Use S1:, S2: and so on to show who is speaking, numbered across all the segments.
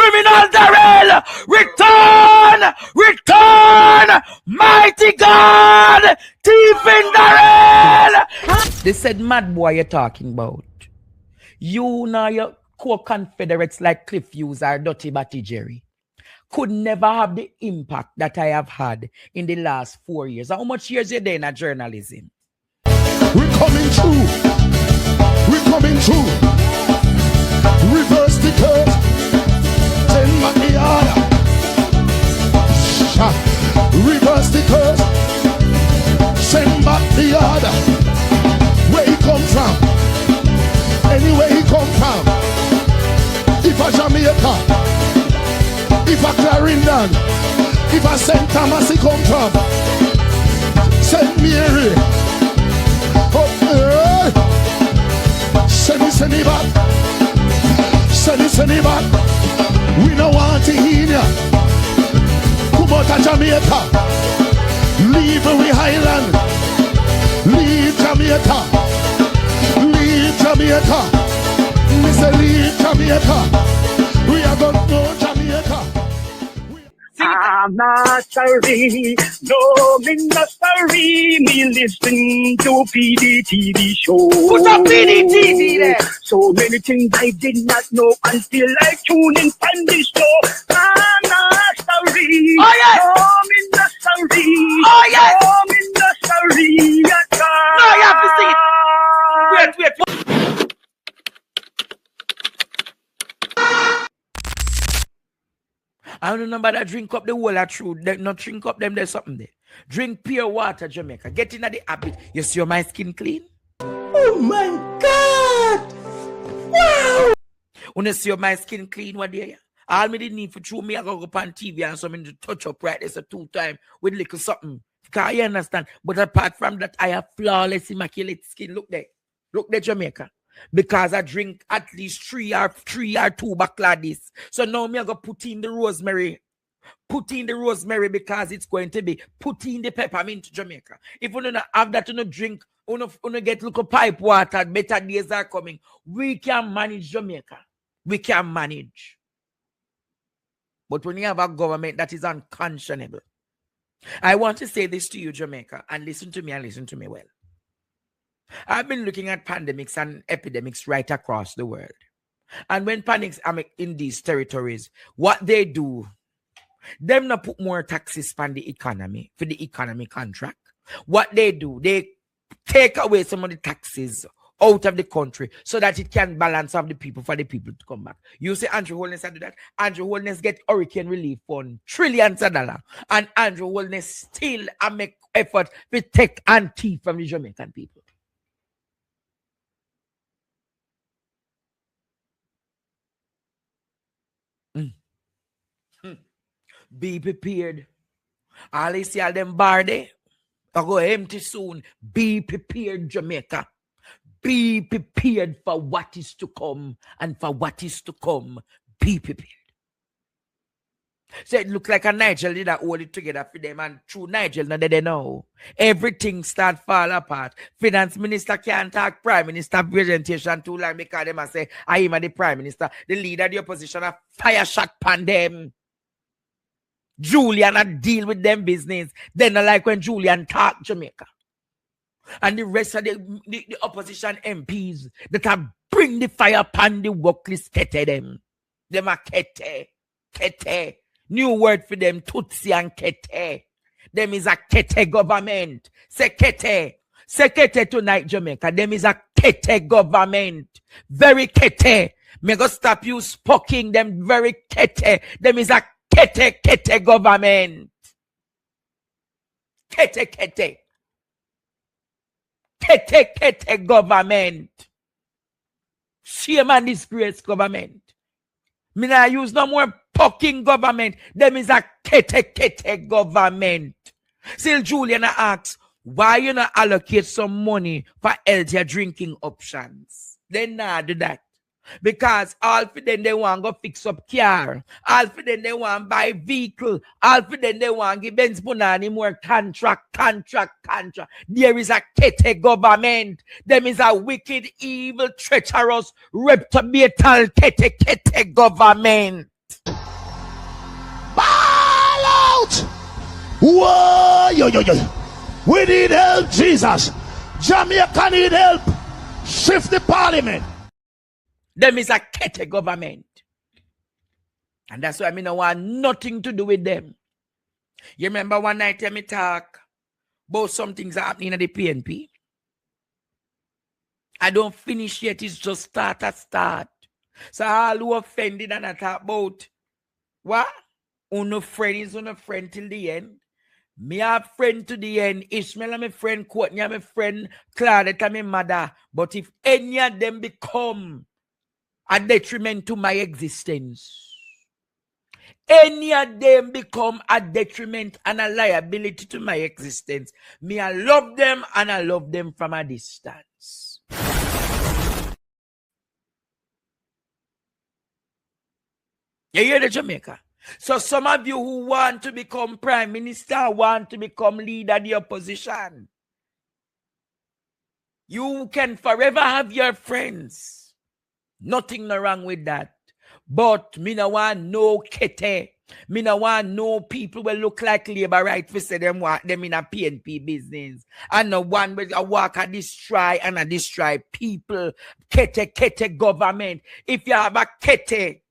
S1: criminal Darrell, return, return, mighty God, thieving Darrell. They said, mad boy you're talking about. You know your co-confederates like Cliff Hughes or Dirty Batty Jerry could never have the impact that I have had in the last 4 years. How much years you there in journalism?
S2: We're coming through. We're coming through. Reverse the curve. Send back the order. Reverse the curve. Send back the order. Where he come from? Anywhere he come from. If a Jamaica, if a Clarendon, if a St. Thomas he come from, St. Mary, send it back, send it back. We don't want to hear ya. Come out of Jamaica, leave we Highland, leave Jamaica, leave Jamaica. We say leave Jamaica. We are going to go Jamaica.
S3: I'm not sorry, no, me not sorry. Me listen to Pdtv show.
S1: Put up Pdtv there.
S3: So many things I did not know until I tuned in on this show. I'm not sorry,
S1: oh, yes.
S3: no, me not sorry.
S1: Oh yes,
S3: no, me not sorry at all.
S1: No, you have to sing it. Wait. I don't know about that. Drink up the whole of truth. Not drink up them, there's something there. Drink pure water, Jamaica. Get in the habit. You see my skin clean?
S2: Oh my God! Wow!
S1: When you see my skin clean, what there? All me did need for true me, I go up on TV and something to touch up right there, so 2 times with little something. Can you understand? But apart from that, I have flawless, immaculate skin. Look there, Jamaica. Because I drink at least 3 or 2 back like this. So now me I go put in the rosemary. Put in the rosemary because it's going to be put in the peppermint to Jamaica. If you don't have that, you don't drink, you don't get little pipe water, better days are coming. We can manage Jamaica. We can manage. But when you have a government that is unconscionable, I want to say this to you, Jamaica, and listen to me well. I've been looking at pandemics and epidemics right across the world. And when panics are in these territories, what they do, them not put more taxes on the economy, for the economy contract. What they do, they take away some of the taxes out of the country so that it can balance out the people for the people to come back. You say Andrew Holness do that. Andrew Holness get hurricane relief fund, trillions of dollars. And Andrew Holness still make effort to take and thief from the Jamaican people. Be prepared. All I see all them bar there, I go empty soon. Be prepared, Jamaica. Be prepared for what is to come, and for what is to come, be prepared. So it look like a Nigel did that hold it together for them, and through Nigel, now they know everything start fall apart. Finance minister can't talk prime minister presentation too long because them say, I am the prime minister. The leader of the opposition a fire shot pan them. Julian a deal with them business. Then I like when Julian talk Jamaica. And the rest of the opposition MPs that have bring the fire pan the workless kete them. Them a kete. New word for them, Tutsi and kete. Them is a kete government. Say kete tonight, Jamaica. Them is a kete government. Very kete. Me go stop you spoking them very kete. Them is a kete government. Kete government. Shame and disgrace government. Me not use no more fucking government. Them is a kete government. Still Julian asks, why you not allocate some money for healthier drinking options? They not do that. Because all for them they want to go fix up car. All for them they want to buy vehicle. All for them they want to give Benz Punani more contract. There is a kete government. Them is a wicked, evil, treacherous, reputable kete government.
S2: out. Whoa, yo, yo, yo. We need help, Jesus. Jamaica need help. Shift the parliament.
S1: Them is a kete government. And that's why I don't want nothing to do with them. You remember one night I me talk about some things happening at the PNP? I don't finish yet, it's just start. So all who offended and I talk about what? Uno friend is uno friend till the end. Me have friend to the end. Ishmael and my friend Courtney and my friend Claudette and my mother. But if any of them become a detriment to my existence, any of them become a detriment and a liability to my existence, me I love them and I love them from a distance. You hear the Jamaica? So some of you who want to become prime minister, want to become leader of the opposition, you can forever have your friends. Nothing wrong with that. But me no want no kete. Me no want no people will look like labor right for say them want them in a PNP business. And no one will walk and destroy people. Kete government. If you have a kete,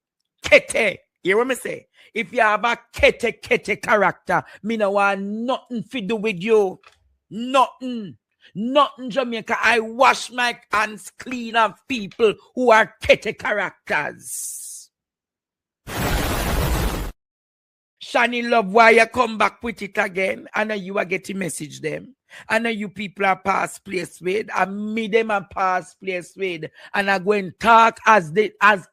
S1: you hear what me say? If you have a kete character, me no want nothing to do with you. Nothing, Jamaica. I wash my hands clean of people who are kete characters. Shani love why you come back with it again. I know you are getting message them. I know you people are past place with. I meet them a past place with. And I go and talk as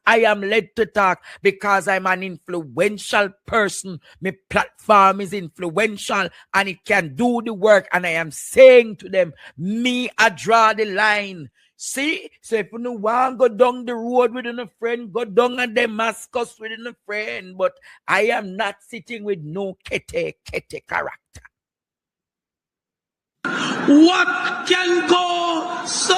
S1: I am led to talk because I'm an influential person. My platform is influential and it can do the work. And I am saying to them, me, I draw the line. See, so if you don't want to go down the road with a friend, go down and Damascus with a friend. But I am not sitting with no kete character.
S4: What can go so?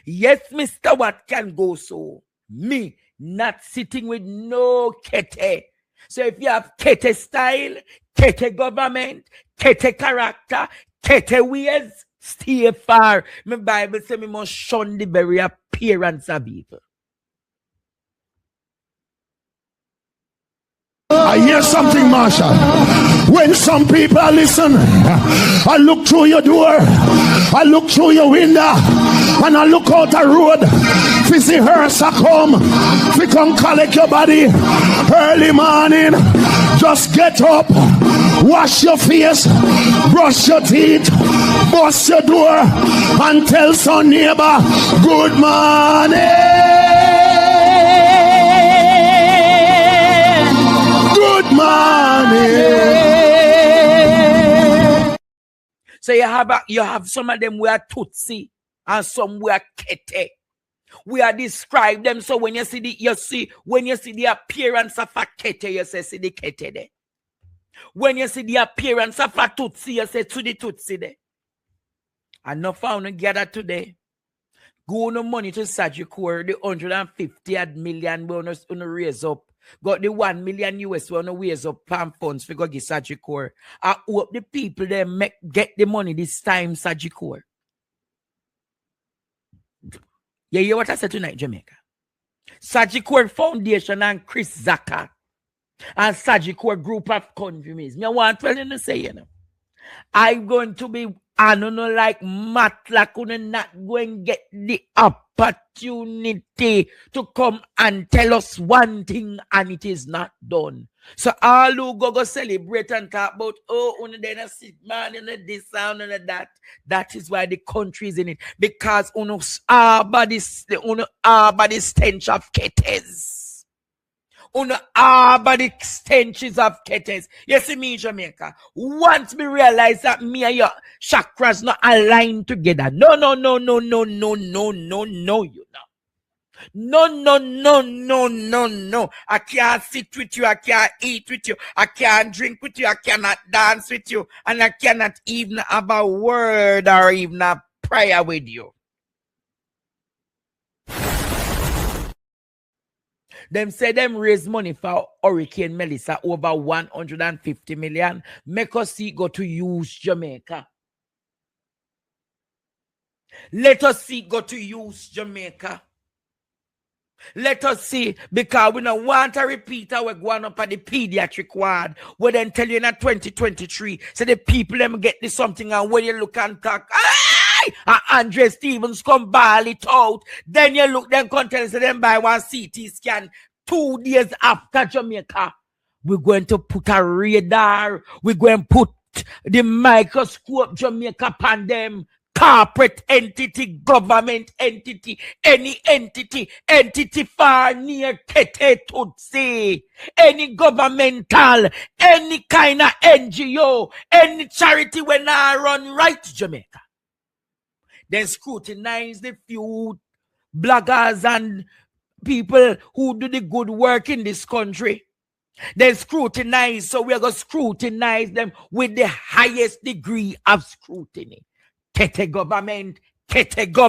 S1: Yes, Mr. What can go so? Me, not sitting with no kete. So if you have kete style, kete government, kete character, kete ways, stay far. My Bible says me must shun the very appearance of evil.
S2: I hear something, Marsha. When some people listen, I look through your door, I look through your window, and I look out the road. We see her come, we come collect your body early morning. Just get up, wash your face, brush your teeth, bust your door, and tell some neighbor, good morning. Good morning.
S1: So you have some of them who are Tutsi and some who are Kete. We are describe them. So when you see the appearance of a Kete, you say see the Kete there. When you see the appearance of a Tutsi, you say to the Tutsi there. And no found gather today. Go no money to Sagicor, the 150 million we want to raise up. Got the 1 million US we want to raise up palm funds for go get Sagicor. I hope the people there get the money this time, Sagicor. You hear what I said tonight, Jamaica? Sagicor Foundation and Chris Zaka and Sagicor group of consummate. I want to tell you to say, you know, I'm going to be, I don't know, like Matla couldn't not go and get the opportunity to come and tell us one thing and it is not done. So all who go celebrate and talk about, oh, then a sick man and this sound and that. That is why the country is in it. Because uno by the stench of ketes. By the stenches of ketes. You see me, Jamaica. Once me realize that me and your chakras not aligned together. No, you know. No. I can't sit with you. I can't eat with you. I can't drink with you. I cannot dance with you. And I cannot even have a word or even a prayer with you. Them say them raise money for Hurricane Melissa over 150 million. Make us see go to use Jamaica. Let us see go to use Jamaica. Let us see, because we don't want to repeat our going up at the pediatric ward. We then tell you in 2023, so the people them get this something, and when you look and talk, and Andre Stevens come ball it out, then you look, then come tell us them by one CT scan 2 days after Jamaica. We're going to put a radar, we're going to put the microscope Jamaica upon them. Corporate entity, government entity, any entity far near Tete Tutsi, any governmental, any kind of NGO, any charity when I run right Jamaica. Then scrutinize the few bloggers and people who do the good work in this country. Then scrutinize, so we're going to scrutinize them with the highest degree of scrutiny. Tete government, Jamaica.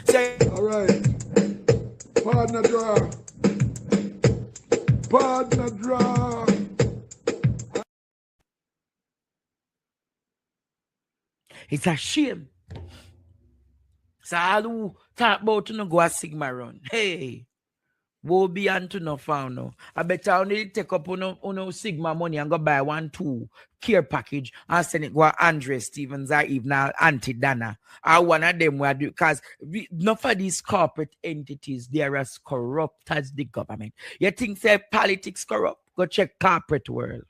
S1: Say,
S2: all right. Partner draw.
S1: It's a shame. So all who talk about to no go a Sigma run. Hey, woe be unto no found no. I bet I only take up on Sigma money and go buy 1-2 care package and send it go to Andre Stevens or even Auntie Dana. Or one of them will do, because enough of these corporate entities, they are as corrupt as the government. You think say politics corrupt? Go check corporate world.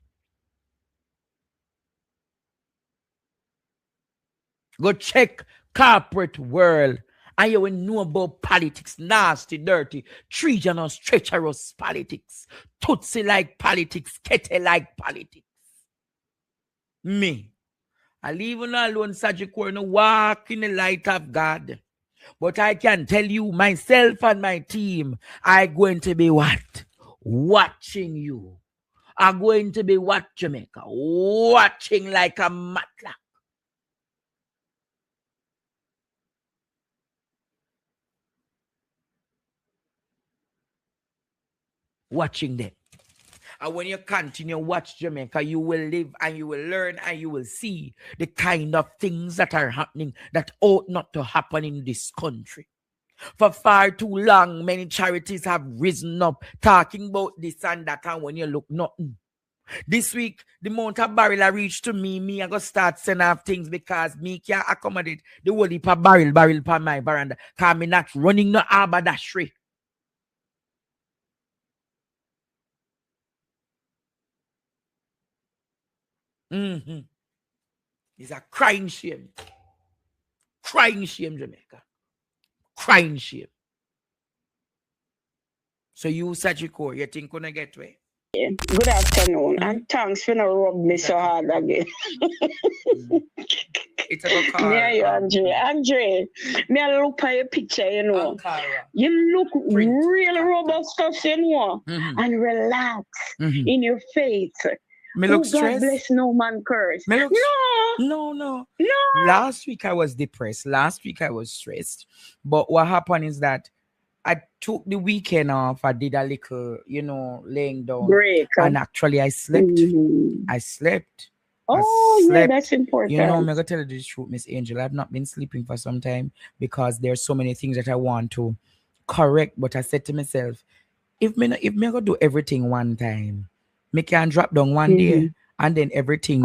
S1: Go check corporate world. And you will know about politics, nasty, dirty, treasonous, treacherous politics, Tutsi-like politics, Kete-like politics. Me, I leave alone, Sajikor, no walk in the light of God. But I can tell you, myself and my team are going to be what? Watching you. Are going to be what, Jamaica? Watching like a matlock. Watching them. And when you continue watch Jamaica, you will live and you will learn and you will see the kind of things that are happening that ought not to happen in this country. For far too long, many charities have risen up talking about this and that, and when you look, nothing. This week, the amount of barrel I reached to me, I go start sending off things because me can't accommodate the whole heap of barrel for my veranda. Because I'm not running no haberdashery. It's a crying shame. Crying shame, Jamaica. Crying shame. So you, Sajiko, you think gonna get way?
S5: Good afternoon, and thanks for not rub me so hard again.
S1: It's a car.
S5: Me you, Andre, me I look at your picture, you know. You look really robust, you know, and relax in your face.
S1: Me look
S5: God
S1: stressed.
S5: bless no man curse.
S1: Me look
S5: No.
S1: Last week I was depressed. Last week I was stressed. But what happened is that I took the weekend off. I did a little, laying down.
S5: Break.
S1: And actually I slept. I slept.
S5: Yeah, that's important.
S1: I'm going to tell you the truth, Miss Angel. I've not been sleeping for some time because there's so many things that I want to correct. But I said to myself, if me going to do everything one time, me can drop down one day and then everything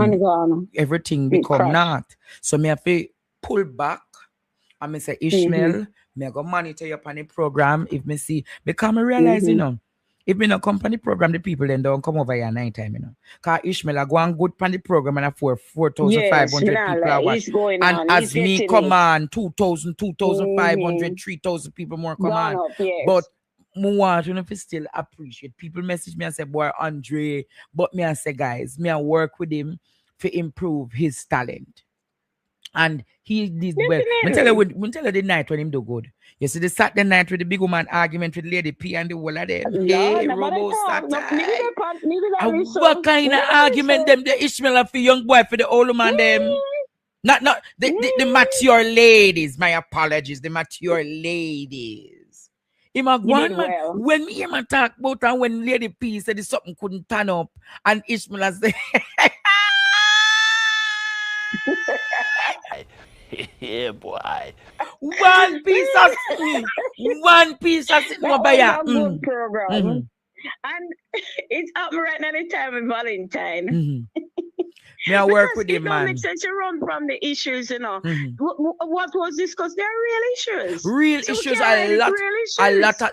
S1: become not. So me have to pull back and me say, Ishmael, me go monitor you upon the program. If me see, because I realize, if me no come on the program, the people then don't come over here at night time, Because Ishmael, I go on good on the program and I 4,500 people are watching. And as me come on, 2,000, 2,500, 3,000 people more come on. But I want to still appreciate. People message me and say, boy, Andre, but me and say, guys, me I work with him to improve his talent. And he did well. I tell you the night when him do good. You see the Saturday night with the big woman argument with Lady P and the whole of them. Hey, Robo Saturday. What kind of argument them the Ishmael for young boy for the old man them? Not the mature ladies. My apologies. The mature ladies. One man, when me and man talk about and when Lady P said something couldn't turn up and Ishmael has said
S2: yeah, boy.
S1: one piece of over here.
S5: Good program. And it's up right now the time of Valentine.
S1: May I work with him, man?
S5: It don't make sense to run from the issues, you know. What was discussed? They're real issues.
S1: Real issues.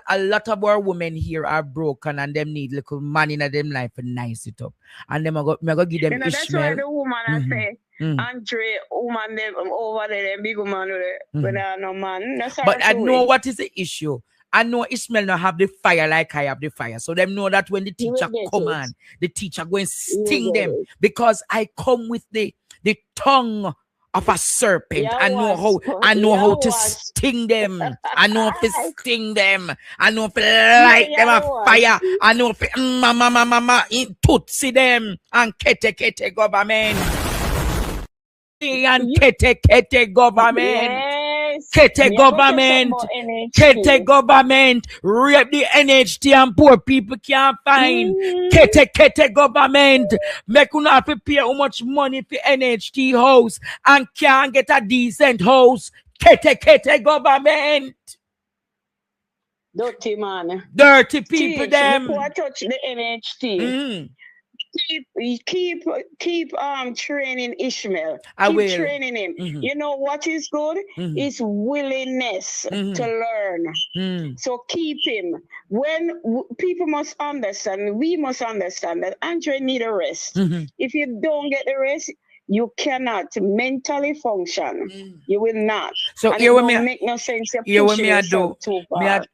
S1: A lot of our women here are broken and them need little man in them life to nice it up. And them I go give them Ishmael.
S5: That's why the woman I say, Andre, woman them over there, them big woman when there are no man.
S1: But I know what is the issue. I know Ishmael not have the fire like I have the fire. So them know that when the teacher come on, the teacher go and sting them. Because I come with the tongue of a serpent. I know how to sting them. I know how to sting them. I know how to light them a fire. I know how to mama tootsie them and kete government. And kete government. Kete government, rape the NHT and poor people can't find. Kete government, make you not pay how much money for NHT house and can't get a decent house. Kete government.
S5: Dirty man.
S1: Dirty people them.
S5: Before I touch the NHT. Keep training Ishmael. Keep training him. You know what is good? Is willingness to learn. So keep him. When people must understand, we must understand that Andre need a rest. If you don't get the rest, you cannot mentally function. You will not.
S1: So
S5: and it don't make no sense.
S1: Here what me I do?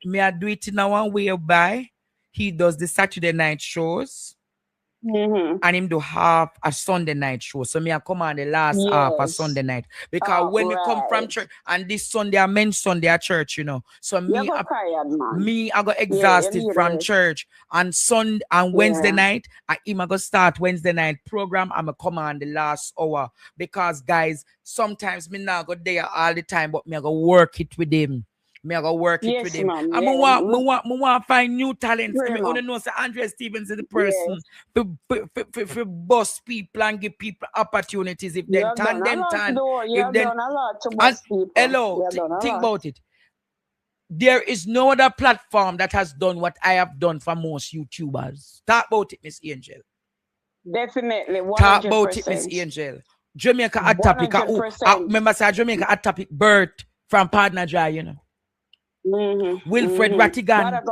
S1: Me I do it in a one way by. He does the Saturday night shows. And him do half a Sunday night show. So me I come on the last half a Sunday night. Because when we come from church, and this Sunday I mentioned Sunday at church, you know. So I got exhausted from church. And Sunday and Wednesday night, I go start Wednesday night program. I'm going to come on the last hour. Because guys, sometimes me not go there all the time, but me I go work it with him. Me I go work it with him. I want to find new talents. I want to know say Andre Stevens is the person for boss people and give people opportunities. If they turn them time, if they done a lot to boss people. Hello, think about it. There is no other platform that has done what I have done for most YouTubers. Talk about it, Miss Angel.
S5: Definitely. 100%.
S1: Talk about it, Miss Angel. Jamaica at topic. Remember, say Jamaica at topic. Bert from Partner Dry, you know. Wilfred Rattigan,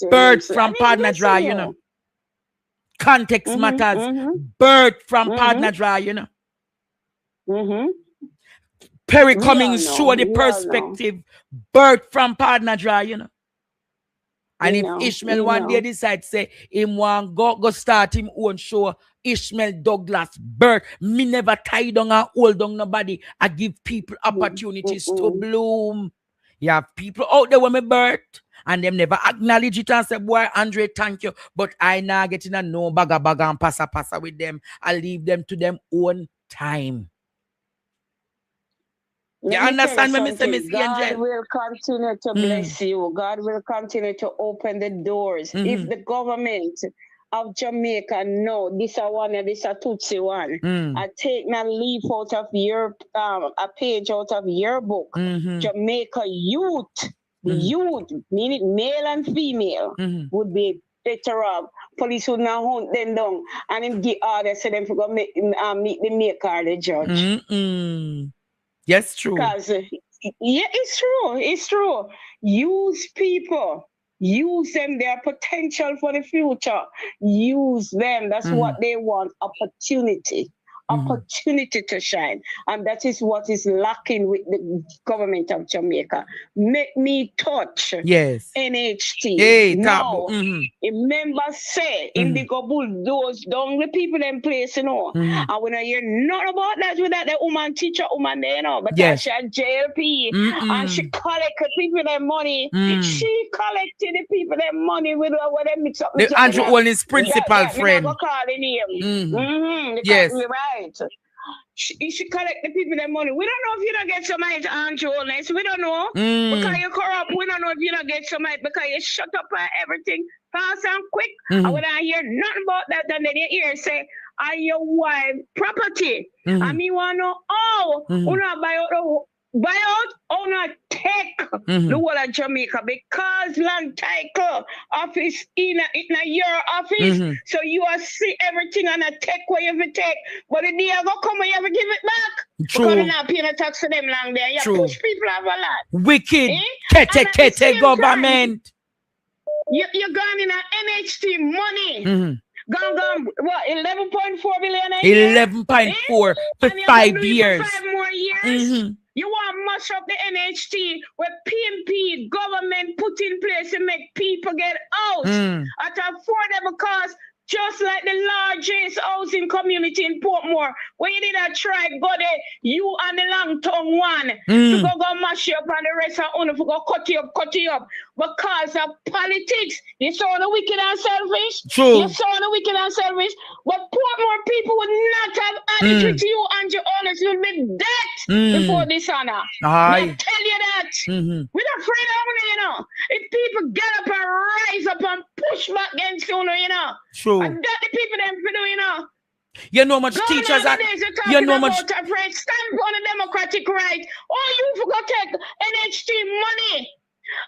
S1: Bert from Partner Dry, you know. Context matters. Bert from Partner Dry, you know. Perry Cummings show the perspective. Bert from Partner Dry, you know. And if Ishmael one day decide say him want go start him own show, Ishmael Douglas, Bert, me never tie down and hold down nobody. I give people opportunities to bloom. You have people out there with me birth and them never acknowledge it and say, boy, Andre, thank you. But I now getting a no baga and passa with them. I leave them to them own time. You understand me, Mr. Miss Angel?
S5: God will continue to bless you. God will continue to open the doors. If the government of Jamaica know this a Tutsi one. I take my leaf out of your a page out of your book. Jamaica youth, meaning male and female, would be better off. Police would not hunt them down and him give orders to them to go meet the maker, the judge.
S1: Yes, true.
S5: Because it's true. Use people. Use them, their potential for the future. Use them. That's what they want. Opportunity. Opportunity to shine. And that is what is lacking with the government of Jamaica. Make me touch NHT.
S1: Hey,
S5: now, remember say, in the bulldoze down the people in place, you know. And we don't hear nothing about that without the woman teacher, woman there, you know. But she a JLP and she collected people their money. She collected the people their money with what they mix up.
S1: The Andrew Owen's principal friend.
S5: Yes. she collect the people their money. We don't know if you don't get some money to Andrew Honest. We don't know. Because you're corrupt. We don't know if you don't get some money because you shut up on everything fast and quick. I would not hear nothing about that. And then you hear say, are your wife property? I mean, want to know how you not buy out or not take the whole of Jamaica because land title office in your office. So you will see everything and a take what you have to take. But the day you go come and you have to give it back.
S1: True.
S5: Because you're not paying a tax to them long there. You push people off a lot.
S1: Wicked. Kete government.
S5: You're gone in an NHT money. Gone, what, 11.4 billion a year?
S1: 11.4 for 5 years.
S5: For 5 more years? You want to mash up the NHT where PMP government put in place to make people get out at affordable cost, just like the largest housing community in Portmore, where you did a try go there, you and the long tongue one, to go mash you up and the rest of owner to go cut you up. Because of politics. You saw the wicked and selfish.
S1: True.
S5: You saw the wicked and selfish. But Portmore people would not have added to you and your owners. You'll be dead before dishonor. I tell you that. We're not afraid of it, you know. If people get up and rise up and push back against you, you know.
S1: True.
S5: And that the people them for do, you know.
S1: You know much teachers are. You know much.
S5: Stand on the democratic right. Oh, you forgot to take NHT money.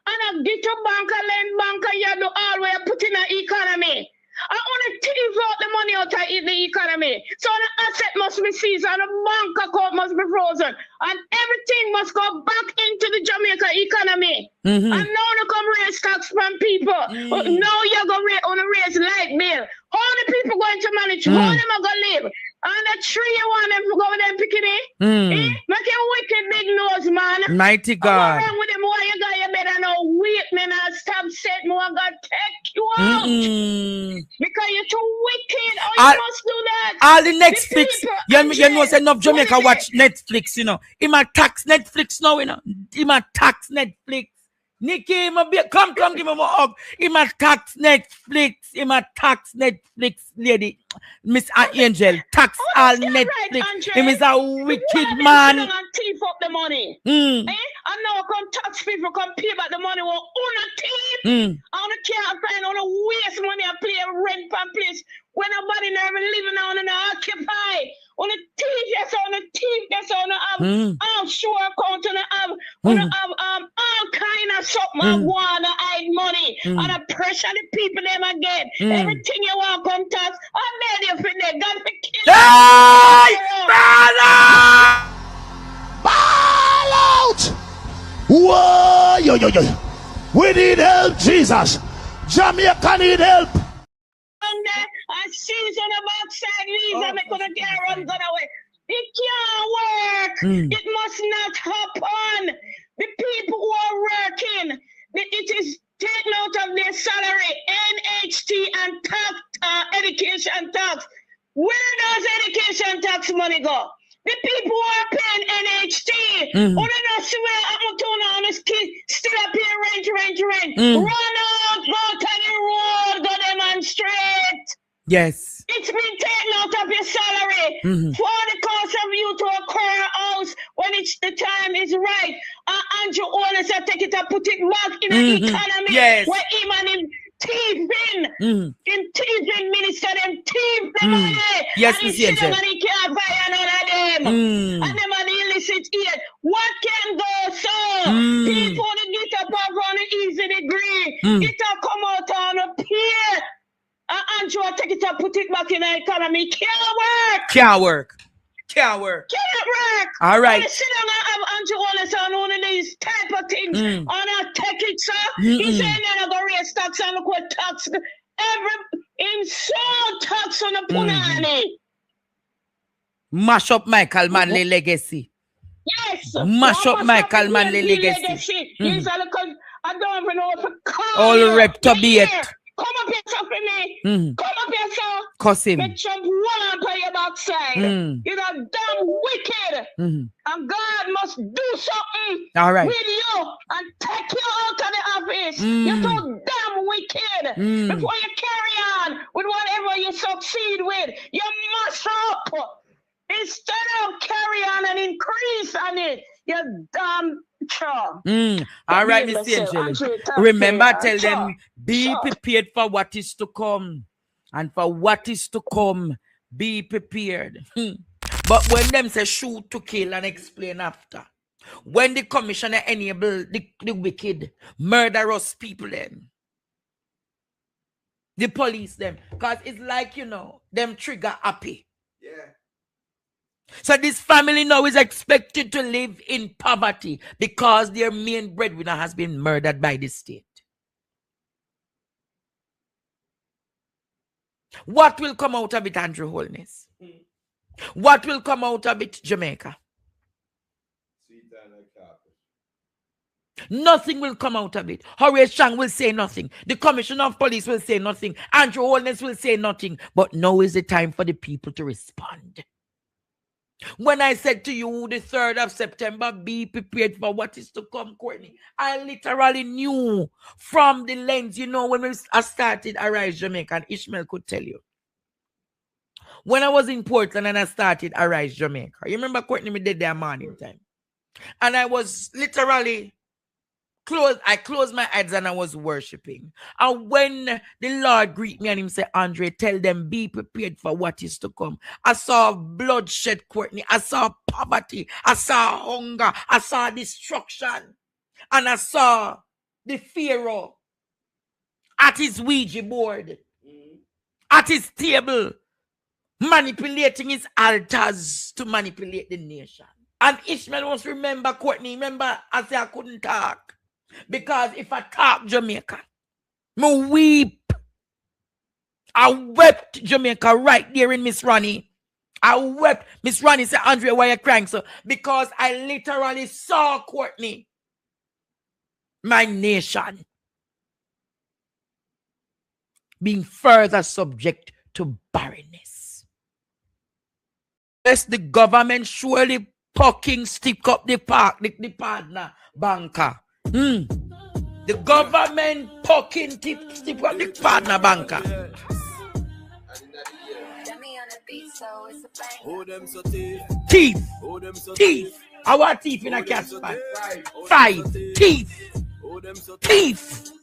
S5: And a get to banker, lend banker, you do all where you put in the economy. I want to thief out the money out of the economy. So the asset must be seized and the bank account must be frozen. And everything must go back into the Jamaica economy. And now you come raise tax from people. Now you're going to raise light bill. How the people going to manage? How them are going to live? And the tree you want them to go with them picking it? Make a wicked big nose, man.
S1: Mighty God.
S5: What's wrong with them? Why you got your better know wait, man, and stop saying, I'm going to take you out. Because you're too wicked. Oh, you must do that.
S1: All the Netflix. You know, say enough Jamaica watch Netflix, you know. He might tax Netflix now, you know. He might tax Netflix. Nikki, come, give him a hug. He might tax Netflix. He might tax Netflix, lady. Miss Angel, tax all Netflix.
S5: Right,
S1: he is a wicked man.
S5: And thief up the money. And now come tax people, come pay back the money. Well, on a thief. On a can't find on a waste money and pay a rent per place. When nobody never living on and occupy. On a thief, yes, on a thief, yes, on a offshore account, on have all kind of something want to hide money and a pressure the people them again. Everything you want come tax, I made you for that. God for kill.
S1: Hey!
S2: Ball out! Whoa! Yo. We need help, Jesus. Jamaica need help.
S5: I see on the backside reason I'm gonna get run away. It can't work. It must not happen. The people who are working, it is taken out of their salary, NHT and tax, education tax. Where does education tax money go? The people who are paying NHT, who don't swear I'm on this kid, still up here rent. Run out, go to the road, go demonstrate.
S1: Yes.
S5: It's been taken out of your salary for the cost of you to acquire a house when the time is right. And your owners have take it and put it back in the economy.
S1: Yes.
S5: Where even in thieving minister, them thief the money.
S1: Yes,
S5: and
S1: Miss Angel.
S5: And he can't buy another them. And them are the illicit here. What can go so? People that get up on an easy degree. It will come out on a pier. And you take it and put it back in the economy. Can't work.
S1: All right.
S5: When you sit down and have Andrew Wallace on one of these type of things, and I take it, sir. He said, you're not going to raise tax and look what tax. Insult tax on the punani.
S1: Mash up Michael Manley legacy.
S5: Yes.
S1: Mash up Michael Manley legacy.
S5: He's a little, I don't even know if it comes.
S1: All rep to be it.
S5: Come up here, sir, for me. Come up here, sir.
S1: Cuss him.
S5: Make Trump run up on your backside. You're damn wicked. And God must do something with you and take you out of the office. You're so damn wicked. Before you carry on with whatever you succeed with, you must up. Instead of carry on and increase on it, you dumb chum.
S1: All right, Miss Angel. Remember, tell them, be prepared for what is to come. And for what is to come, be prepared. But when them say shoot to kill and explain after, when the commissioner enable the wicked, murderous people them, the police them, because it's like, you know, them trigger happy.
S6: Yeah.
S1: So this family now is expected to live in poverty because their main breadwinner has been murdered by the state. What will come out of it, Andrew Holness? What will come out of it, Jamaica? Nothing will come out of it. Horace Chang will say nothing. The commissioner of police will say nothing. Andrew Holness will say nothing. But now is the time for the people to respond. When I said to you the 3rd of September, be prepared for what is to come, Courtney, I literally knew from the lens, you know, when I started Arise Jamaica, and Ishmael could tell you. When I was in Portland and I started Arise Jamaica, you remember, Courtney, me did their morning time. And I was literally I closed my eyes and I was worshiping. And when the Lord greet me and him say, Andre, tell them, be prepared for what is to come. I saw bloodshed, Courtney. I saw poverty. I saw hunger. I saw destruction. And I saw the Pharaoh at his Ouija board, at his table, manipulating his altars to manipulate the nation. And Ishmael must remember, Courtney, remember I said I couldn't talk. Because if I talk Jamaica, me weep. I wept Jamaica right there in Miss Ronnie. I wept. Miss Ronnie said, Andre, why are you crying? So, because I literally saw, Courtney, my nation being further subject to barrenness. Yes, the government surely fucking stick up the partner banker. The government fucking stick up the partner banker. Thief. Our thief in a cat's fight. 5 teeth. Thief.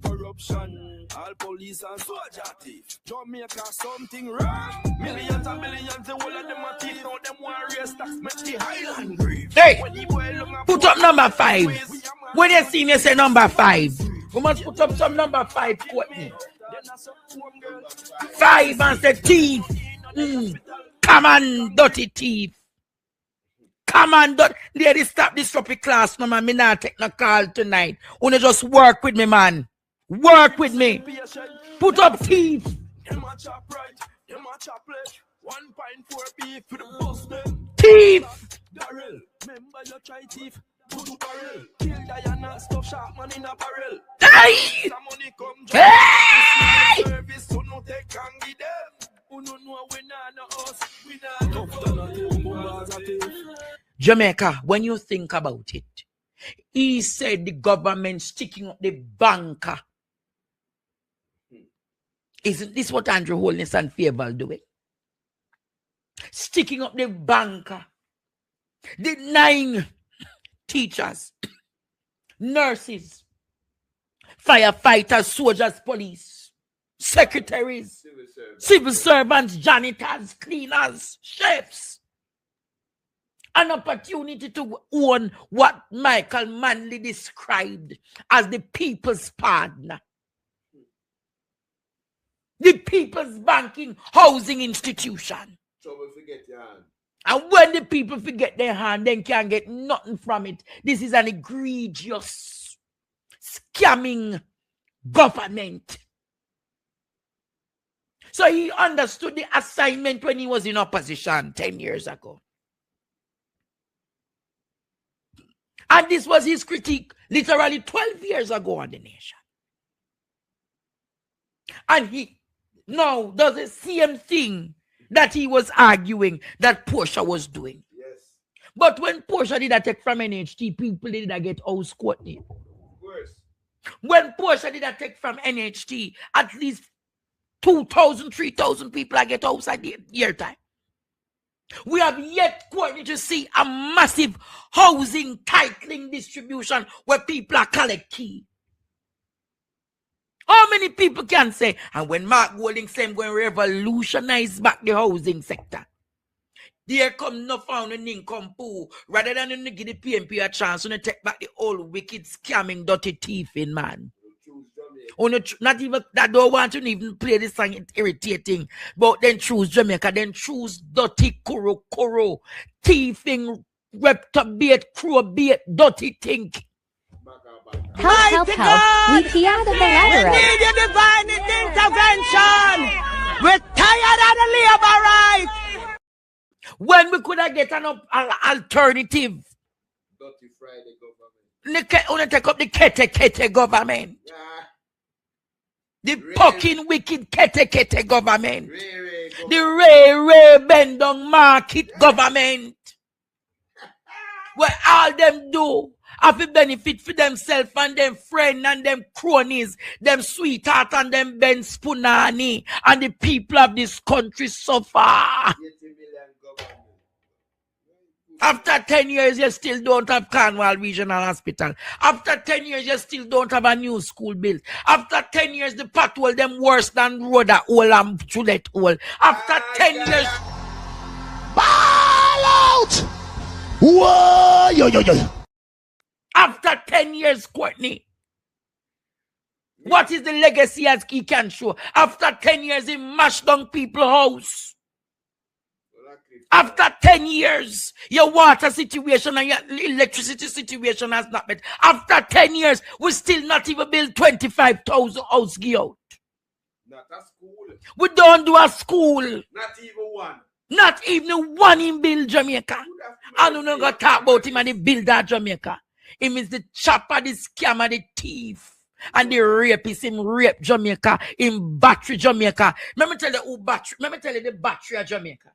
S7: Corruption, all police and soldier thief. Jamaica something wrong. Millions and millions, the whole of them are thief. Now them warriors tax make the Highland grief.
S1: Hey, put up number 5. When you see me say number 5, we must put up some number 5, Courtney. 5 and say thief. Come on, dirty thief. Come on, ladies, stop this tropic class, no man. Me not take no call tonight. Wanna just work with me, man. Work with me. Put up thief. Thief. Hey! Hey! Jamaica, when you think about it, he said the government sticking up the banker. Isn't this what Andrew Holness and Favour doing? Sticking up the banker, denying teachers, nurses, firefighters, soldiers, police, secretaries, civil servants, janitors, cleaners, chefs, an opportunity to own what Michael Manley described as the people's partner, the people's banking housing institution. And when the people forget their hand, they can't get nothing from it. This is an egregious, scamming government. So he understood the assignment when he was in opposition 10 years ago. And this was his critique literally 12 years ago on the nation. And he now does the same thing that he was arguing that Portia was doing.
S7: Yes.
S1: But when Portia did that take from NHT, people did that get house Courtney.
S7: Worse.
S1: When Portia did that take from NHT, at least 2,000, 3,000 people I get house at the year time. We have yet Courtney to see a massive housing titling distribution where people are collect key. How many people can say, and when Mark Golding said I'm going to revolutionize back the housing sector, there come no found an income pool, rather than you give the PMP a chance to take back the old wicked scamming dirty thief in man. Not even that don't want to even play this song, it's irritating. But then choose Jamaica, then choose dirty kuro, thieving, reptobate, crowbait, dirty thing.
S6: Help. We key out of the
S4: We
S6: ladder.
S4: need your divine intervention. We're tired of the labor rights.
S1: When we could have get an alternative.
S7: Dirty Friday government.
S1: Only take up the kete government.
S7: Yeah.
S1: The fucking wicked kete government.
S7: Ray
S1: The Ray Bendong market government. Where all them do have a benefit for themselves and them friends and them cronies, them sweetheart and them Ben Spunani, and the people of this country suffer.
S7: 80 million government.
S1: After 10 years, you still don't have Cornwall Regional Hospital. After 10 years, you still don't have a new school built. After 10 years, the pothole them worse than Rhoda Hole and Chulet Hole. After 10 years...
S2: Ball out! Whoa, yo.
S1: After 10 years, Courtney, what is the legacy as he can show? After 10 years, he mashed down people's house. After 10 years, your water situation and your electricity situation has not been. After 10 years, we still not even build 25,000 house give out.
S7: Not a school.
S1: We don't do a school.
S7: Not even one.
S1: Not even one in build Jamaica. I don't know going to talk about him and the builder Jamaica. Him is the chopper, the scammer, the thief. And the rapist, him rape Jamaica, him battery Jamaica. Let me tell you who battery. Let me tell you the battery of Jamaica.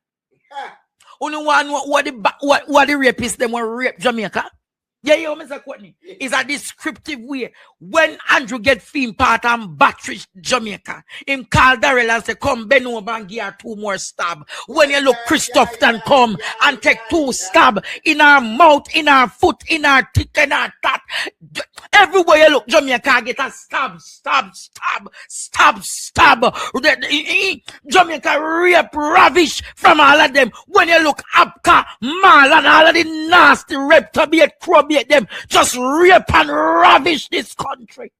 S1: Only one what the rapists them will rape Jamaica. Yeah, Mr. Courtney. It's a descriptive way. When Andrew get film part and battery Jamaica, him call Darrell and say, come bend over and give her 2 more stab. When you look Christoph then come and take 2 stab in her mouth, in her foot, in her teeth, in her tat. Everywhere you look, Jamaica get a stab. Jamaica rape, ravish from all of them. When you look Apka, Mal, and all of the nasty reptobate, crowbate, them just rape and ravish this country.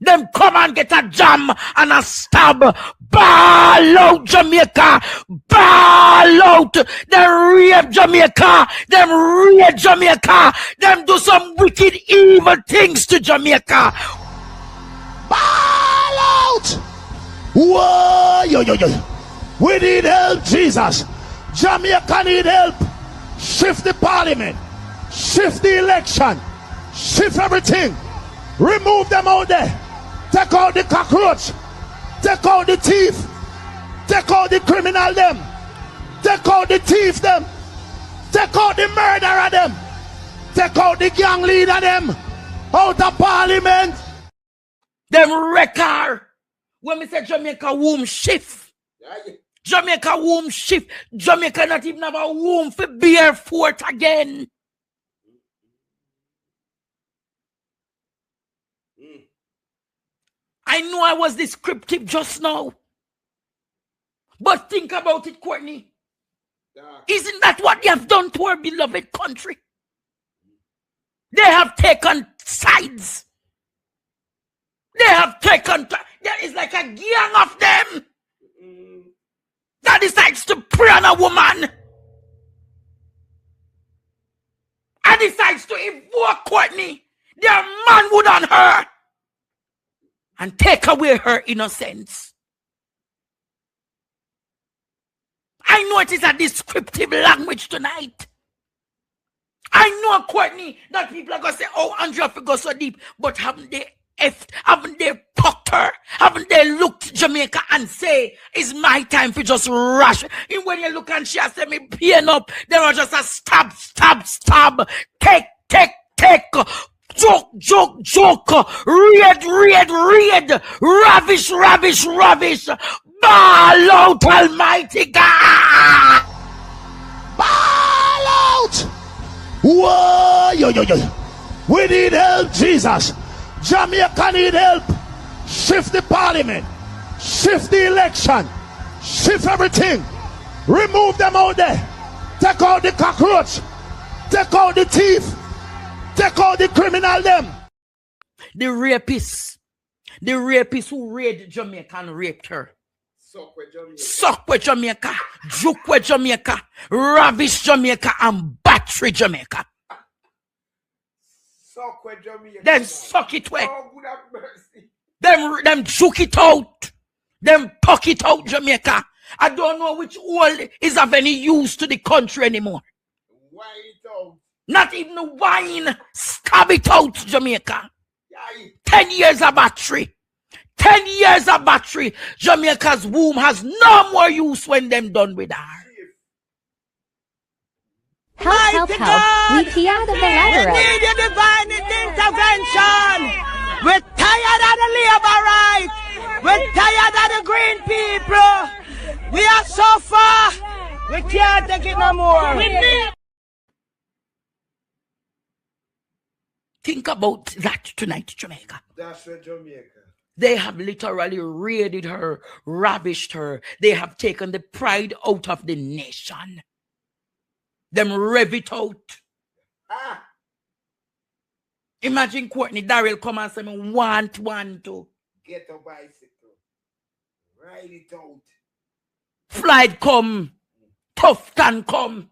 S1: Them come and get a jam and a stab. Ball out Jamaica. Ball out. Them rape Jamaica. Them rape Jamaica. Them do some wicked evil things to Jamaica.
S2: Ball out! Whoa, yo. We need help, Jesus. Jamaica need help. Shift the parliament. Shift the election. Shift everything. Remove them out there. Take out the cockroach. Take out the thief. Take out the criminal them. Take out the thief them. Take out the murderer them. Take out the gang leader them. Out of parliament.
S1: Them wrecker. When we say Jamaica womb shift. Jamaica womb shift. Jamaica not even have a womb for bear fort again. I know I was descriptive just now. But think about it, Courtney. Isn't that what they have done to our beloved country? They have taken sides. They have taken... There is like a gang of them that decides to prey on a woman. And decides to invoke Courtney, their manhood on her. And take away her innocence. I know it is a descriptive language tonight. I know, Courtney, that people are going to say, oh, Andrew, I go so deep. But haven't they fucked her? Haven't they looked at Jamaica and say, it's my time for just rush? And when you look and she has said me pain up, they were just a stab, stab, stab, take, joke, raid, ravish, ball out, almighty God!
S2: Ball out! Whoa, yo. We need help, Jesus. Jamaica need help. Shift the parliament. Shift the election. Shift everything. Remove them out there. Take out the cockroach. Take out the thief. Take out the criminal them.
S1: The rapist who raped Jamaica and raped her. Suck with Jamaica. Juke with Jamaica. Ravish Jamaica and battery Jamaica. Then suck it away. Them juke it out. Them puck it out, Jamaica. I don't know which oil is of any use to the country anymore.
S7: Wine it out.
S1: Not even the wine. Stab it out, Jamaica. 10 years of battery. 10 years of battery. Jamaica's womb has no more use when them done with her.
S6: Help. We key out of the ladder.
S4: We need your divine intervention. We're tired of the labor rights. We're tired of the green people. We are so far. We can't take it no more.
S1: Think about that tonight, Jamaica.
S7: That's for Jamaica.
S1: They have literally raided her, ravished her. They have taken the pride out of the nation. Them rev it out. Imagine Courtney Darrell come and say, want to.
S7: Get a bicycle. Ride it out.
S1: Flight come. Tufton come.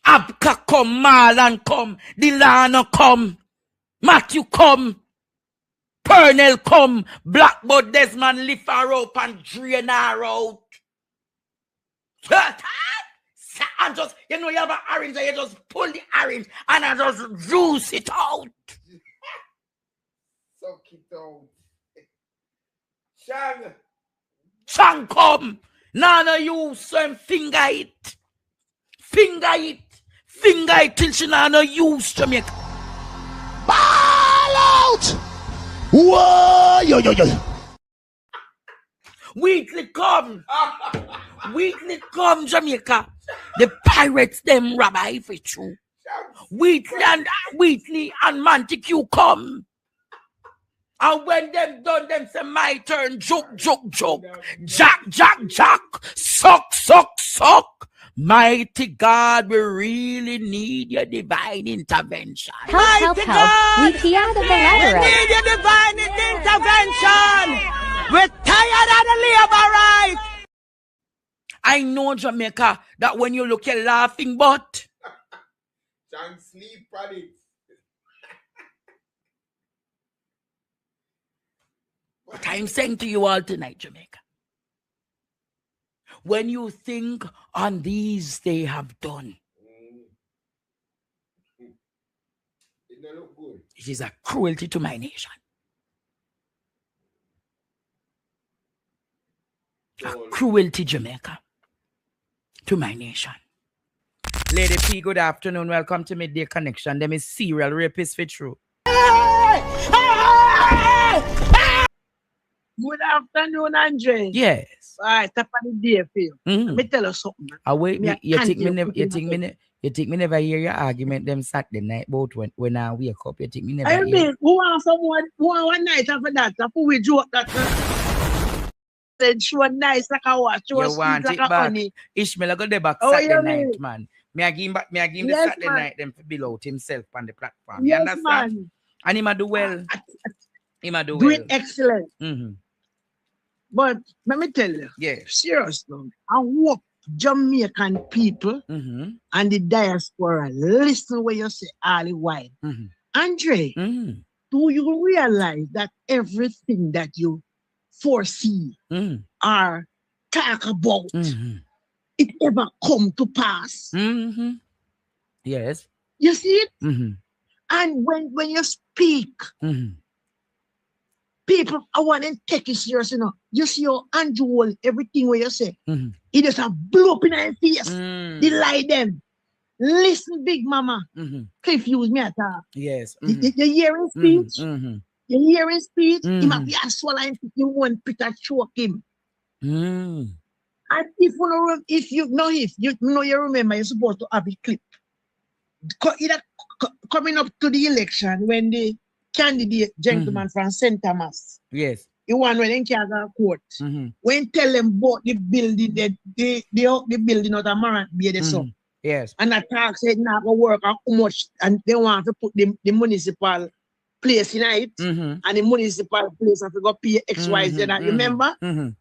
S1: Abka come. Marlon come. Delano come. Matthew come. Purnell come. Blackboard Desmond lift her up and drain her out. And just, you have an orange and you just pull the orange and I just juice it out.
S7: Suck it out.
S1: Chang come. Nana you some finger it. Finger it till she nana use to make.
S2: Ball out! Whoa, yo.
S1: Weekly come, Jamaica. The pirates them rabbi if it's true. Wheatley and Montague come. And when them done, them say my turn. Joke. Jack. Suck. Mighty God, we really need your divine intervention.
S6: Help. We key out of the ladder.
S4: We need your divine intervention. We're tired of the labor rights.
S1: I know, Jamaica, that when you look at laughing but
S7: John sleep on it.
S1: But I'm saying to you all tonight, Jamaica, when you think on these they have done,
S7: It don't look good.
S1: it is a cruelty to my nation. A cruelty, Jamaica, to my nation. Lady P, good afternoon. Welcome to Midday Connection. Them is serial rapist for true.
S8: Good afternoon, Andre.
S1: Yes.
S8: All right, top of the day for you. Let me tell you something.
S1: Wait, you think me never hear your argument them Saturday night about when I wake up? You think me never
S8: I
S1: hear?
S8: mean, who want someone one night after that? After we joke that said she was nice like a watch. She was
S1: want
S8: sweet
S1: it
S8: like a
S1: back.
S8: honey.
S1: Ishmael, I got the back
S8: Oh,
S1: Saturday
S8: you
S1: night,
S8: mean?
S1: man. Me I give him back. Me I give him the
S8: Yes,
S1: Saturday
S8: man.
S1: night. Them to build out himself on the platform. You
S8: Yes,
S1: understand?
S8: man.
S1: And he might do well. He might do
S8: Do
S1: well.
S8: it excellent.
S1: Mm-hmm.
S8: But let me tell you,
S1: Yes.
S8: seriously, I hope Jamaican people
S1: Mm-hmm.
S8: and the diaspora listen what you say all the while.
S1: Mm-hmm.
S8: Andre,
S1: Mm-hmm.
S8: do you realize that everything that you foresee
S1: Mm-hmm.
S8: or talk about,
S1: Mm-hmm.
S8: it ever come to pass?
S1: Mm-hmm. Yes.
S8: You see it?
S1: Mm-hmm.
S8: And when you speak,
S1: Mm-hmm.
S8: people, I want to take it serious, you know. You see your Andrew, everything what you say. It just a blow up in your face. They lie them. Listen, big mama. Confuse me at all.
S1: Yes.
S8: You hearing speech? You hearing speech? He might be a swallow and you want Peter choke him. And if you know you remember, you're supposed to have a clip. Coming up to the election when the candidate gentleman from St. Thomas.
S1: Yes.
S8: The one when they can't go court. When tell them about the building that the building of the Marant be the sum.
S1: Yes.
S8: And the tax said not gonna work how much and they want to put the municipal place in it and the municipal place have to go pay XYZ. Remember?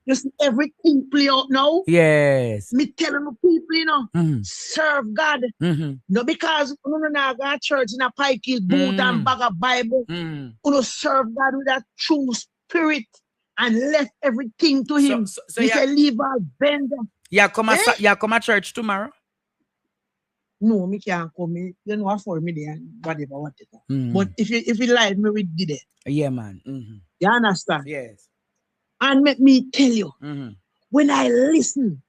S8: You see everything play out now.
S1: Yes.
S8: Me telling the people, you know, serve God. No, because you know, go to church in a pike hill, boot and bag of Bible. You know, serve God with that true spirit and left everything to him. So he said, leave our bend.
S1: Yeah, come at church tomorrow.
S8: No, me can't come. You know, for me there, whatever. But if you like me, we did it.
S1: Yeah, man.
S8: You understand?
S1: Yes.
S8: And let me tell you, when I listen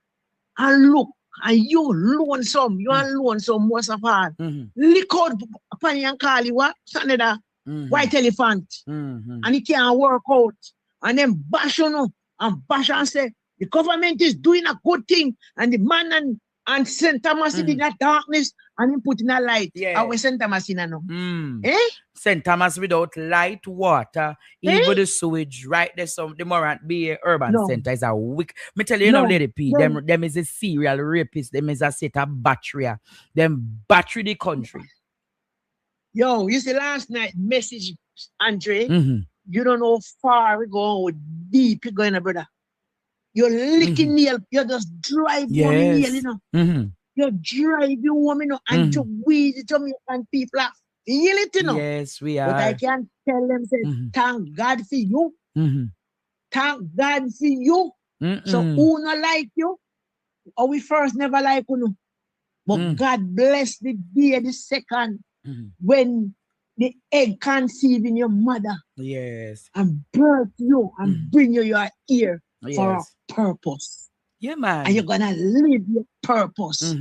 S8: and look, and you lonesome most of all. Lick out Penny and Carly, what? Another white elephant. And he can't work out. And then bash and say, the government is doing a good thing. And the man and St. Thomas in that darkness and him put in a light.
S1: Yeah.
S8: Our St. Thomas in no.
S1: St. Thomas without light, water, even the sewage, right there. So the Morant Bay Urban Center is a weak. Me tell you, Lady P, them is a serial rapist. Them is a set of battery. Them battery the country.
S8: Yo, you see last night message, Andre. You don't know how far we go, how deep you going, brother. You're licking nail, you just drive one nail, you know. You drive your woman, you know, and to weed the Jamaican people are feel it, you know.
S1: Yes, we are.
S8: But I can tell them, say, thank God for you. Thank God for you. So who not like you? Or we first never like you. But God bless the day, the second, when the egg conceive in your mother.
S1: Yes.
S8: And birth you and bring you your ear for a purpose.
S1: Yeah, man.
S8: And you're gonna live your purpose.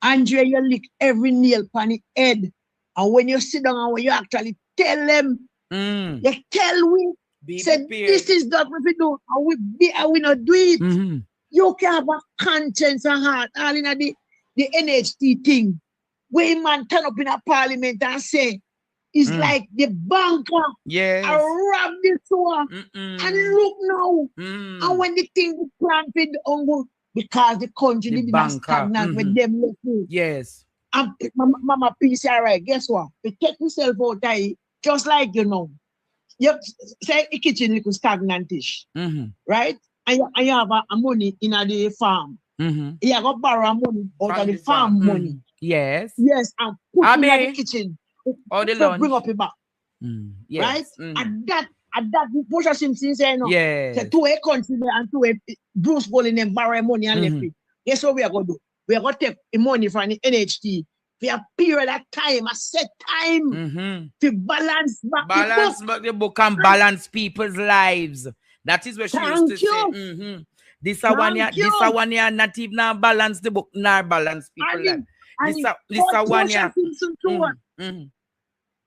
S8: Andre, you lick every nail on the head. And when you sit down and when you actually tell them, you tell we, say, this is what we do, and we not do it. You can have a conscience and heart, all in the NHT thing, where man turn up in a parliament and say, it's like the banker.
S1: Yes.
S8: I rob this one. And look now. And when the thing planted on because the country did not stagnant with them looking.
S1: Yes.
S8: And Mama Peace, all right, guess what? We take myself out there, just like you know. You say the kitchen little stagnantish. Right? And you have a money in the farm. You got to borrow money out of the farm money.
S1: Yes.
S8: Yes, and put it in the kitchen.
S1: Or the lunch.
S8: Bring up your back.
S1: Yes.
S8: Right? And that Bush Simpson say no.
S1: Yes.
S8: So to a country and to a Bruce Bolin and borrow money and left it. Guess what we are going to do? We are going to take the money from the NHT for a period of time, a set time to balance back
S1: the book and balance people's lives. That is what she used to say. This one year not even balance the book, nor balance people's lives. This one year.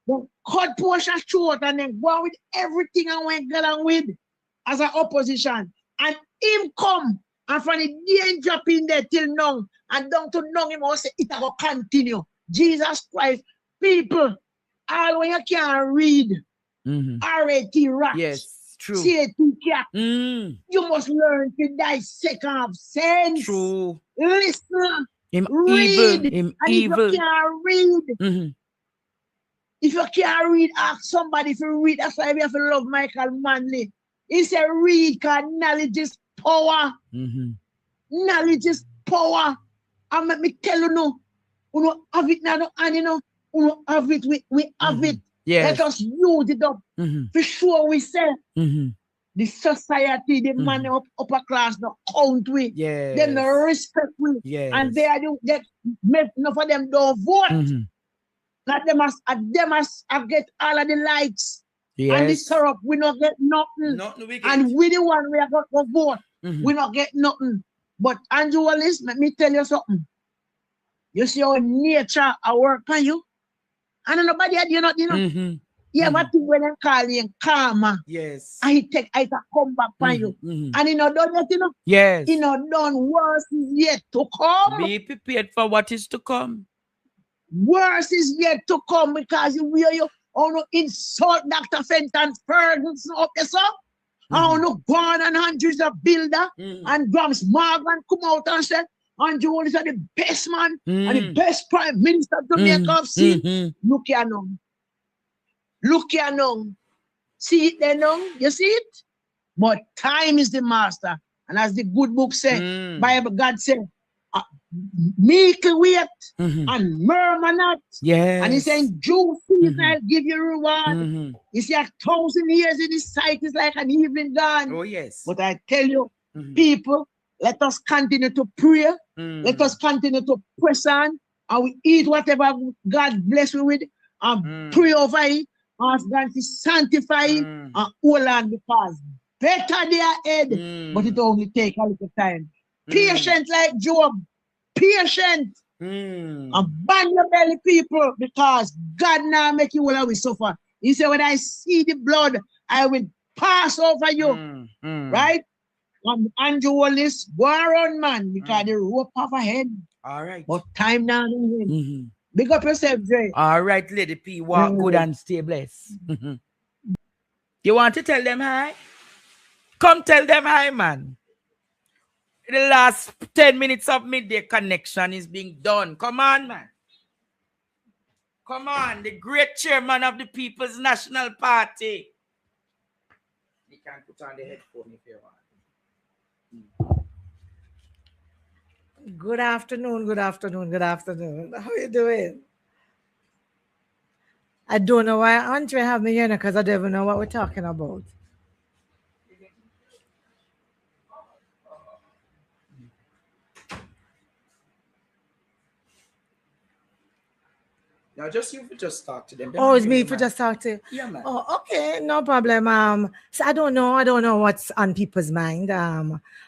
S8: The cut portion short and then go with everything I went along with as an opposition. And him come and from the day drop in there till now and down to now him also say it will continue. Jesus Christ, people, all when you can't read R.A.T. rats.
S1: Yes, true.
S8: C.A.T. cat. You must learn to dissect of sense.
S1: True.
S8: Listen.
S1: Him
S8: read.
S1: Him
S8: and
S1: evil.
S8: If you can't read, if you can't read, ask somebody if you read. That's why we have to love Michael Manley. He said, read, because knowledge is power. Knowledge is power. And let me tell you now, you know, have it now, and you know, have it, we have it.
S1: Yes.
S8: Let us use it up. For sure, we say, the society, the man up upper class, no count we.
S1: Yes.
S8: Them no respect we.
S1: Yes.
S8: And they are the enough of them don't vote. That they must get all of the likes. And this syrup, we not get nothing.
S1: Nothing we get.
S8: And we the one we are going to vote. We not get nothing. But Andrew Wallace, let me tell you something. You see how nature I work on you? And nobody had you not, you know. You ever think when they call you karma?
S1: Yes.
S8: And he come back on you. And he not done yet, you know?
S1: Yes.
S8: He not done. Worse is yet to come.
S1: Be prepared for what is to come.
S8: Worse is yet to come because you insult Dr. Fenton Ferguson up there, sir. I want to go on and Andrew's a builder and Grams Morgan come out and say Andrew is the best man and the best prime minister to make up. See, look here now. Look here now. See it there now? You see it? But time is the master. And as the good book said, Bible God said, make wait and murmur not.
S1: Yes.
S8: And he's saying, due season I'll give you reward. You see, 1,000 years in his sight is like an evening gone.
S1: Oh, yes.
S8: But I tell you, people, let us continue to pray. Let us continue to press on. And we eat whatever God bless you with and pray over it. Ask God to sanctify it and hold on because better they are ahead, but it only take a little time. Patient like Job. Patient. And ban your belly, people, because God now make you will suffer. He said, when I see the blood, I will pass over you. Right? And Andrew Wallace, go around, man, because the rope off ahead.
S1: All right.
S8: But time now. Big up yourself, Jay.
S1: All right, Lady P. Walk good and stay blessed. You want to tell them hi? Come tell them hi, man. The last 10 minutes of midday connection is being done. Come on, man. Come on, the great chairman of the People's National Party. You can put on the headphone if you want.
S9: Good afternoon, good afternoon, good afternoon. How you doing? I don't know why Andre have me here because I don't even know what we're talking about.
S1: Now, just you just talk to them.
S9: Oh, it's me for just talk to.
S1: Yeah, man.
S9: Oh, okay, no problem. So I don't know what's on people's mind.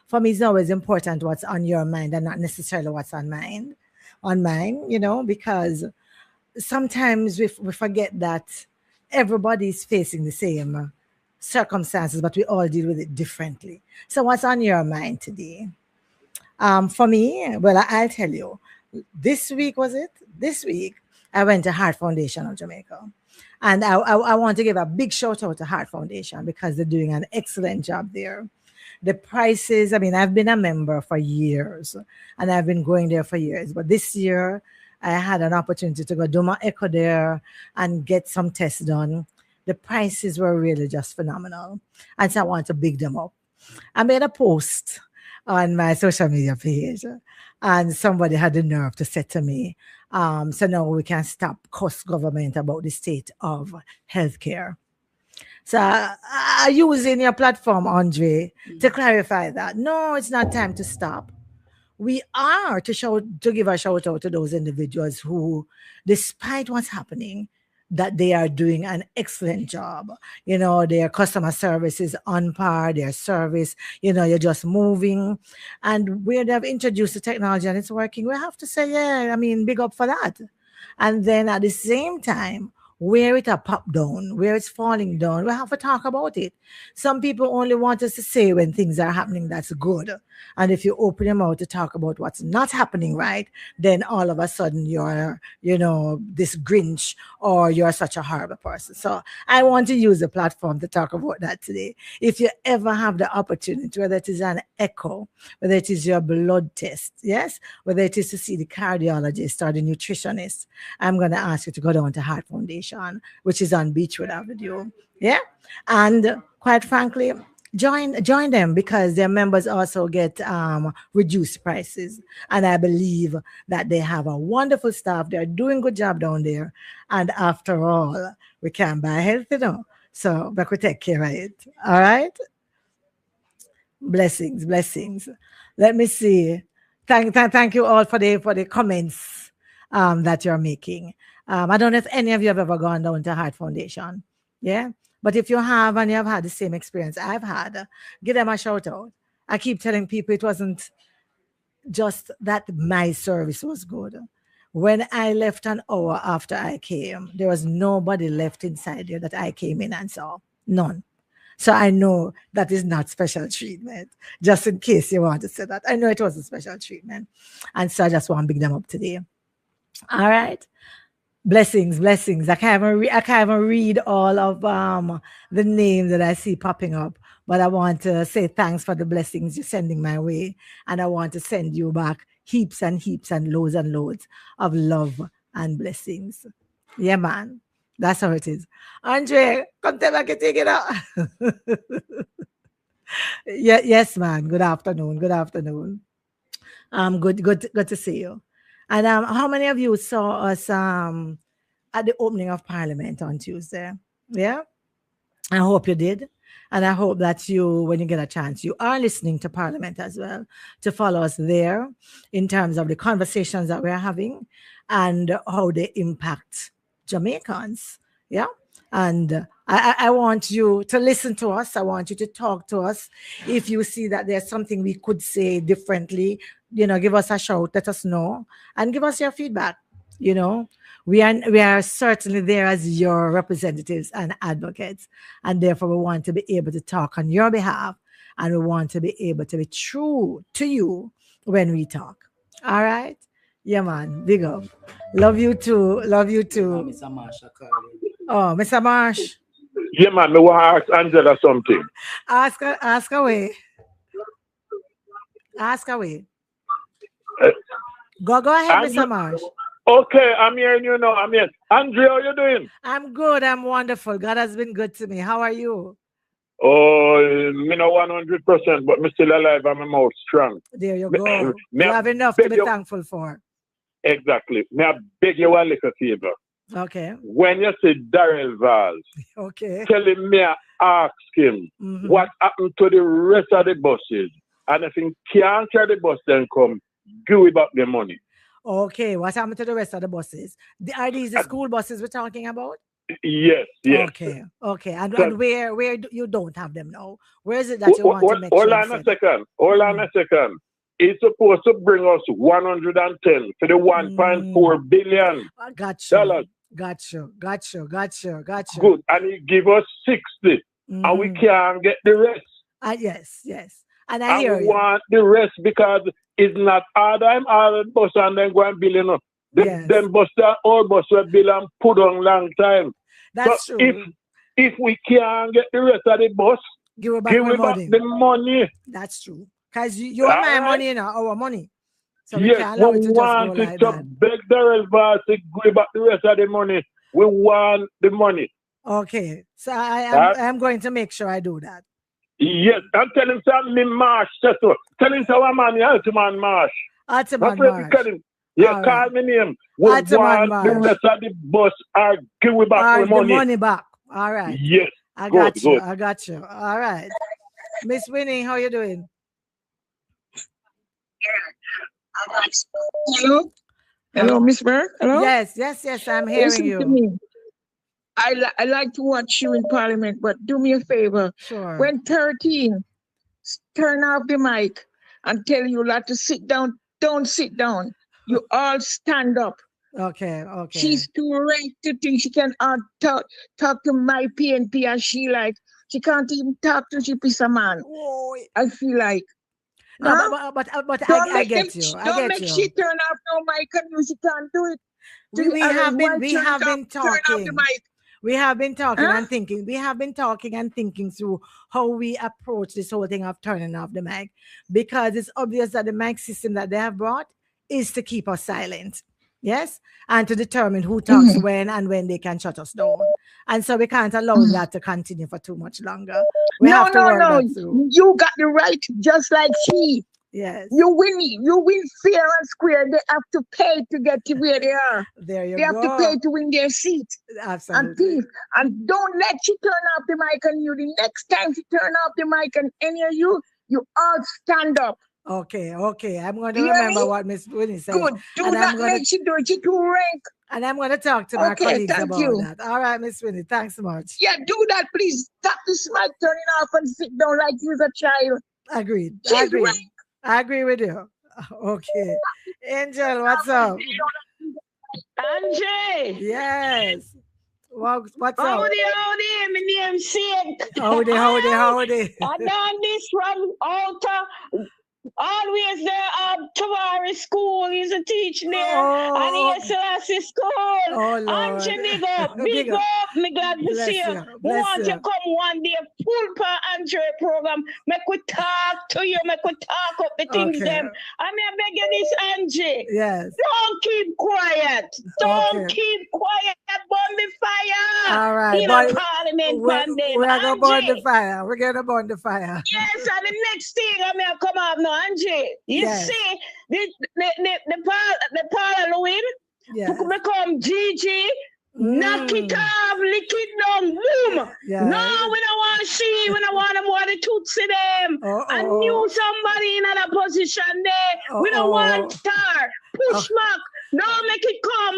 S9: For me, it's always important what's on your mind and not necessarily what's on mine, you know, because sometimes we forget that everybody's facing the same circumstances, but we all deal with it differently. So what's on your mind today? For me, well, I'll tell you. This week, I went to Heart Foundation of Jamaica. And I want to give a big shout out to Heart Foundation because they're doing an excellent job there. The prices, I mean, I've been a member for years and I've been going there for years. But this year, I had an opportunity to go do my echo there and get some tests done. The prices were really just phenomenal. And so I want to big them up. I made a post on my social media page and somebody had the nerve to say to me, so now we can stop cuss government about the state of healthcare. So I using your platform, Andre, to clarify that. No, it's not time to stop. We are to give a shout out to those individuals who, despite what's happening, that they are doing an excellent job. You know, their customer service is on par, their service, you know, you're just moving. And where they've introduced the technology and it's working, we have to say, yeah, I mean, big up for that. And then at the same time, where it a pop down, where it's falling down, we have to talk about it. Some people only want us to say when things are happening that's good. And if you open your mouth to talk about what's not happening right, then all of a sudden you're, you know, this Grinch or you're such a horrible person. So I want to use the platform to talk about that today. If you ever have the opportunity, whether it is an echo, whether it is your blood test, yes, whether it is to see the cardiologist or the nutritionist, I'm going to ask you to go down to Heart Foundation, which is on Beechwood Avenue. Yeah. And quite frankly, join them because their members also get reduced prices. And I believe that they have a wonderful staff. They're doing a good job down there. And after all, we can buy health, you know. So but we take care of it. All right. Blessings. Let me see. Thank you all for the comments that you're making. I don't know if any of you have ever gone down to Heart Foundation. Yeah. But if you have and you have had the same experience I've had, give them a shout out. I keep telling people it wasn't just that my service was good. When I left an hour after I came, there was nobody left inside there that I came in and saw. None. So I know that is not special treatment. Just in case you want to say that. I know it was a special treatment. And so I just want to big them up today. All right. Blessings. I can't even read all of the names that I see popping up. But I want to say thanks for the blessings you're sending my way. And I want to send you back heaps and loads of love and blessings. Yeah, man. That's how it is. Andre, come tell me, take it out. Yeah, yes, man. Good afternoon. Good to see you. And how many of you saw us at the opening of Parliament on Tuesday? Yeah? I hope you did. And I hope that you, when you get a chance, you are listening to Parliament as well, to follow us there in terms of the conversations that we're having and how they impact Jamaicans. Yeah. And I want you to listen to us. I want you to talk to us. If you see that there's something we could say differently, give us a shout, let us know, and give us your feedback. We are certainly there as your representatives and advocates, and therefore we want to be able to talk on your behalf, and we want to be able to be true to you when we talk. All right? Yeah, man. Big up. Love you too.
S1: Mr. Marsh,
S9: Oh, Mr. Marsh.
S10: Yeah, man. I want to ask Angela something.
S9: Ask away. Go ahead, Mr. Marsh.
S10: Okay, I'm hearing you now. I'm here. Andrea, how you doing?
S9: I'm good. I'm wonderful. God has been good to me. How are you?
S10: Oh, me not 100%, but me still alive and my mouth strong.
S9: There you go. You have enough to be thankful for.
S10: Exactly. May I beg you one little favor?
S9: Okay.
S10: When you say Darrell Valls,
S9: okay,
S10: tell him me I ask him what happened to the rest of the buses. And if he can't carry the bus, then come give it back the money.
S9: Okay, what happened to the rest of the buses? Are these the school buses we're talking about?
S10: Yes.
S9: Okay. And where you don't have them now? Where is it that you want to make
S10: sure? Hold on a second. It's supposed to bring us 110 for the 1.4 billion. Dollars.
S9: Gotcha.
S10: Good. And he give us 60. And we can't get the rest.
S9: Yes. And I hear
S10: we want the rest because it's not all the bus and then go and bill enough. Them bus that all bus will bill and put on long time.
S9: That's
S10: so
S9: true.
S10: If we can't get the rest of the bus,
S9: give it back
S10: the money.
S9: That's true. Because you're my money and our money. So
S10: we
S9: can't allow it to
S10: want
S9: just go like
S10: to
S9: that.
S10: beg the Valls to give back the rest of the money. We want the money.
S9: Okay. So I'm going to make sure I do that.
S10: Yes, I'm telling him me Marsh. Tell him our man, Altiman Marsh.
S9: Altiman Marsh.
S10: Yeah, call me name. We want the rest of the bus or give we back the money.
S9: The money back. All right.
S10: Yes.
S9: I got you. All right. Miss Winnie, how you doing?
S11: Hello, Miss Burke. Hello.
S9: Yes. I'm hearing you.
S11: To me. I like to watch you in Parliament, but do me a favor.
S9: Sure.
S11: When 13, turn off the mic and tell you lot to sit down. Don't sit down. You all stand up.
S9: Okay.
S11: She's too rank to think she can talk to my PNP and she can't even talk to she piece of man.
S9: Oh.
S11: I feel like.
S9: No, but I get you.
S11: Don't make she turn off no mic and you she can't do it.
S9: We have been talking. We have been talking and thinking. We have been talking and thinking through how we approach this whole thing of turning off the mic, because it's obvious that the mic system that they have brought is to keep us silent. Yes, and to determine who talks when and when they can shut us down. And so we can't allow that to continue for too much longer.
S11: No. You got the right, just like she.
S9: Yes.
S11: You win fair and square. They have to pay to get to where they are.
S9: There you
S11: go. They have to pay to win their seat.
S9: Absolutely.
S11: And don't let she turn off the mic on you. The next time she turn off the mic on any of you all stand up.
S9: Okay. I'm going to remember what Miss Winnie said.
S11: Good. Do not make she do it. She too rank.
S9: And I'm going to talk to my
S11: Okay,
S9: colleagues
S11: thank
S9: about
S11: you.
S9: that. All right, Miss Winnie, thanks so much.
S11: Yeah, do that, please. Stop this mic turning off and sit down like you're a child.
S9: Agreed.
S11: She's
S9: Agreed.
S11: right.
S9: I agree with you. Okay. Angel, what's up?
S5: Andre.
S9: Yes. What's up?
S5: Howdy, my name Sid.
S9: Howdy.
S5: I done this from outer. Always there, Tawari school is a teach there, and ESLS school.
S9: Oh, Lord.
S5: Andre, big up, me glad to see you. We want you come one day, full per Andre program. Make we talk to you, make we talk up the things them. I mean, I beg you this, Andre.
S9: Yes.
S5: Don't keep quiet. Don't keep quiet. Burn the fire.
S9: All right.
S5: In a parliament one day.
S9: We're going to burn the fire. We're going to burn the fire.
S5: Yes, and the next thing I mean, come up now, Andre. You see, the Halloween become Gigi, knock it off, lick it down, boom.
S9: Yeah.
S5: No, we don't want to see, we don't want to more the Tootsie them. I knew somebody in another position there. We don't want her. Push back. No, make it come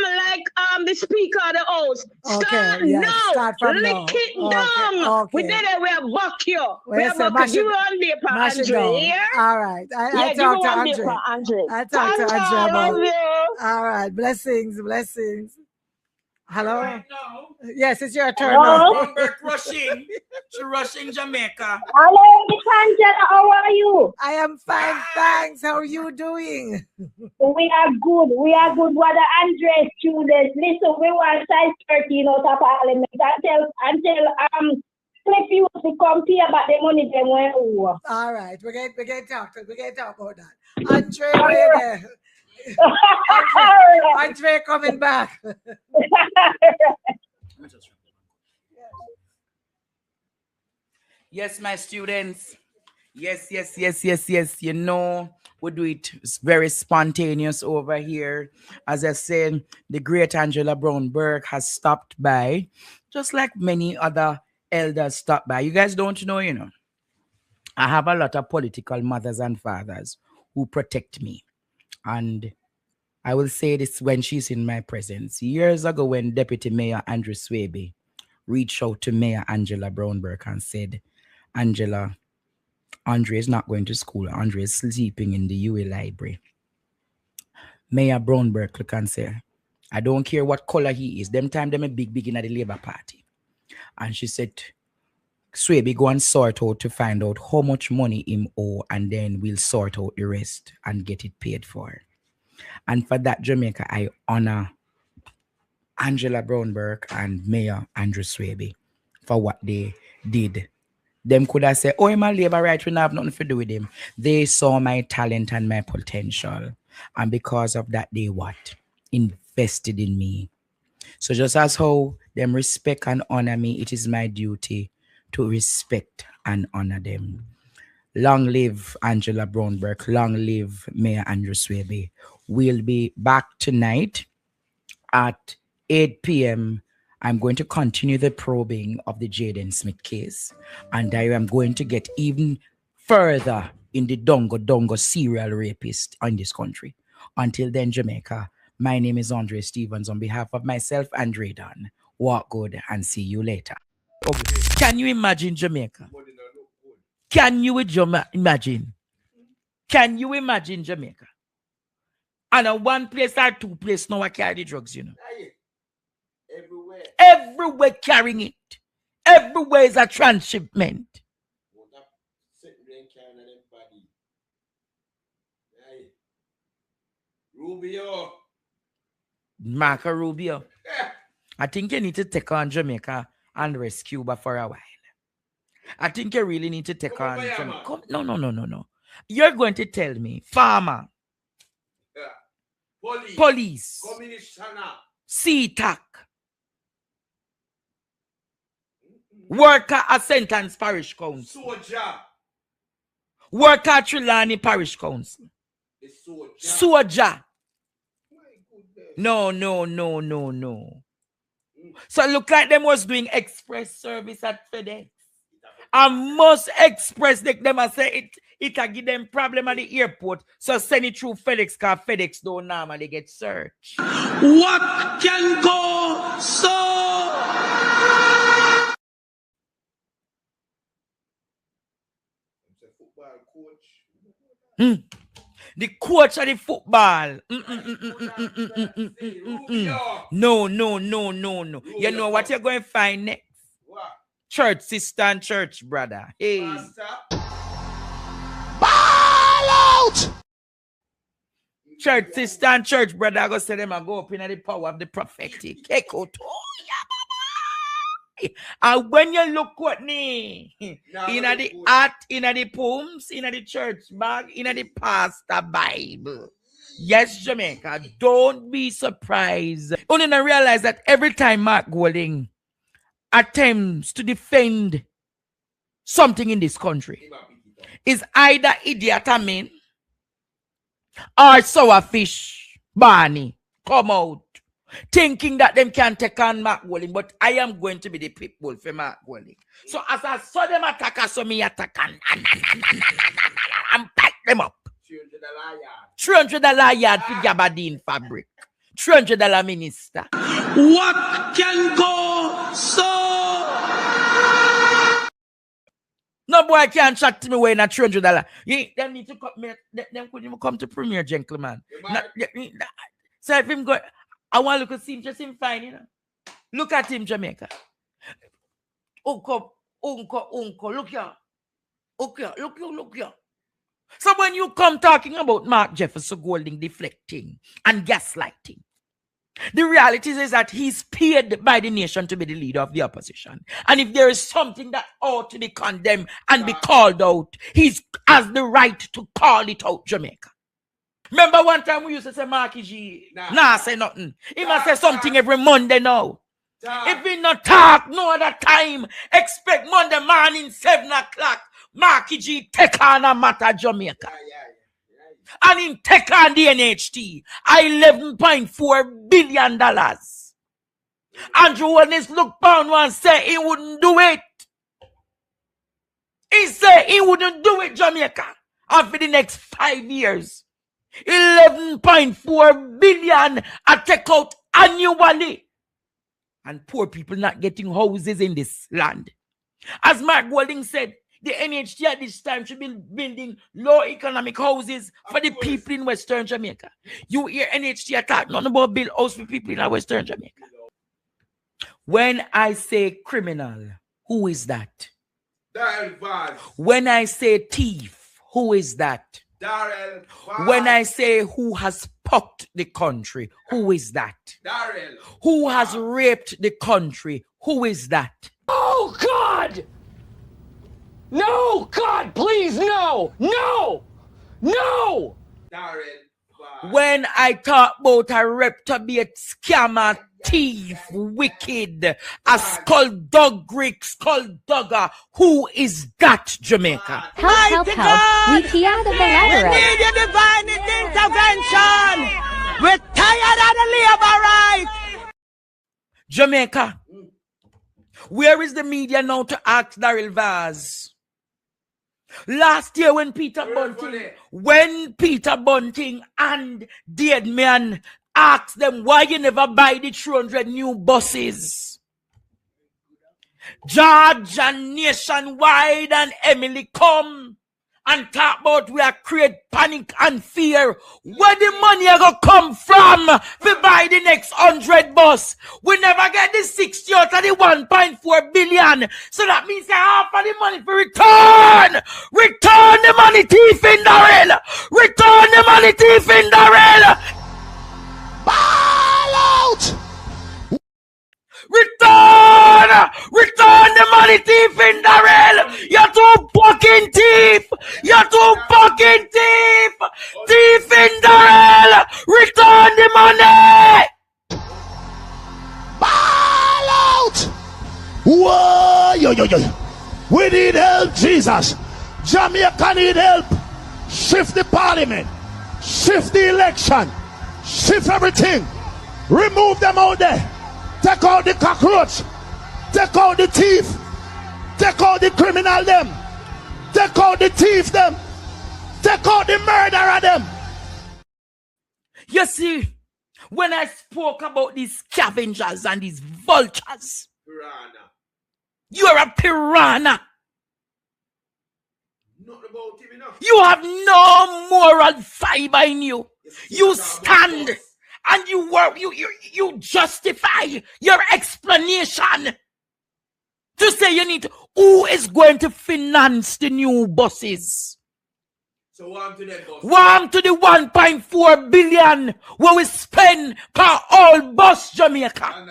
S5: like the speaker of the house. Start now. Lick it down. We did it. We have buck you. We have buck you. Give on there for Andre. Yeah?
S9: All right. I talked to Andre. I talked to Andre about it. All right. Blessings. Hello?
S1: Right now,
S9: yes, it's your turn.
S1: Rushing. She rushing Jamaica.
S12: Hello, Miss Angela. How are you?
S9: I am fine, thanks. How are you doing?
S12: We are good. Brother Andre, students. Listen, we want size 13 out of parliament. Until Cliff used to come here about the money they went over.
S9: All right. We're going to talk about that. Andre, Andre coming back.
S1: Yes, my students. Yes. You know, we do it very spontaneous over here. As I said, the great Angela Brown Burke has stopped by, just like many other elders stopped by. You guys don't know, you know, I have a lot of political mothers and fathers who protect me. And I will say this when she's in my presence. Years ago, when Deputy Mayor Andrew Swaby reached out to Mayor Angela Brown Burke and said, Angela, Andre is not going to school. Andre is sleeping in the UA library. Mayor Brown Burke look and say, I don't care what color he is. Them time them a big in the Labour Party. And she said, Swaby, go and sort out to find out how much money him owe, and then we'll sort out the rest and get it paid for. And for that, Jamaica, I honor Angela Brown Burke and Mayor Andrew Swaby for what they did. Them could have said, oh, I'm a labor right, we don't have nothing to do with him. They saw my talent and my potential. And because of that, they what? Invested in me. So just as how them respect and honor me, it is my duty to respect and honor them. Long live Angela Brown Burke. Long live Mayor Andrew Swaby. We'll be back tonight at 8 p.m. I'm going to continue the probing of the Jaden Smith case. And I am going to get even further in the Dongo serial rapist in this country. Until then, Jamaica, my name is Andre Stevens. On behalf of myself and Drayden, walk good and see you later. Okay. Can you imagine Jamaica? Can you imagine? Can you imagine Jamaica? And a one place or two place now I carry the drugs, you know. Everywhere carrying it. Everywhere is a transshipment.
S7: Rubio.
S1: Marco Rubio. I think you need to take on Jamaica and rescue Cuba for a while. I think you really need to take on Jamaica. No. You're going to tell me, farmer, police, CTAC, worker at St. Anne's Parish Council, worker at Trelawney Parish Council, soldier. No. So it look like them was doing express service at FedEx. I must express them and say it can give them problem at the airport. So send it through FedEx, because FedEx don't normally get searched.
S7: What can go so?
S1: The coach of the football. No. You know what you're going to find next? What? Church sister and church brother. Hey.
S2: Ball out!
S1: Church sister and church brother, I go say them and go up in the power of the prophetic. And when you look at me, in the art, in the poems, in the church bag, in the pastor Bible. Yes, Jamaica, don't be surprised. Only to realize that every time Mark Golding attempts to defend something in this country, is either idiot Amin or sour fish Barney come out thinking that them can take on Mark Golding, but I am going to be the pitbull for Mark Golding. So as I saw them attack, I saw me attack and pack them up. $300 yard for Gabardine fabric. $300 minister.
S7: What can go so?
S1: No boy can't chat to me when a $300. Them need to come. Them could even come to Premier, gentlemen. So if him go, I want to look at him, just him fine, you know. Look at him, Jamaica. Uncle, look here. Okay, look here. So when you come talking about Mark Jefferson Golding deflecting and gaslighting, the reality is that he's paid by the nation to be the leader of the opposition. And if there is something that ought to be condemned and be called out, he has the right to call it out, Jamaica. Remember one time we used to say Marky G, nah say nothing. He must say something every Monday now. If he not talk no other time, expect Monday morning 7 o'clock, Marky G take on a matter Jamaica. And in take on the NHT, $11.4 billion. Andrew Holness look down and say he wouldn't do it. He said he wouldn't do it, Jamaica. And for the next 5 years, $11.4 billion I take out annually. And poor people not getting houses in this land. As Mark Golding said, the NHT at this time should be building low economic houses for the people in Western Jamaica. You hear NHT attack, nothing about build house for people in Western Jamaica. When I say criminal, who is that? When I say thief, who is that? When I say who has pocked the country, who is that? Who has raped the country, who is that?
S13: Oh, God! No, God, please, no! No! No!
S1: When I talk about a reprobate scammer, thief, wicked, a skulldugger, who is that, Jamaica?
S6: Help. We key out of the ladder.
S4: We need a divine intervention. We're tired of the labor right.
S1: Jamaica, where is the media now to ask Daryl Vaz? Last year when Peter Bunting and Dead Man asked them why you never buy the 300 new buses, George and Nationwide and Emily come and talk about we are create panic and fear. Where the money are gonna come from to buy the next 100 bus? We never get the 60 out of the 1.4 billion. So that means half of the money for return. Return the money thief in Darrell. Return the money thief in Darrell.
S2: Ball out! Return
S1: the money thief in Darrell. You're too fucking thief. You're too fucking thief. Thief in Darrell. Return the money.
S2: Ball out! Whoa, yo. We need help, Jesus. Jamaica need help. Shift the parliament. Shift the election. Shift everything. Remove them out there. Take out the cockroach. Take out the thief. Take Take out the criminal them. Take out the thief them. Take out the murderer them.
S1: You see, when I spoke about these scavengers and these vultures,
S7: Piranha.
S1: you're a piranha.
S7: Not about him enough.
S1: You have no moral fiber in you. You stand and you justify your explanation to say you need who is going to finance the new buses.
S7: So warm to them bus.
S1: Warm to the 1.4 billion where we spend per all bus Jamaica.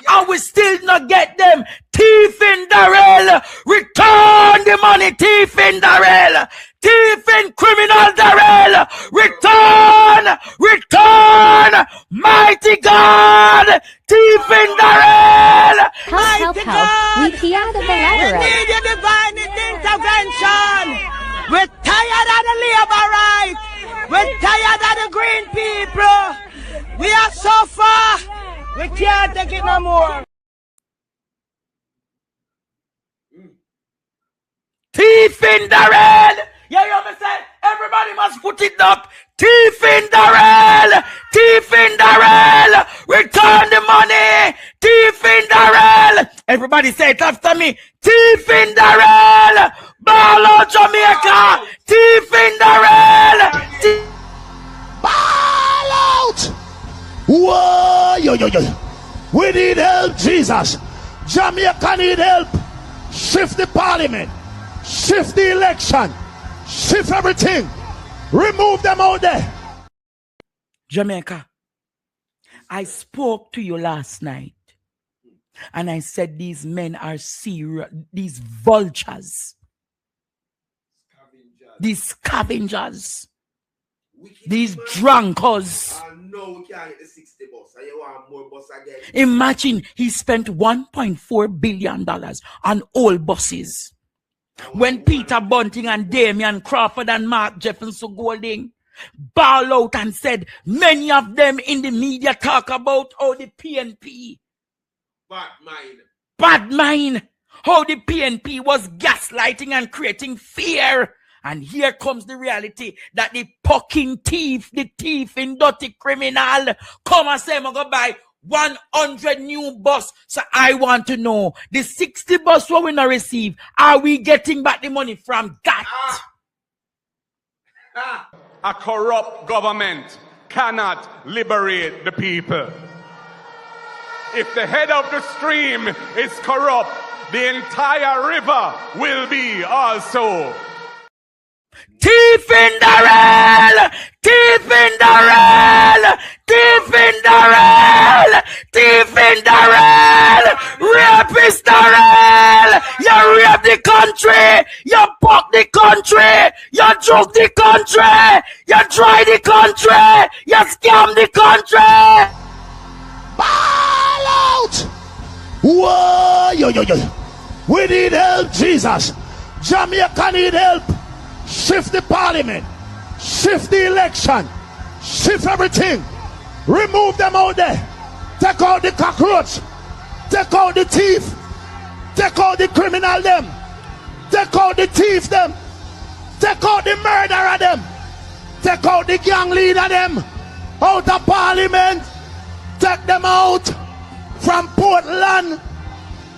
S1: And we still not get them. Thief in Darrell. Return the money, thief in Darrell. Thief in criminal Darrell. Return. Return. Mighty God. Thief in Darrell.
S6: Help, help. We hear the
S4: We need your divine intervention. We're tired of the labor right. We're tired of the green people. We are so far. We can't take it no more.
S1: Thief in Darrell. Yeah, you understand? Everybody must put it up. Thief in Darrell. Thief in Darrell. Return the money. Thief in Darrell. Everybody say it after me. Thief in Darrell. Ball out Jamaica. Thief in Darrell.
S2: Ball out. Whoa, yo. We need help, Jesus. Jamaica need help. Shift the parliament. Shift the election. Shift everything. Remove them out there.
S1: Jamaica, I spoke to you last night and I said these men are serious, these vultures, these scavengers, these drunkards.
S7: No, we can't get the 60 bus. I want more bus again.
S1: Imagine he spent $1.4 billion on old buses. When Peter Bunting and Damian Crawford and Mark Jefferson Golding ball out and said many of them in the media talk about how the PNP bad mind, how the PNP was gaslighting and creating fear. And here comes the reality that the fucking thief, the thief in dirty criminal, come and say, I'm going to buy 100 new bus. So I want to know, the 60 bus what we not receive, are we getting back the money from that?
S14: A corrupt government cannot liberate the people. If the head of the stream is corrupt, the entire river will be also.
S1: Thief in Darrell! Thief in Darrell! Thief in Darrell! Thief in Darrell! Rapist Darrell! You rape the country! You fuck the country! You joke the country! You dry the country! You scam the country!
S2: Ball out! Whoa, yo. We need help, Jesus. Jamaica need help. Shift the parliament. Shift the election. Shift everything. Remove them out there. Take out the cockroach. Take out the thief. Take out the criminal them. Take out the thief them. Take out the murderer them. Take out the gang leader them. Out of parliament. Take them out from Portland.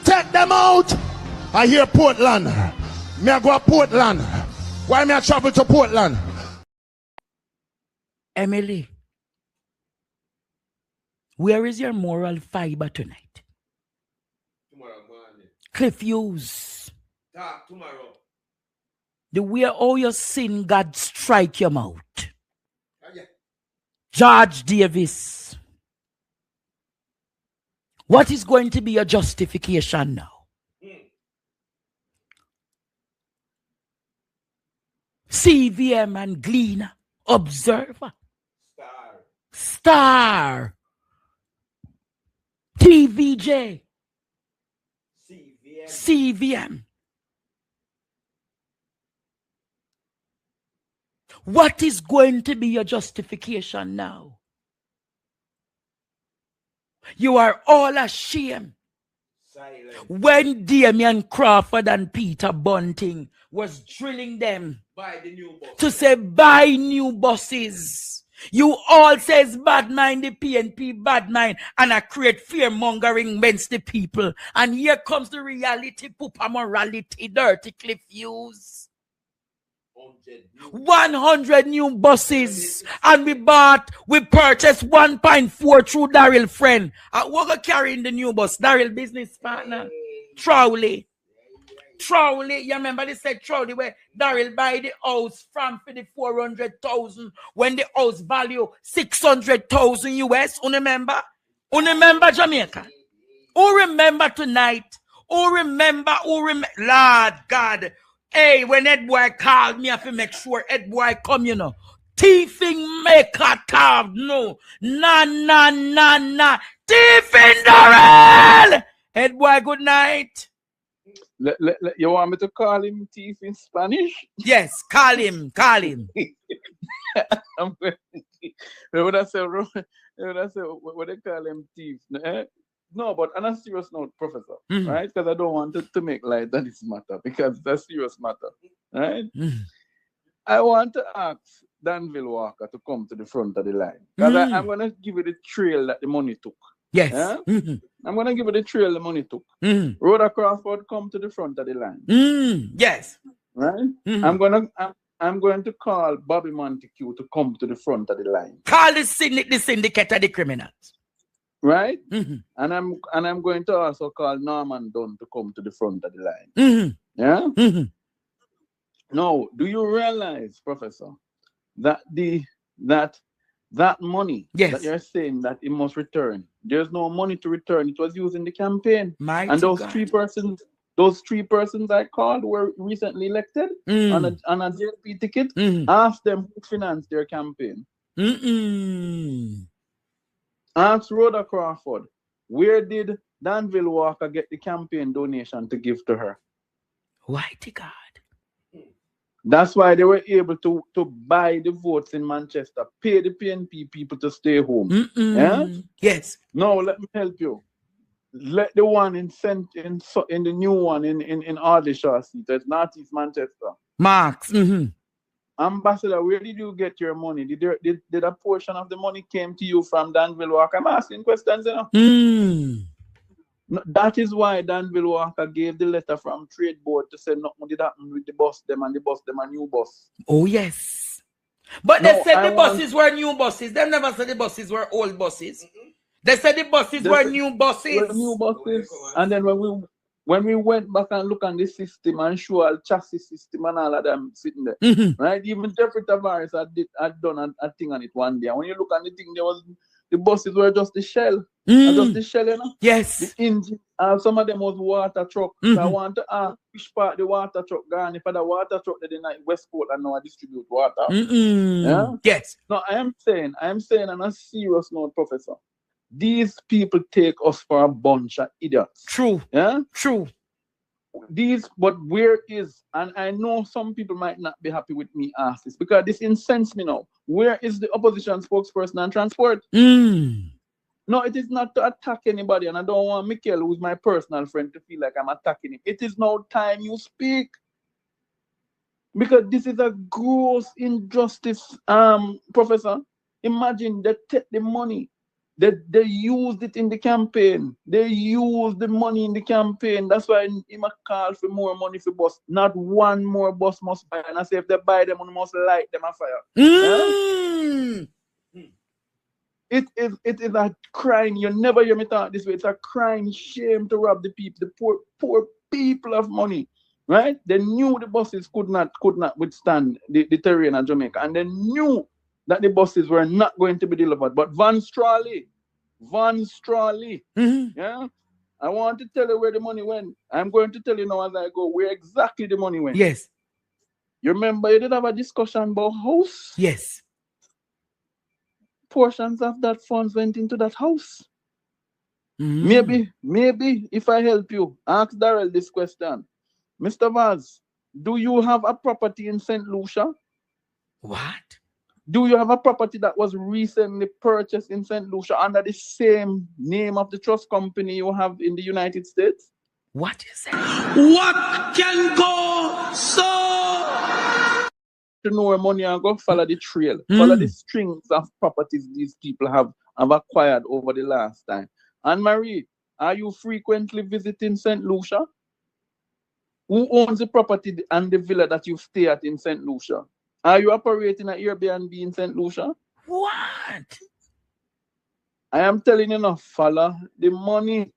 S2: Take them out. I hear Portland. Me I go to Portland. Why me I travel to Portland?
S1: Emily, where is your moral fiber tonight?
S7: Tomorrow morning.
S1: Cliff Hughes.
S7: Talk tomorrow.
S1: The way all your sin, God strike your mouth. George Davis. What is going to be your justification now? CVM and Gleaner, Observer, Star, TVJ, CVM. What is going to be your justification now? You are all ashamed When Damian Crawford and Peter Bunting was drilling them to say buy new buses. You all says bad mind the PNP, bad mind, and I create fear mongering against the people. And here comes the reality, poopa morality, dirty cliff views. 100 new buses, and we purchased 1.4 through Daryl friend. We're gonna carry in the new bus, Daryl business partner, Trowley. You remember they said Trowley where Daryl buy the house from for the 400,000 when the house value 600,000 US. Who remember Jamaica? Who remember tonight? Who remember? Lord God. Hey, when Ed Boy called me, I have to make sure Ed Boy come, you know. Thieving maker carve, no. Nah. Thieving Darrell! Ed Boy, good night.
S15: You want me to call him thief in Spanish?
S1: Yes, call him.
S15: When I say, what they call him thief? No, but on a serious note, Professor, right? Because I don't want to make light of this matter, because it's a serious matter, right? I want to ask Danville Walker to come to the front of the line. Because I'm going to give you the trail that the money took.
S1: Yes.
S15: Yeah? I'm going to give you the trail the money took. Rhoda Crawford, come to the front of the line.
S1: Yes.
S15: Right? I'm going to call Bobby Montague to come to the front of the line.
S1: Call the syndicate of the criminals.
S15: Right? And I'm going to also call Norman Dunn to come to the front of the line. Yeah? Now, do you realize, Professor, that that money that you're saying that it must return, there's no money to return. It was used in the campaign. And those three persons I called were recently elected on a JLP ticket. Ask them who financed their campaign. Ask Rhoda Crawford, where did Danville Walker get the campaign donation to give to her?
S1: Mighty God.
S15: That's why they were able to buy the votes in Manchester, pay the PNP people to stay home. Yeah?
S1: Yes.
S15: Now let me help you. Let the one in the new one in Aldershot seat, that's Northeast Manchester.
S1: Marks.
S15: Ambassador, where did you get your money? Did a portion of the money came to you from Danville Walker? I'm asking questions, you know. That is why Danville Walker gave the letter from Trade Board to say nothing did happen with the bus them and a new bus.
S1: Oh yes. But they said the buses were new buses. They never said the buses were old buses. They said the buses were new buses.
S15: And then when we went back and look on the system and show all chassis system and all of them sitting there, right? Even Jeffrey Tavares had done a thing on it one day. And when you look on the thing, the buses were just the shell. Just the shell, you know?
S1: Yes.
S15: The engine. Some of them was water truck. So I want to ask which part the water truck gone. If the water truck they didn't Westport and now I distribute water. Yeah?
S1: Yes.
S15: No, I am saying on a serious note, Professor, these people take us for a bunch of idiots.
S1: True.
S15: Yeah?
S1: True.
S15: But where is, and I know some people might not be happy with me ask this because this incensed me now. Where is the opposition spokesperson on transport? No, it is not to attack anybody, and I don't want Michael, who's my personal friend, to feel like I'm attacking him. It is now time you speak. Because this is a gross injustice, Professor. Imagine they take the money. They used it in the campaign. They used the money in the campaign. That's why he must call for more money for bus. Not one more bus must buy. And I say if they buy them, we must light them on fire. Yeah? It is a crime. You never hear me talk this way. It's a crime, shame to rob the people, the poor people of money. Right? They knew the buses could not withstand the terrain of Jamaica. And they knew that the buses were not going to be delivered. But Van Strawley, yeah? I want to tell you where the money went. I'm going to tell you now as I go where exactly the money went.
S1: Yes.
S15: You remember you did have a discussion about house?
S1: Yes.
S15: Portions of that funds went into that house. Maybe if I help you, ask Darrell this question. Mr. Vaz, do you have a property in St. Lucia?
S1: What?
S15: Do you have a property that was recently purchased in St. Lucia under the same name of the trust company you have in the United States?
S1: What is it?
S7: What can go so?
S15: To know where money and go follow the trail, follow the strings of properties these people have acquired over the last time. Anne-Marie, are you frequently visiting St. Lucia? Who owns the property and the villa that you stay at in St. Lucia? Are you operating an Airbnb in St. Lucia?
S1: What?
S15: I am telling you now, follow the money.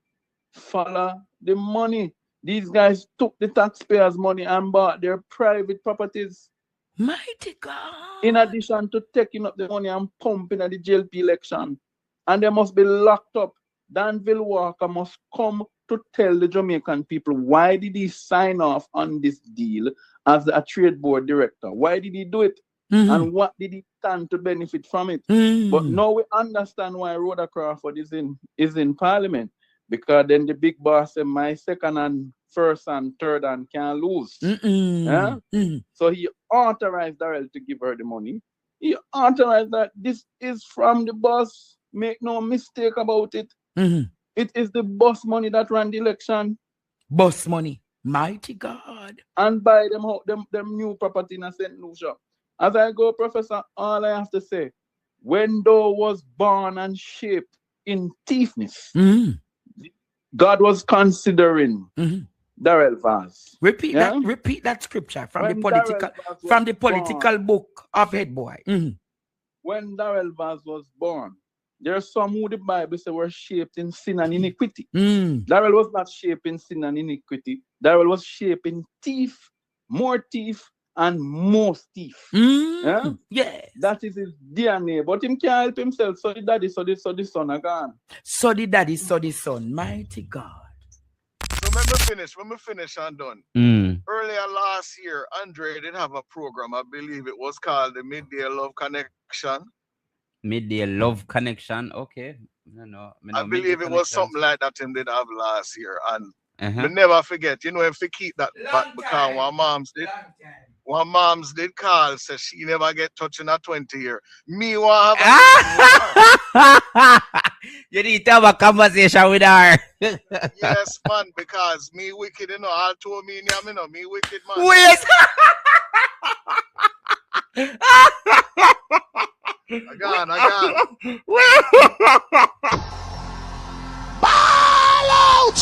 S15: Follow the money. These guys took the taxpayers' money and bought their private properties.
S1: Mighty God.
S15: In addition to taking up the money and pumping at the JLP election. And they must be locked up. Danville Walker must come to tell the Jamaican people why did he sign off on this deal as a trade board director? Why did he do it? And what did he stand to benefit from it? But now we understand why Rhoda Crawford is in Parliament. Because then the big boss said, my second and first and third and can't lose. Yeah? So he authorized Darrell to give her the money. He authorized that this is from the boss. Make no mistake about it. It is the boss money that ran the election.
S1: Boss money. Mighty God.
S15: And buy them new property in St. Lucia. As I go, Professor, all I have to say, when thou was born and shaped in thiefness, God was considering Darrell Vaz.
S1: Repeat that scripture from the political book of Head Boy.
S15: When Darrell Vaz was born, there are some who the Bible says were shaped in sin and iniquity. Darrell was not shaped in sin and iniquity. Darrell was shaped in thief, more thief, and most thief. Yeah?
S1: Yes.
S15: That is his DNA. But him can't help himself. So the daddy, so the son are gone.
S1: So the daddy, so the son. Mighty God.
S16: So when we finish and done. Earlier last year, Andre did have a program. I believe it was called the Midday Love Connection.
S17: Midday Love Connection. Okay.
S16: I believe it was something like that him did have last year. And we never forget, if they keep that back because one mom's did call, says she never get touched in a 20 year. Me want have
S17: You need to have a conversation with her.
S16: Yes, man, because me wicked, all told me, me wicked, man.
S17: Wait.
S16: I
S2: Ball out!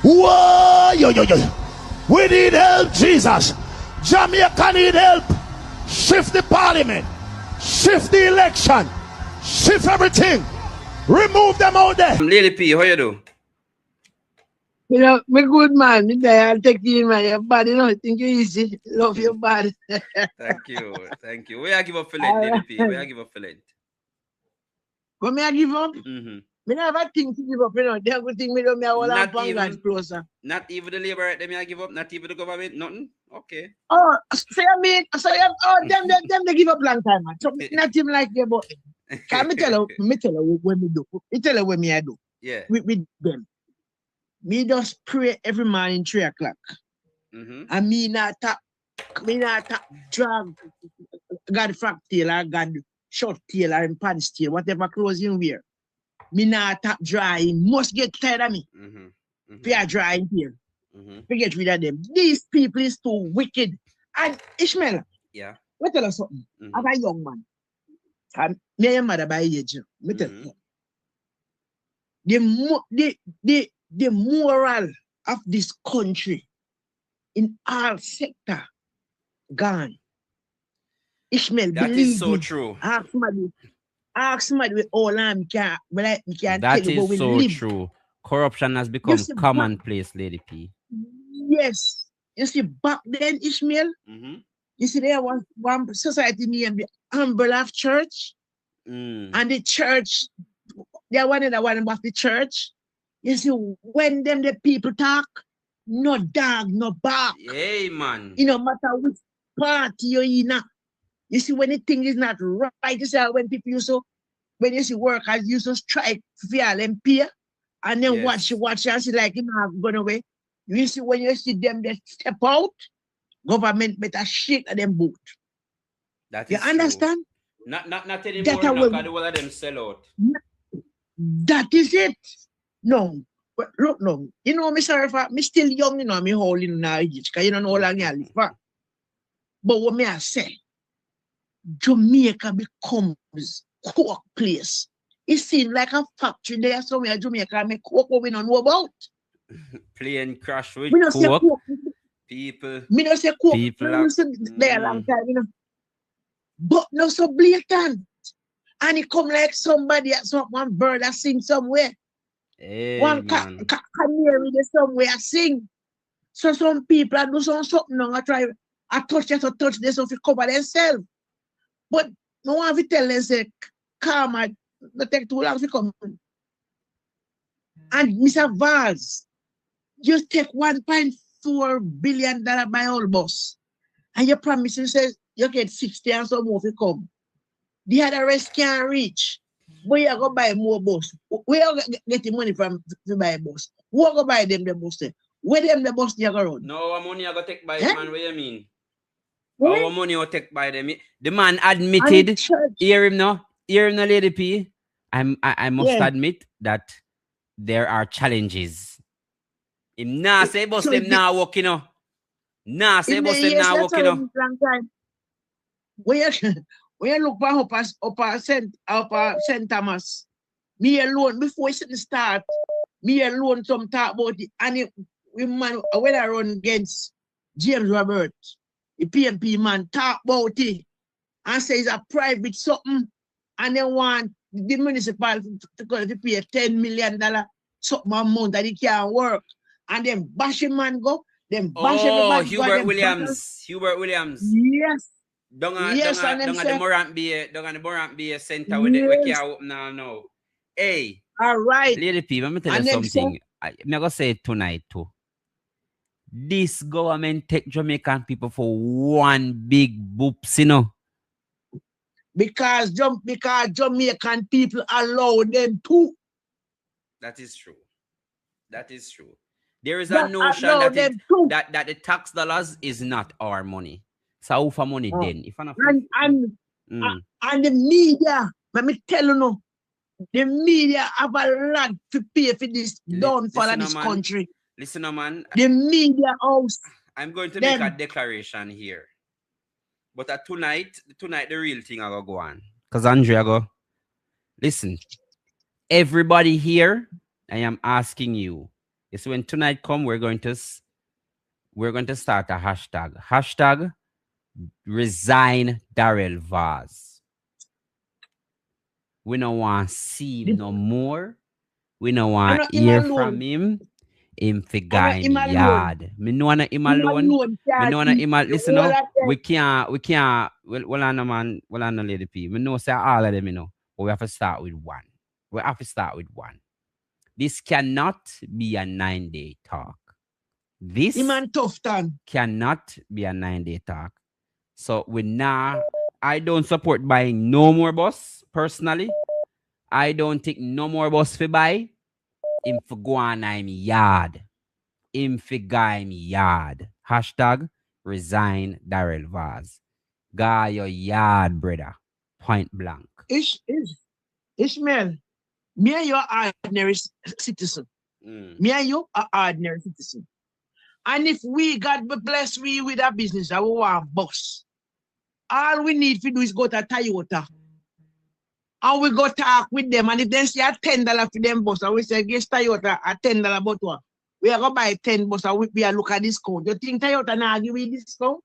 S2: Whoa, yo. We need help, Jesus. Jamaica need help. Shift the parliament. Shift the election. Shift everything. Remove them out there.
S17: Lily P, how you do?
S8: Me good man. I'll take you in my body. Think you easy. Love your body.
S17: Thank you. Where I give up for late, Lily P? Where I give up for late?
S8: What may I give up? Me never think to give up, They have good thing me do me all
S17: not
S8: even closer.
S17: Not even the labor right there, I give up, not even the government, nothing. Okay.
S8: Oh, them they give up long time, man. So not even like them, but can me tell you what me do. Me tell you what me I do.
S17: Yeah.
S8: With them. Me just pray every morning 3 o'clock. And me not tap drag God frack tail or God short tail or pants tail, whatever clothes you wear. Me not tap dry, must get tired of me. Fear dry here. Forget rid of them. These people is too wicked. And Ishmael,
S17: yeah.
S8: Let tell us something. As a young man, and me and your mother by age, me tell you, the moral of this country in all sector gone. Ishmael,
S17: that is so true.
S8: Ask somebody with all me can't
S17: that
S8: tell you
S17: is so
S8: live.
S17: true. Corruption has become commonplace, Lady P.
S8: Yes. You see, back then, Ishmael, you see, there was one society named the Umbrella of Church. And the church, they wanted the one about the church. You see, when the people talk, no dog, no bark.
S17: Hey, man.
S8: You know, matter which party you're in. You see, when the thing is not right, you see, when people used to, when you see workers used to strike for MP, and then watch and see like, have gone away. You see, when you see them, they step out, government better shake at them boot.
S17: That
S8: you
S17: is
S8: understand?
S17: Not anymore.
S8: That
S17: All of them sell out.
S8: That is it. No. But look, no. You know, me sorry for me still young, you know, me holding in our age, because you don't know how long you live for. But what me I say, Jamaica becomes coke place. It seems like a factory there somewhere Jamaica make coke we don't know about.
S17: Plane crash with
S8: Coke.
S17: People.
S8: Me don't say coke.
S17: People
S8: Me say there a long time, you know. But no so blatant. And it come like somebody, one bird that sing somewhere.
S17: Hey,
S8: one canary there somewhere sing. So some people do something now. I touch this so to cover themselves. But no one will tell them say karma not take too long to come. And Mr. Vaz, you take $1.4 billion by all bus. And your promise says you get 60 and some more to come. The other rest can't reach. But you go buy more bus. Where you get the money from to buy a bus? Who go buy them the bus? Where them the bus you go run?
S17: No, our money I go take by man. What you mean? Our money you take by them. The man admitted. Hear him now, Lady P. I must admit that there are challenges. Him nah say bus them now walk, you know. Nah say bus them now walk, you know.
S8: When you look for upper St. Thomas, me alone, before it start, me alone some talk about it. And when I run against James Robert, the PMP man, talk about it and say it's a private something, and they want the municipal to pay $10 million something amount that it can't work. And then bash him man go, then bash everybody.
S17: Hubert Williams.
S8: Yes.
S17: Don't the Morant be a center with it. We can't open now. Hey.
S8: All right.
S17: Lady P, let me tell you something. I'm going to say it tonight too. This government take Jamaican people for one big boops, you know.
S8: Because Jamaican people allow them to.
S17: That is true. There is a notion that the tax dollars is not our money. So for money then. If
S8: and the media, let me tell you no, the media have a lot to pay for this downfall of this country.
S17: Listen, man.
S8: The media house.
S17: I'm going to make a declaration here. But tonight the real thing I go on. Because Andrea go, listen, everybody here, I am asking you. It's when tonight come, we're going to start a hashtag. Hashtag resign Darrell Vaz. We don't want to see him no more. We don't want to hear from him. Him for guy in yard. Me no wanna him alone. Me no wanna him listen now. We can't well on man, well on Lady P. Me know say all of them, you know. But we have to start with one. This cannot be a 9-day talk. This
S8: tough time.
S17: Cannot be a 9-day talk. So I don't support buying no more bus personally. I don't think no more bus for buy. Him for go on I'm yard. Him for guy me yard. Hashtag resign Darrell Vaz. Guy your yard, brother. Point blank.
S8: Ishmael, me and you are ordinary citizen. Me and you are ordinary citizen. And if God bless we with a business, I will want boss. All we need to do is go to Toyota. And we go talk with them. And if they say $10 for them bus, and we say, guess Toyota a $10 but one. We are going to buy 10 bus and we are look at discount. You think Toyota now give me discount?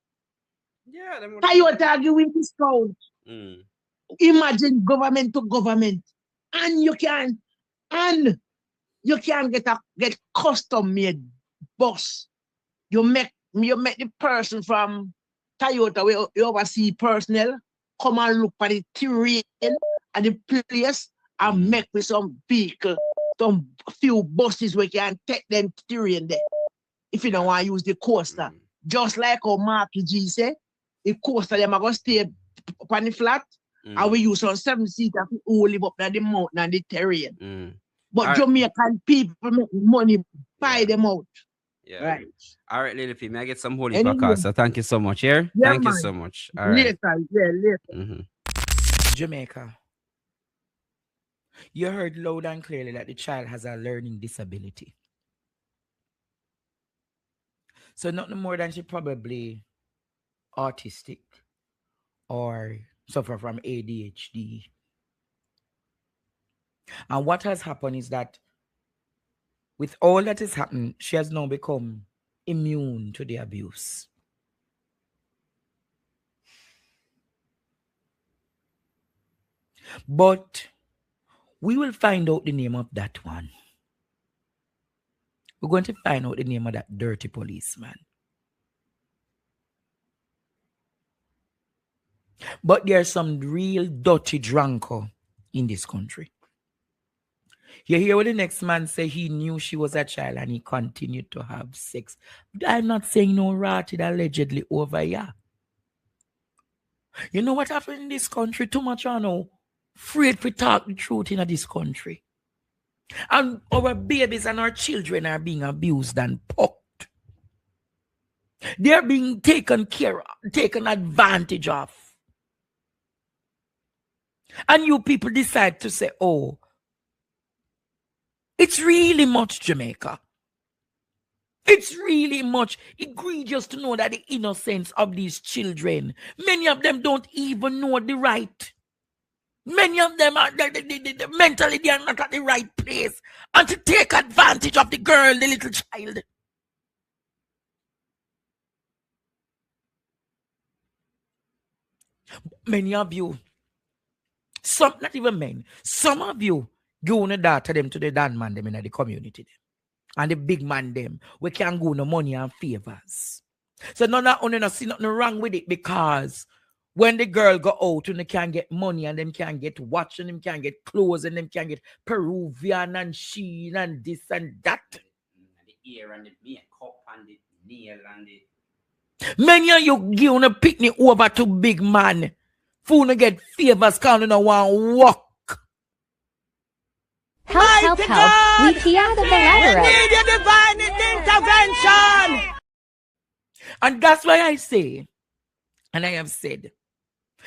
S17: Yeah.
S8: Toyota give me discount. Imagine government to government. And you can get custom made bus. You make the person from Toyota, we oversee personnel, come and look at the terrain and the place and make with some vehicle, some few buses we can take them terrain there. If you don't want to use the coaster. Just like how Marky G said, the coaster them are going to stay on the flat and we use some 7-seater to hold live up at the mountain and the terrain. But Jamaican people make money, buy them out.
S17: Yeah.
S8: Right.
S17: All right, Lady P, may I get some holy podcast? So thank you so much, yeah? Thank you so much. All right.
S8: Later.
S1: Jamaica. You heard loud and clearly that the child has a learning disability. So nothing more than she probably autistic or suffer from ADHD. And what has happened is that with all that has happened, she has now become immune to the abuse. But we will find out the name of that one. We're going to find out the name of that dirty policeman. But there's some real dirty drunker in this country. You hear what the next man say? He knew she was a child and he continued to have sex. But I'm not saying no rotted allegedly over here. You know what happened in this country? Too much I know. Afraid to talk the truth in this country. And our babies and our children are being abused and poked. They're being taken care of, taken advantage of. And you people decide to say, oh, it's really much, Jamaica. It's really much egregious to know that the innocence of these children, many of them don't even know the right. Many of them are mentally they are not at the right place. And to take advantage of the girl, the little child. Many of you, some not even men, some of you go on a daughter them to the Dan man them in the community. And the big man them, we can go no money and favors. So none of only see nothing wrong with it because when the girl go out and they can get money and them can get watch and them can get clothes and them can get Peruvian and Sheen and this and that. And the ear and the makeup and the nail and the... Many of you give on a picnic over to big man. Fool get favors calling on one walk.
S6: Help. We key out of the letter.
S4: We need a divine intervention.
S1: And that's why I say, and I have said,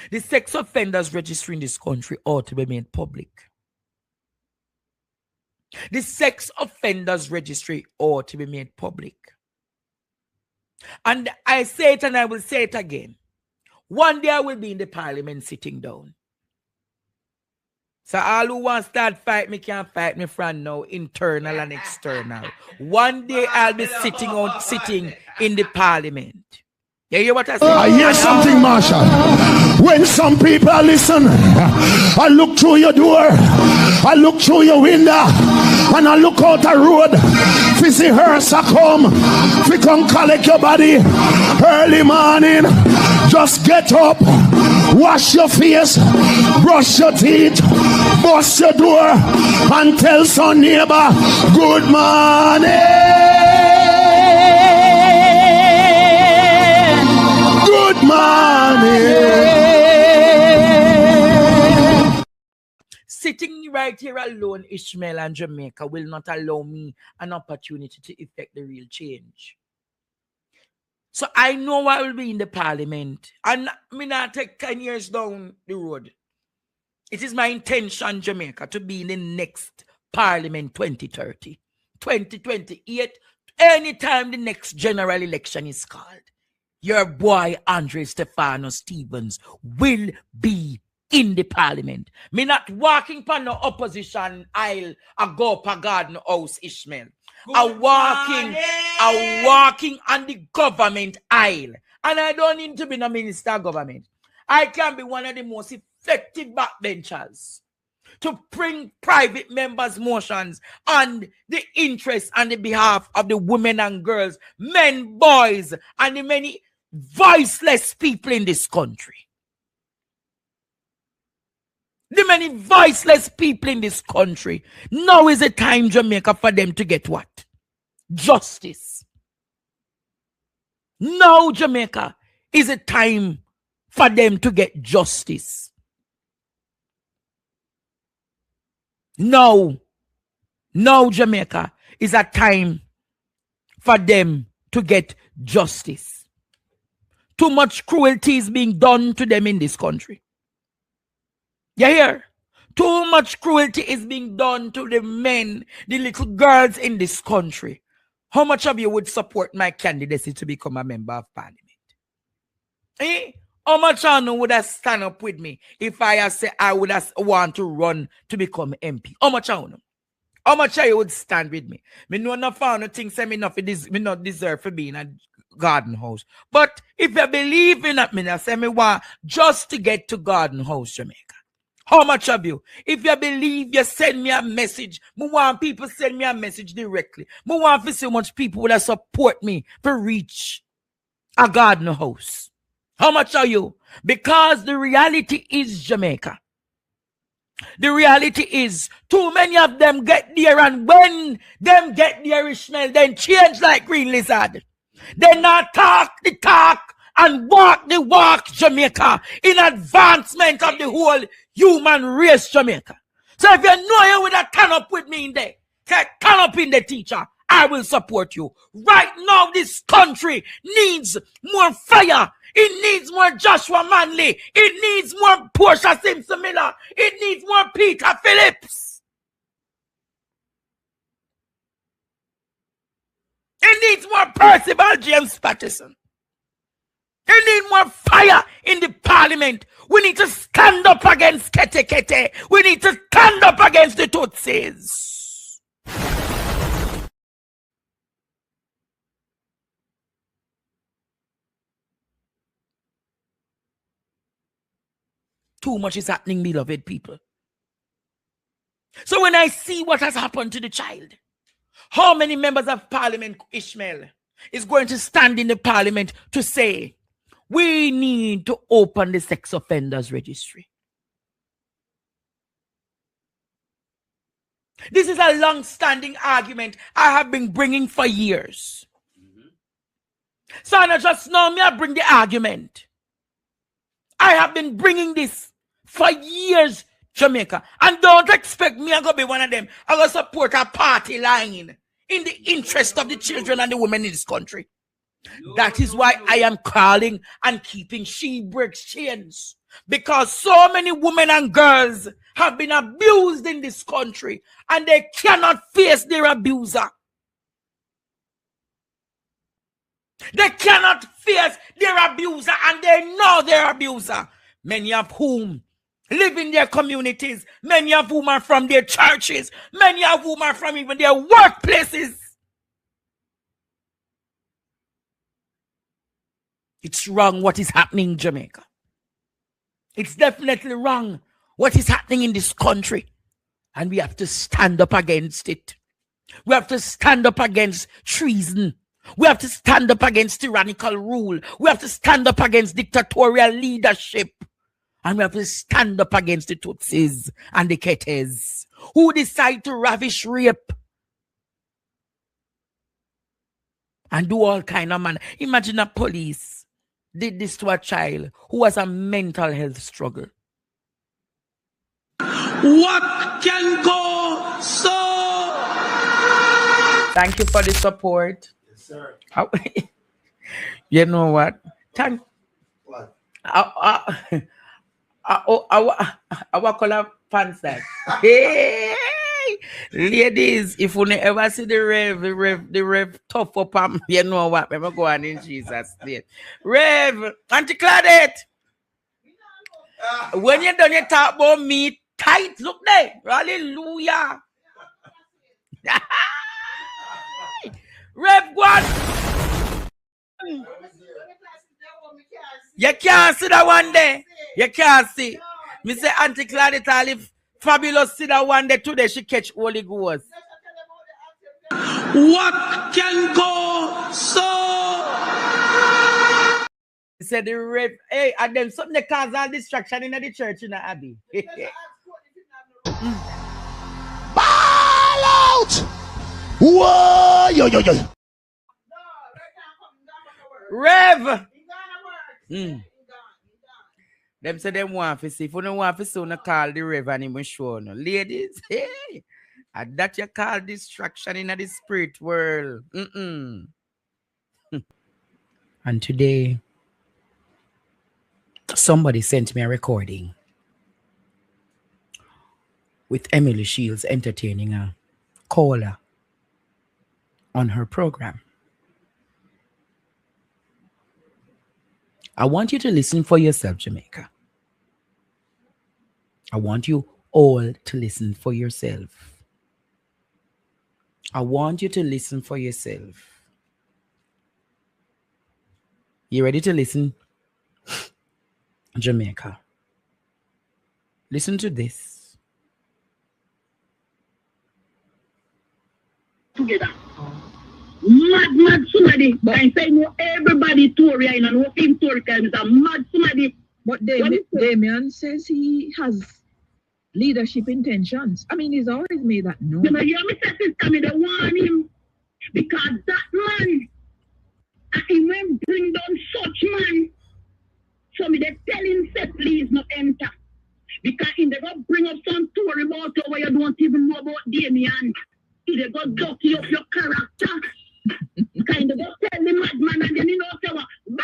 S1: the sex offenders registry in this country ought to be made public. The sex offenders registry ought to be made public. And I say it and I will say it again. One day I will be in the parliament sitting down. So all who want to start fight me can fight me from now, internal and external. One day I'll be sitting in the parliament. You hear what I say?
S2: I hear something, Marshall. When some people listen, I look through your door, I look through your window, and I look out the road. Fizzy hearse a come, we come collect your body early morning. Just get up, wash your face, brush your teeth, bust your door, and tell some neighbor, good morning. Good morning.
S1: Sitting right here alone, Ishmael and Jamaica will not allow me an opportunity to effect the real change. So I know I will be in the parliament. And me not take 10 years down the road. It is my intention, Jamaica, to be in the next parliament 2030. 2028, anytime the next general election is called. Your boy, Andre Stefano Stevens, will be in the parliament. Me not walking upon the opposition aisle, I go up a garden house, Ishmael. I'm walking on the government aisle. And I don't need to be a minister of government. I can be one of the most effective backbenchers to bring private members' motions on the interest and the behalf of the women and girls, men, boys, and the many voiceless people in this country. The many voiceless people in this country. Now is the time, Jamaica, for them to get what? Justice. Now, Jamaica, is a time for them to get justice. Now, Jamaica, is a time for them to get justice. Too much cruelty is being done to them in this country. You hear? Too much cruelty is being done to the men, the little girls in this country. How much of you would support my candidacy to become a member of parliament? Eh? How much of you would have stand up with me if I say I would have want to run to become MP? How much of you? How much of you would stand with me? Me know enough of you think say me not deserve to be in a garden house. But if you believe in that, me I say me want just to get to garden house, Jamaica. How much of you? If you believe, you send me a message. Me want people send me a message directly. Me want to see how much people would support me to reach a garden house. How much are you? Because the reality is, Jamaica, the reality is too many of them get there, and when them get there, Ishmael, then change like green lizard. They not talk the talk and walk the walk, Jamaica, in advancement of the whole human race, Jamaica. So if you know you would have turn up with me in there, turn up in the teacher, I will support you. Right now, this country needs more fire. It needs more Joshua Manley. It needs more Portia Simpson Miller. It needs more Peter Phillips. It needs more Percival James Patterson. It needs more fire in the parliament. We need to stand up against Kete Kete. We need to stand up against the Tutsis. Too much is happening, beloved people. So when I see what has happened to the child, how many members of parliament, Ishmael, is going to stand in the parliament to say, we need to open the sex offenders registry? This is a long-standing argument I have been bringing for years. So I just know me, I bring the argument. I have been bringing this for years, Jamaica. And don't expect me to be one of them. I will support a party line in the interest of the children and the women in this country. That is why I am calling and keeping She Breaks Chains. Because so many women and girls have been abused in this country and they cannot face their abuser. They cannot face their abuser and they know their abuser. Many of whom live in their communities. Many of whom are from their churches. Many of whom are from even their workplaces. It's wrong what is happening in Jamaica. It's definitely wrong what is happening in this country. And we have to stand up against it. We have to stand up against treason. We have to stand up against tyrannical rule. We have to stand up against dictatorial leadership. And we have to stand up against the Tutsis and the Ketes who decide to ravish, rape, and do all kind of man. Imagine a police did this to a child who has a mental health struggle.
S2: What can go so?
S1: Thank you for the support.
S2: Yes, sir.
S1: You know what? Thank.
S2: What?
S1: Our color pants that. Hey, ladies, if you ever see the Rev tough up, you know what? Let me go on in Jesus' name. Rev, Auntie Claudette, when you done, you talk about me tight. Look there. Hallelujah. Rev, one. You can't see that one day. You can't see. Me say Auntie Claudette, if Fabulous see that one day today, she catch Holy Ghost.
S2: What can go so?
S1: He said the Rev, hey, and then something that cause all distraction in the church in the Abbey.
S2: Ball out! Whoa, yo.
S1: Rev! Them say them want to see. If you don't want to see, you call the Rev and him show no. Ladies, hey, and that you call distraction in the spirit world. And today, somebody sent me a recording. with Emily Shields entertaining a caller on her program. I want you to listen for yourself, Jamaica. I want you all to listen for yourself. I want you to listen for yourself. You ready to listen? Jamaica. Listen to this.
S3: Together. Mad somebody. But I say no everybody Tory and no film Tory is a mad somebody.
S11: But Damien says he has leadership intentions. I mean, he's always made that known.
S3: You know, you me say this coming to warn him because that man, he went bring down such man. So me they tell him say please not enter. Because in they go bring up some story about you where you don't even know about Damien. If they go dirty up your character. Kind of go tell the madman and then you know say what? Bye!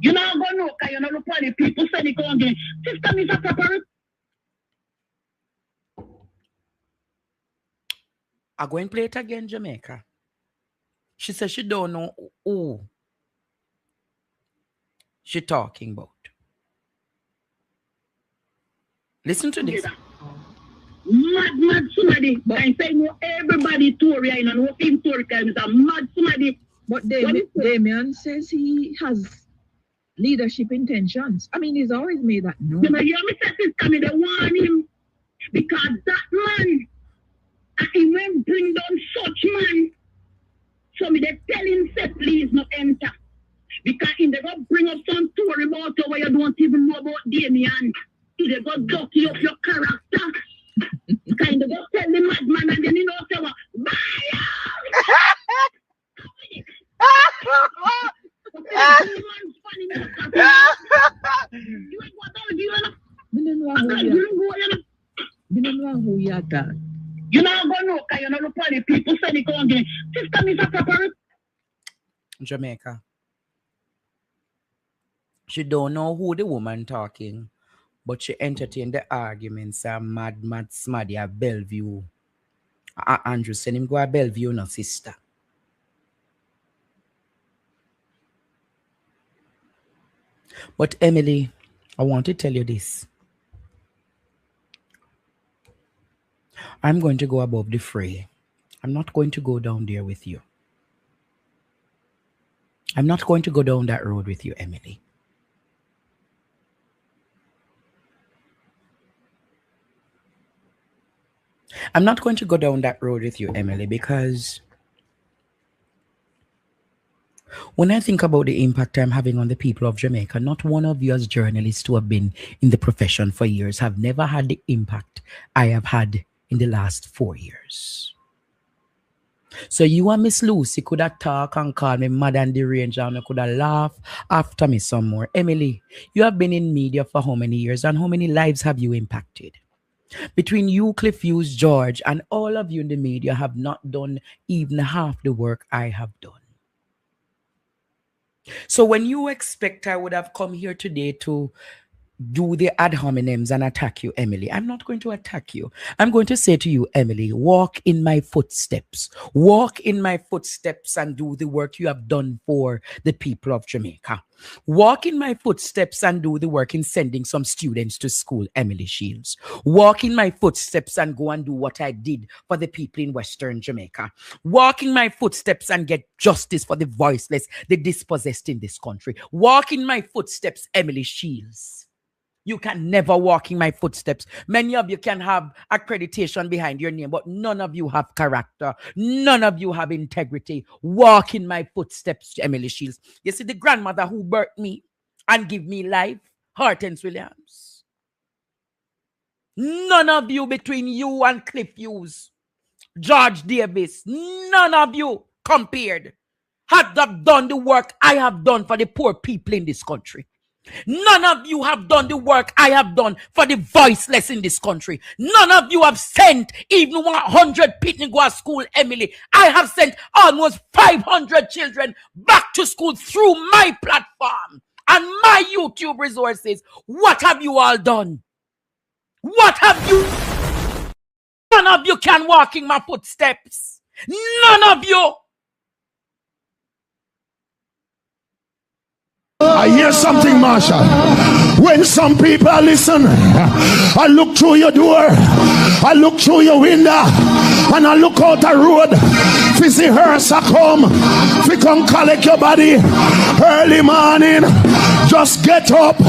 S3: You know, go no, because you know, look at the people say they go again. System is a proper.
S1: I'm going to play it again, Jamaica. She says she don't know who she talking about. Listen to this.
S3: Mad somebody. But I say no everybody Tory and no film Tory is a mad somebody.
S11: But Damien says he has leadership intentions. I mean, he's always made that known.
S3: You know, you me say this coming to warn him because that man, he went bring down such man. So me they tell him say please not enter. Because in they go bring up some story about you where you don't even know about Damien. If they go dirty up your character. Kind of go tell the madman and then you know say what? Bye! You know, go no, because you know, look at the people say they go again. System is a proper.
S1: Jamaica. She don't know who the woman talking, but she entertained the arguments. Mad smaddy at Bellevue. Andrew send him go to Bellevue, no sister. But Emily, I want to tell you this. I'm going to go above the fray. I'm not going to go down there with you. I'm not going to go down that road with you, Emily. I'm not going to go down that road with you, Emily, because when I think about the impact I'm having on the people of Jamaica, not one of you as journalists who have been in the profession for years have never had the impact I have had in the last 4 years. So you and Miss Lucy could have talked and called me mad and deranged and I could have laughed after me some more. Emily, you have been in media for how many years and how many lives have you impacted? Between you, Cliff Hughes, George, and all of you in the media have not done even half the work I have done. So when you expect I would have come here today to do the ad hominems and attack you, Emily, I'm not going to attack you. I'm going to say to you, Emily, walk in my footsteps. Walk in my footsteps and do the work you have done for the people of Jamaica. Walk in my footsteps and do the work in sending some students to school, Emily Shields. Walk in my footsteps and go and do what I did for the people in Western Jamaica. Walk in my footsteps and get justice for the voiceless, the dispossessed in this country. Walk in my footsteps, Emily Shields. You can never walk in my footsteps. Many of you can have accreditation behind your name, but none of you have character. None of you have integrity. Walk in my footsteps, Emily Shields. You see the grandmother who birthed me and give me life, Hortense Williams. None of you between you and Cliff Hughes, George Davis, none of you compared have done the work I have done for the poor people in this country. None of you have done the work I have done for the voiceless in this country. None of you have sent even 100 people go to school, Emily. I have sent almost 500 children back to school through my platform and my YouTube resources. What have you all done? What have you? None of you can walk in my footsteps. None of you.
S2: I hear something, Marsha. When some people listen, I look through your door, I look through your window, and I look out the road. Fizzy hearse come, fi come collect your body early morning. Just get up,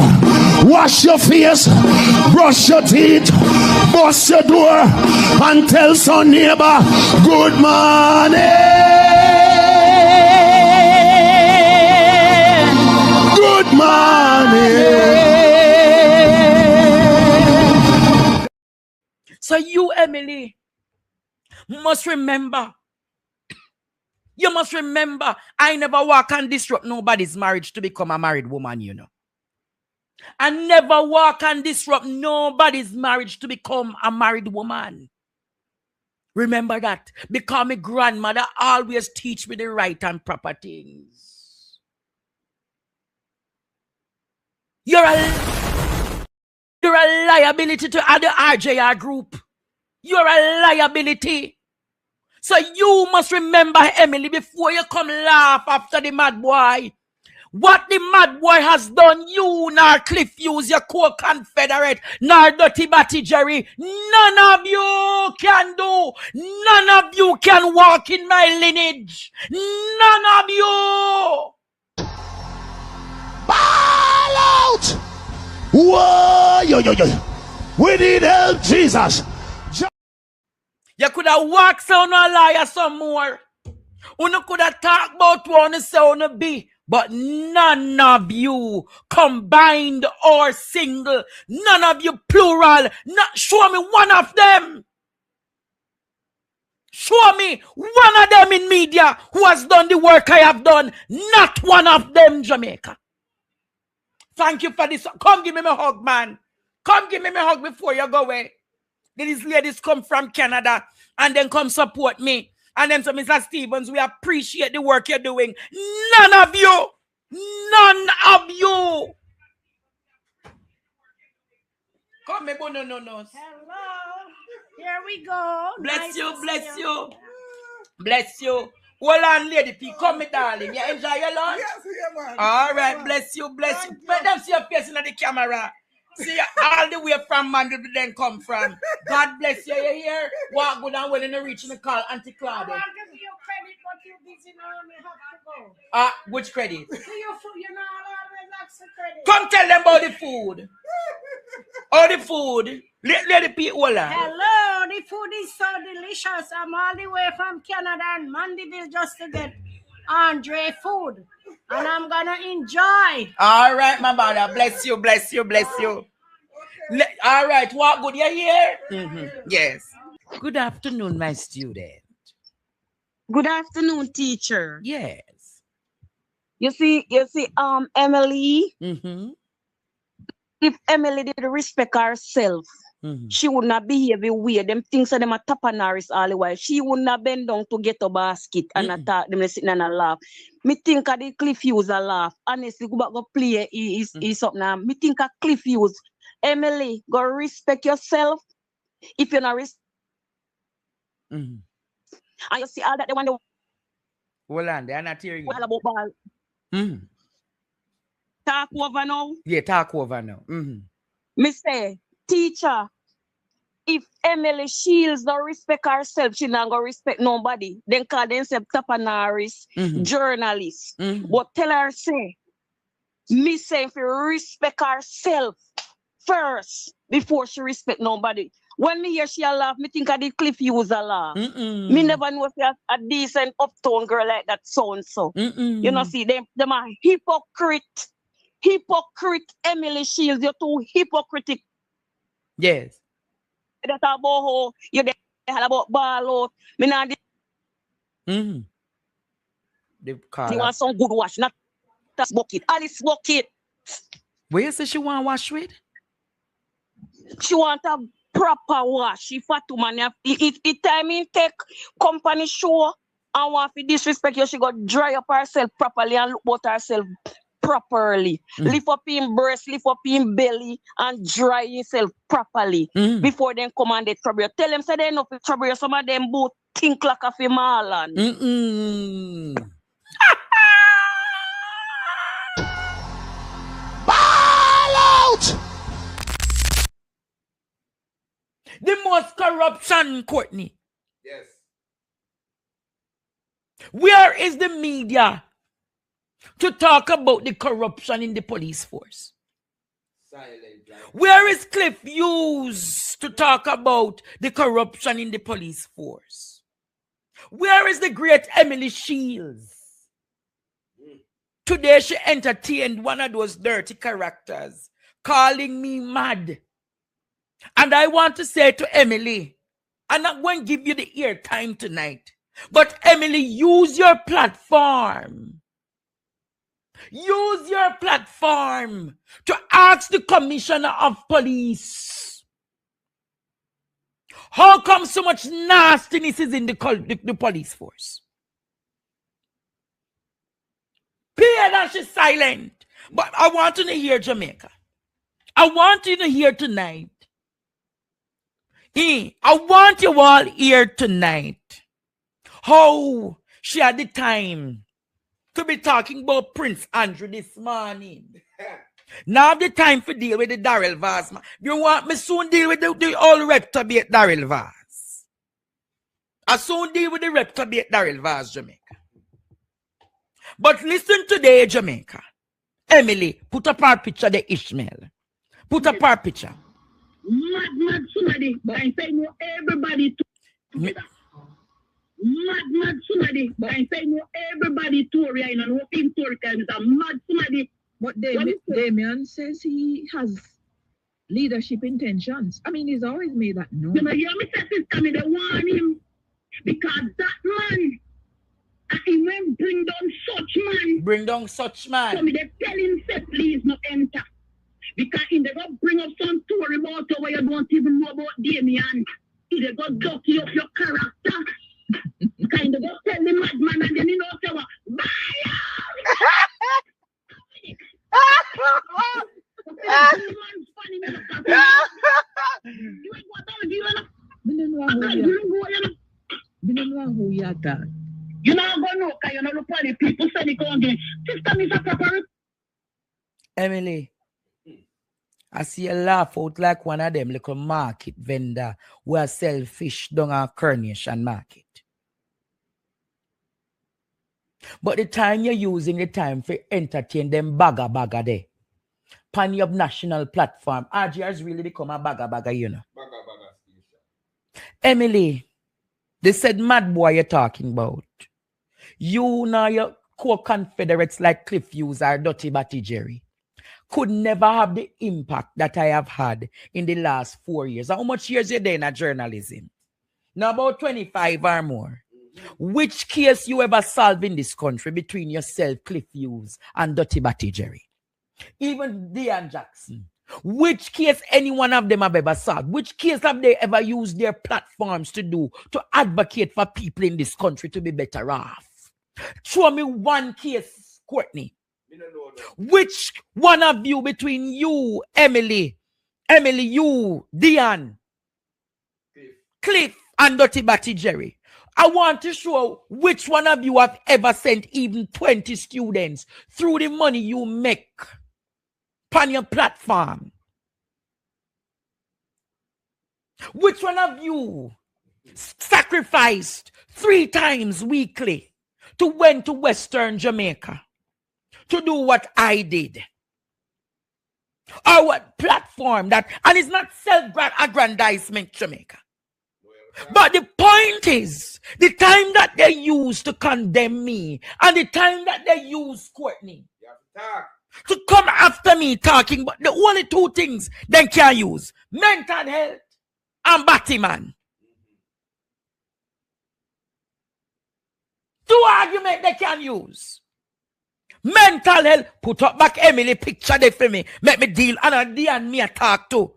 S2: wash your face, brush your teeth, bust your door, and tell some neighbor, good morning. Good morning.
S1: So you, Emily, must remember. You must remember, I never walk and disrupt nobody's marriage to become a married woman, you know. I never walk and disrupt nobody's marriage to become a married woman. Remember that. Because my grandmother always teach me the right and proper things. You're a liability to the RJR group. You're a liability. So you must remember, Emily, before you come laugh after the mad boy. What the mad boy has done, you nor Cliff Hughes, your co-confederate, nor Dirty Batty Jerry, none of you can do. None of you can walk in my lineage. None of you.
S2: Ball out! Whoa, yo. We need help, Jesus.
S1: You could have walked so no liar some more. You could have talked about one so no be. But none of you combined or single, none of you plural, show me one of them. Show me one of them in media who has done the work I have done. Not one of them, Jamaica. Thank you for this. Come give me my hug, man. Come give me my hug before you go away. These ladies come from Canada and then come support me. And then so, Mr. Stevens, we appreciate the work you're doing. None of you. None of you. Come, me, no.
S12: Hello. Here we go.
S1: Bless
S12: Nice
S1: you,
S12: to
S1: bless
S12: see
S1: you. Bless you. Hold on, Lady P. Come, me darling. You enjoy your lunch?
S18: Yes, yeah, man.
S1: All right, bless you, bless you. Let them see your face in the camera. See all the way from Mandel then come from. God bless you. You here? Walk good and well in the reach and call Auntie Claudia.
S12: I want to give you credit, but you're busy now and you have to go.
S1: Which credit?
S12: You know, always ask for credit.
S1: Come tell them about the food. All the food. Let the people hold on.
S12: Hello, the food is so delicious. I'm all the way from Canada and Mandeville just to get Andre food. And I'm gonna enjoy.
S1: All right, my mother. Bless you, bless you, bless you. All right, walk good. You here? Yes. Good afternoon, my student.
S19: Good afternoon, teacher.
S1: Yes.
S19: You see, Emily. If Emily did respect herself, she would not behave weird. Them things that them a tap on her is all the while. She would not bend down to get a basket and attack them sitting and a laugh. Me think of the Cliff Hughes a laugh. Honestly, go back go play is something now. Me think of Cliff Hughes. Emily, go respect yourself. If you're not and you see all that they want to
S1: hold on, they're not hearing you.
S19: about ball. Talk over now.
S1: Yeah, talk over now.
S19: Me say, teacher, if Emily Shields don't respect herself, she not gonna respect nobody. Then call themselves tapanaris, journalists. But tell her say, me say if you respect herself first before she respect nobody. When me hear she a laugh, me think of the Cliff Hughes a laugh. Me never know if a decent uptown girl like that sound so. You know, see, them a hypocrite. Hypocrite Emily Shields, you're too hypocritic.
S1: Yes.
S19: That about how you about ball out. Me not
S1: They call
S19: you want some good wash, not that's bucket. Alice bucket.
S1: Where you say she want wash with?
S19: She want a proper wash. If a man, if time in take company show and want to disrespect you, she got dry up herself properly and look about herself properly. Lift up in breast, lift up in belly, and dry yourself properly before then come and they trouble you. Tell them say they enough to trouble you. Some of them both think like a Marlon.
S2: Ball out!
S1: The most corruption, Courtney.
S14: Yes.
S1: Where is the media to talk about the corruption in the police force?
S14: Silent.
S1: Where is Cliff Hughes to talk about the corruption in the police force? Where is the great Emily Shields? Today she entertained one of those dirty characters, calling me mad. And I want to say to Emily, I'm not going to give you the airtime tonight, but Emily, use your platform. Use your platform to ask the commissioner of police, how come so much nastiness is in the police force? Period, and she's silent. But I want you to hear Jamaica. I want you to hear tonight. I want you all here tonight how she had the time to be talking about Prince Andrew this morning. Now have the time for deal with the Darrell Vaz. You want me soon deal with the old reprobate Darrell Vaz? I soon deal with the reprobate Darrell Vaz, Jamaica. But listen today, Jamaica. Emily, put up our picture, the Ishmael. Put up our picture.
S3: Mad somebody, but I say no everybody to mad somebody, but I say no everybody to right now. No him story time is a mad somebody.
S11: But Damien says he has leadership intentions. I mean, he's always made that known.
S3: You know, hear me say sister, me they want him because that man, he went bring down such man.
S1: Bring down such man.
S3: So me they tell him say please not enter. Because in they go bring up some story about you where you don't even know about Damien. They go dirty up your character. Kind of go tell the madman and then you know say what? You know go know because you know the funny people say they go again. Sister is a proper.
S1: Emily, I see you laugh out like one of them little market vendor who are sell fish down a Coronation Market. But the time you're using the time for entertain them bagger there. Pan your national platform. RG has really become a bagger, you know. Emily, they said mad boy you're talking about. You know your co-confederates like Cliff Hughes or Dirty Batty Jerry could never have the impact that I have had in the last 4 years. How much years you there in journalism? Now about 25 or more. Which case you ever solve in this country between yourself, Cliff Hughes, and Dirty Batty Jerry? Even Dean Jackson. Which case any one of them have ever solved? Which case have they ever used their platforms to do to advocate for people in this country to be better off? Show me one case, Courtney. Which one of you between you, Emily, you, Dean, Cliff, and Dirty Batty Jerry? I want to show which one of you have ever sent even 20 students through the money you make on your platform. Which one of you sacrificed 3 times weekly to went to Western Jamaica to do what I did? Or what platform that, and it's not self-aggrandizement, Jamaica. But the point is, the time that they use to condemn me and the time that they use Courtney to come after me talking about the only 2 things they can use: mental health and Batman. 2 arguments they can use. Mental health. Put up back Emily picture there for me. Make me deal and D and me a talk too.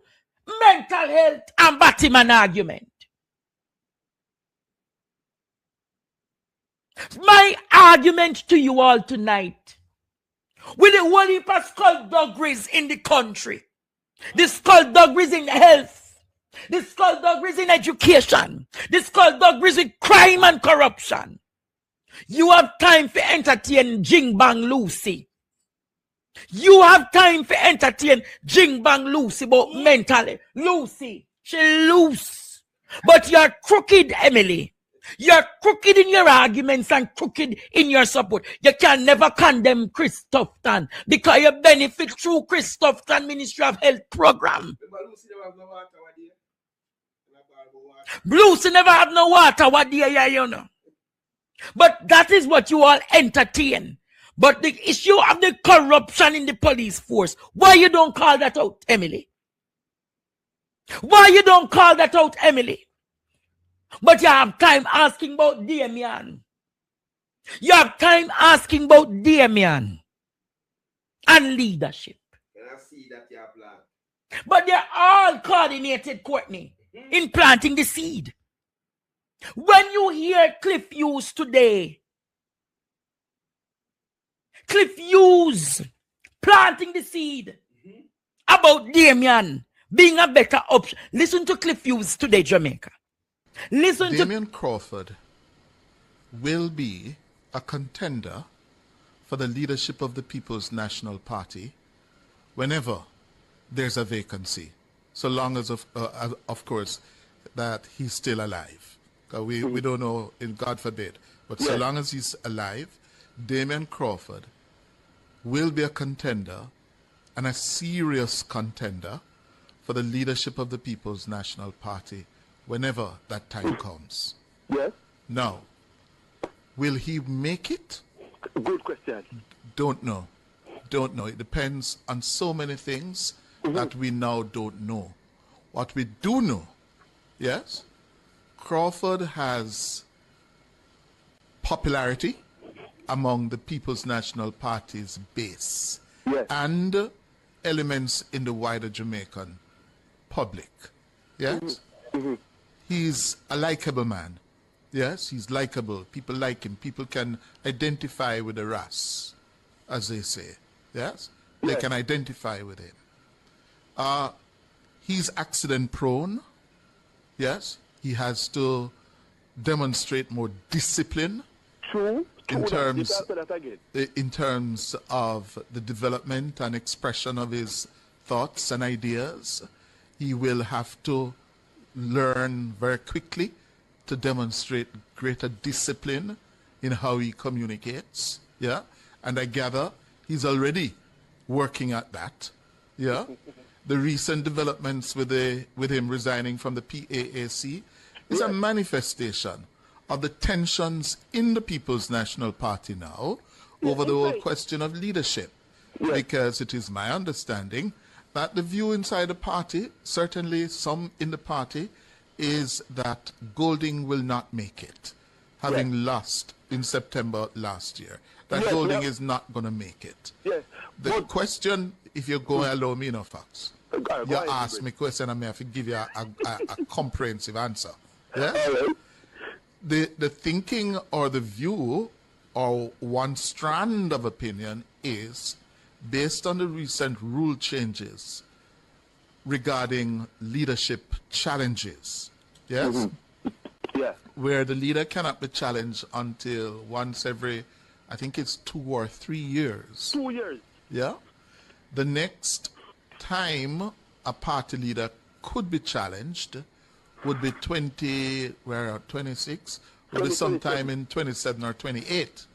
S1: Mental health and Batman argument. My argument to you all tonight, with the whole heap of skullduggeries in the country, the skullduggeries in health, the skullduggeries in education, the skullduggeries in crime and corruption, you have time for entertain Jing Bang Lucy. You have time for entertain Jing Bang Lucy, but mentally, Lucy, she loose. But you're crooked, Emily. You're crooked in your arguments and crooked in your support. You can never condemn Christopherton because you benefit through Christopherton Ministry of Health program. Lucy never have no water, what do you know? But that is what you all entertain. But the issue of the corruption in the police force, why you don't call that out, Emily? Why you don't call that out, Emily? But you have time asking about Damien. You have time asking about Damien and leadership.
S18: Can I see that you have planned?
S1: But they're all coordinated, Courtney, in planting the seed. When you hear Cliff Hughes today, Cliff Hughes planting the seed about Damien being a better option. Listen to Cliff Hughes today, Jamaica. Listen
S2: Damien Crawford will be a contender for the leadership of the People's National Party whenever there's a vacancy, so long as, of course, that he's still alive. We don't know, God forbid, but so long as he's alive, Damien Crawford will be a contender, and a serious contender, for the leadership of the People's National Party whenever that time comes.
S10: Yes.
S2: Now, will he make it?
S10: Good question.
S2: Don't know. Don't know. It depends on so many things that we now don't know. What we do know, yes, Crawford has popularity among the People's National Party's base and elements in the wider Jamaican public. Yes? He's a likable man. Yes, he's likable. People like him. People can identify with the Ras, as they say. Yes? They can identify with him. He's accident prone. Yes? He has to demonstrate more discipline.
S10: True.
S2: In terms of the development and expression of his thoughts and ideas. He will have to learn very quickly to demonstrate greater discipline in how he communicates. Yeah. And I gather he's already working at that. Yeah. The recent developments with him resigning from the PAAC is a manifestation of the tensions in the People's National Party now over the whole question of leadership. Because it is my understanding that the view inside the party, certainly some in the party, is that Golding will not make it, having lost in September last year. That Golding is not going to make it. The question, if you're going to allow me no facts, you ask me a question and I have to give you a comprehensive answer. Yeah? The thinking or the view or one strand of opinion is based on the recent rule changes regarding leadership challenges. Yes? Where the leader cannot be challenged until once every, I think it's 2 or 3 years.
S10: 2 years.
S2: Yeah? The next time a party leader could be challenged would be 26, would be sometime in 27 or 28.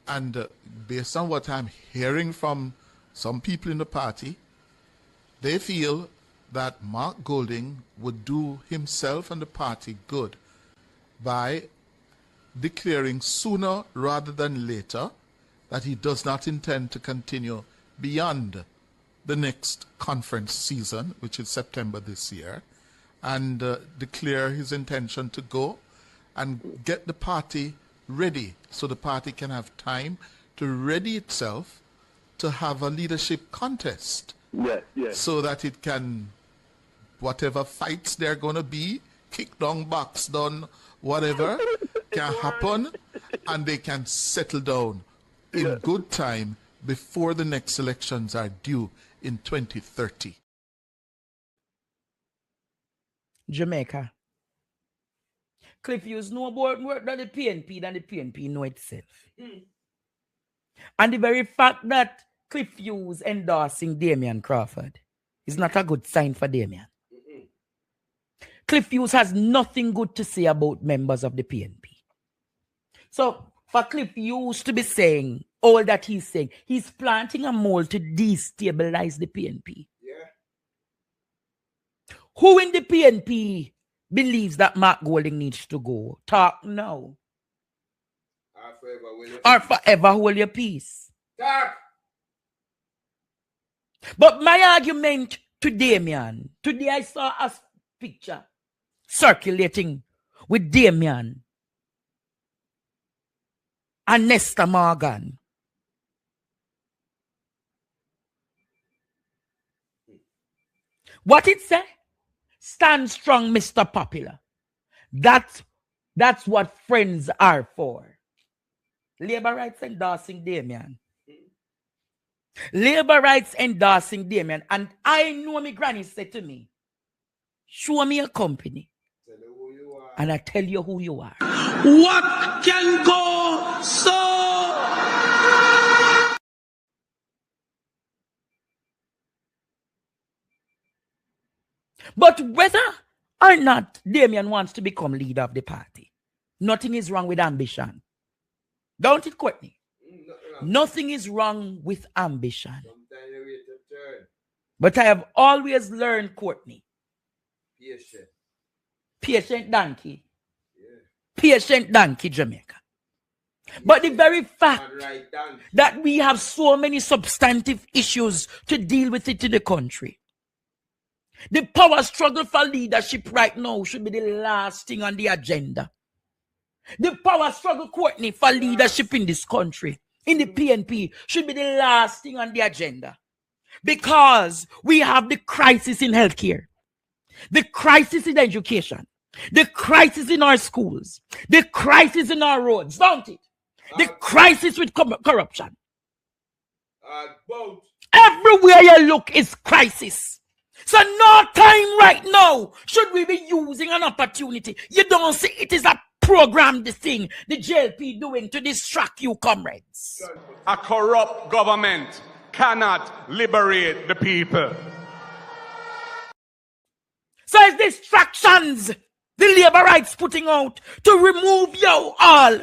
S2: And based on what I'm hearing from some people in the party, they feel that Mark Golding would do himself and the party good by declaring sooner rather than later that he does not intend to continue beyond the next conference season, which is September this year, and declare his intention to go and get the party ready so the party can have time to ready itself to have a leadership contest.
S10: Yes, yes.
S2: So that it can, whatever fights they're going to be, kick down, box down, whatever, can happen, and they can settle down in good time before the next elections are due in 2030.
S1: Jamaica. Cliff Hughes know more than the PNP than the PNP know itself. And the very fact that Cliff Hughes endorsing Damian Crawford is not a good sign for Damian. Cliff Hughes has nothing good to say about members of the PNP. So for Cliff Hughes to be saying all that he's saying, he's planting a mold to destabilize the PNP.
S18: Yeah.
S1: Who in the PNP believes that Mark Golding needs to go? Talk now. Or forever hold your peace.
S18: Talk.
S1: But my argument to Damian, today I saw a picture circulating with Damian and Nesta Morgan. What it say? Stand strong, Mr. Popular. That's what friends are for. Labor rights endorsing Damian. Labor rights endorsing Damian. And I know my granny said to me, show me a company. And I tell you who you are.
S4: What can go so?
S1: But whether or not Damian wants to become leader of the party, nothing is wrong with ambition. Don't it, Courtney? Nothing is wrong with ambition. But I have always learned, Courtney, patient donkey. Patient donkey, Jamaica. But the very fact that we have so many substantive issues to deal with it in the country, the power struggle for leadership right now should be the last thing on the agenda. The power struggle, Courtney, for leadership in this country, in the PNP, should be the last thing on the agenda. Because we have the crisis in healthcare, the crisis in education, the crisis in our schools, the crisis in our roads, don't it? The crisis with corruption. Everywhere you look is crisis. So no time right now should we be using an opportunity. You don't see it is a programmed thing the JLP doing to distract you, comrades.
S14: A corrupt government cannot liberate the people.
S1: So it's distractions the labor rights putting out to remove you all.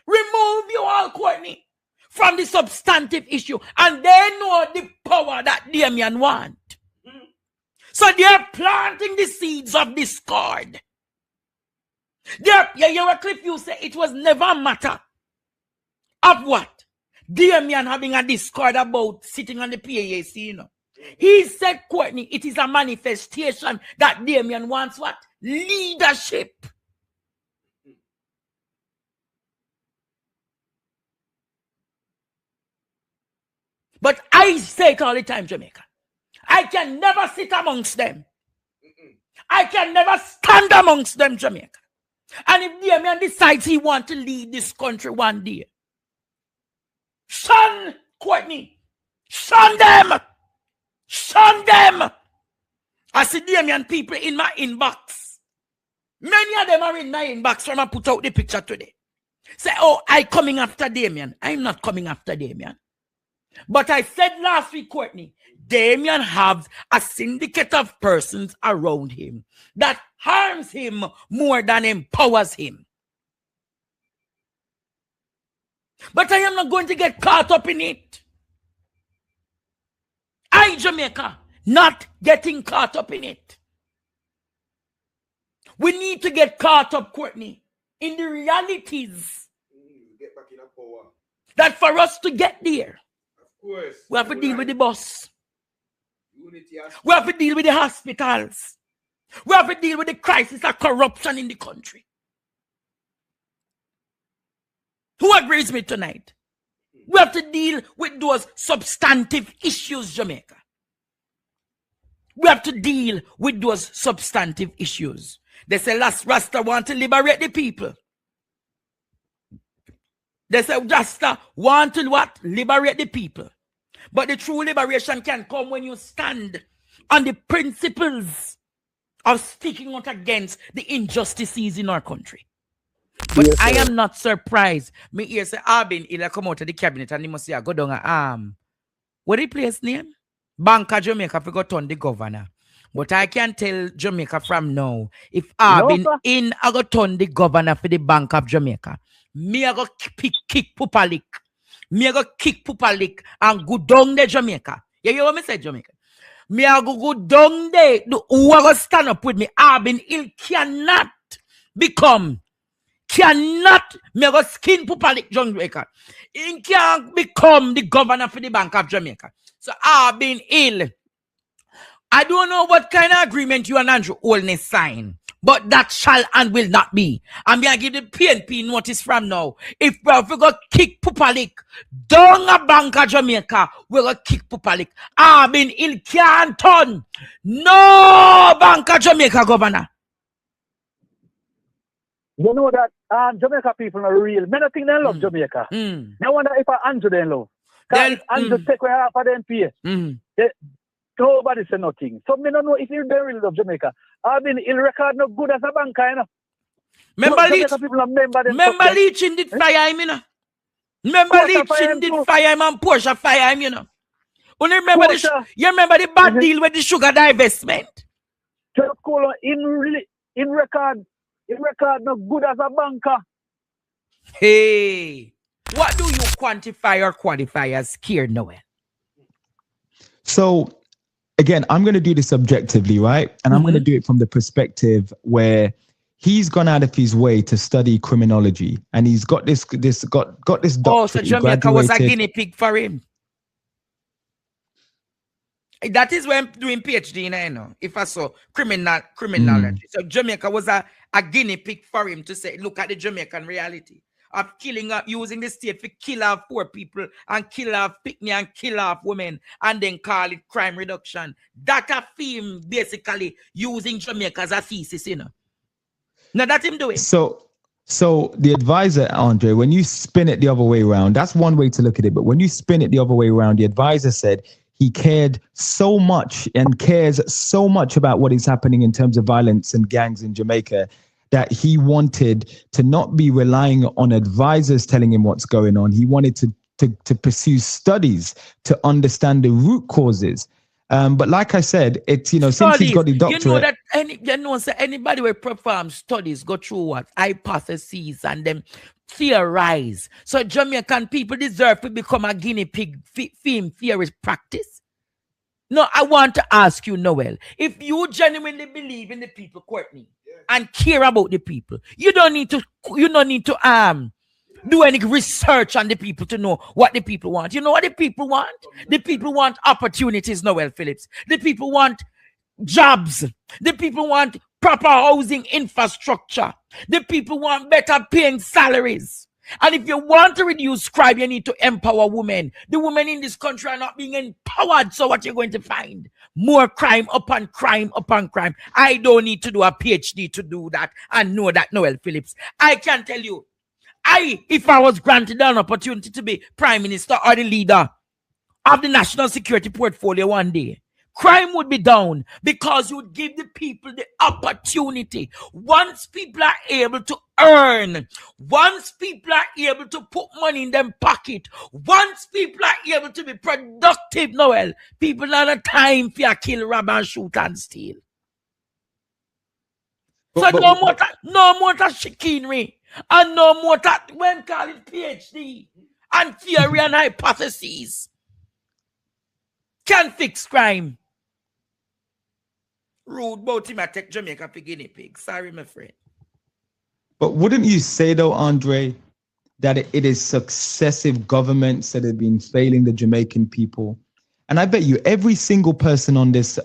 S1: Remove you all, Courtney, from the substantive issue. And they know the power that Damian want. So they're planting the seeds of discord. You were Cliff, you say it was never a matter of what? Damian having a discord about sitting on the PAC, you know. He said, Courtney, it is a manifestation that Damian wants what? Leadership. But I say it all the time, Jamaica. I can never sit amongst them. I can never stand amongst them, Jamaica. And if Damian decides he wants to lead this country one day, shun Courtney. Shun them. Shun them. I see Damian people in my inbox. Many of them are in my inbox from I put out the picture today. Say, oh, I coming after Damian. I'm not coming after Damian. But I said last week, Courtney, Damian has a syndicate of persons around him that harms him more than empowers him. But I am not going to get caught up in it. I, Jamaica, not getting caught up in it. We need to get caught up, Courtney, in the realities
S18: Get back in a power.
S1: that for us to get there,
S18: Of course.
S1: we have to deal with the bus. We have to deal with the hospitals. We have to deal with the crisis of corruption in the country. Who agrees with me tonight? We have to deal with those substantive issues, Jamaica. We have to deal with those substantive issues. They say last Rasta want to liberate the people. They say Rasta want to what? Liberate the people. But the true liberation can come when you stand on the principles of speaking out against the injustices in our country. But yes, I am not surprised. Me here say Arbin Illa come out of the cabinet and he must say go down what the place name? Bank of Jamaica for go turn the governor. But I can tell Jamaica from now, if Arbin in I go turn the governor for the Bank of Jamaica, me I go kick Pupalik. Me I go kick Pupalik and go down the Jamaica. You hear what me say, Jamaica? Me I go down there. Who I go stand up with me? Arbin Hill cannot become. Me go skin Pupalik Jamaica. He can't become the governor for the Bank of Jamaica. So Arbin Hill. I don't know what kind of agreement you and Andrew Olney sign, but that shall and will not be. I'm going to give the PNP notice from now. If we go kick Pupalik down a Bank of Jamaica, we're going to kick Pupalik. Arbin Hill can't turn. No Bank of Jamaica governor.
S20: You know that Jamaica people are real. Men think they love Jamaica. I wonder if Andrew they love. Because Andrew take away half of them pay. Nobody say nothing. So me don't know if he'll really love Jamaica. He'll record no good as a banker, you know.
S1: Remember Leachin did fire him, you know. Remember Leachin did fire him and Porsche fire him, you know. You remember the bad deal with the sugar divestment?
S20: Just call in record no good as a banker.
S1: Hey, what do you quantify or qualify as scared, Noel?
S19: So, again, I'm going to do this objectively, right? And I'm going to do it from the perspective where he's gone out of his way to study criminology, and he's got this doctorate.
S1: Oh, so Jamaica was a guinea pig for him. That is why I'm doing PhD in, you know, if I saw criminology. So Jamaica was a guinea pig for him to say, look at the Jamaican reality of killing up, using the state to kill off poor people and kill off picnic and kill off women and then call it crime reduction. That a film basically using Jamaica as a thesis, you know. Now that's him doing.
S19: So the advisor, Andre, when you spin it the other way around, that's one way to look at it. But when you spin it the other way around, the advisor said he cared so much and cares so much about what is happening in terms of violence and gangs in Jamaica that he wanted to not be relying on advisors telling him what's going on. He wanted to pursue studies to understand the root causes. But like I said, it's, you know, since he's got the doctorate.
S1: You know that anybody will perform studies go through what? Hypotheses and then theorize. So Jamaican people deserve to become a guinea pig film theory practice. No, I want to ask you, Noel, if you genuinely believe in the people, Courtney, and care about the people, you don't need to do any research on the people to know what the people want. You know what the people want? The people want opportunities, Noel Phillips. The people want jobs. The people want proper housing infrastructure. The people want better paying salaries. And if you want to reduce crime, you need to empower women. The women in this country are not being empowered. So what you're going to find? More crime upon crime upon crime. I don't need to do a PhD to do that and know that, Noel Phillips. I can tell you, if I was granted an opportunity to be prime minister or the leader of the national security portfolio one day, crime would be down because you would give the people the opportunity. Once people are able to earn, once people are able to put money in their pocket, once people are able to be productive, Noel, people don't have time for kill, rob, and shoot and steal. So no more chicanery and no more that when call it PhD and theory and hypotheses can fix crime. Rude about him, I take Jamaica for guinea pig. Sorry, my friend.
S19: But wouldn't you say, though, Andre, that it is successive governments that have been failing the Jamaican people? And I bet you every single person on this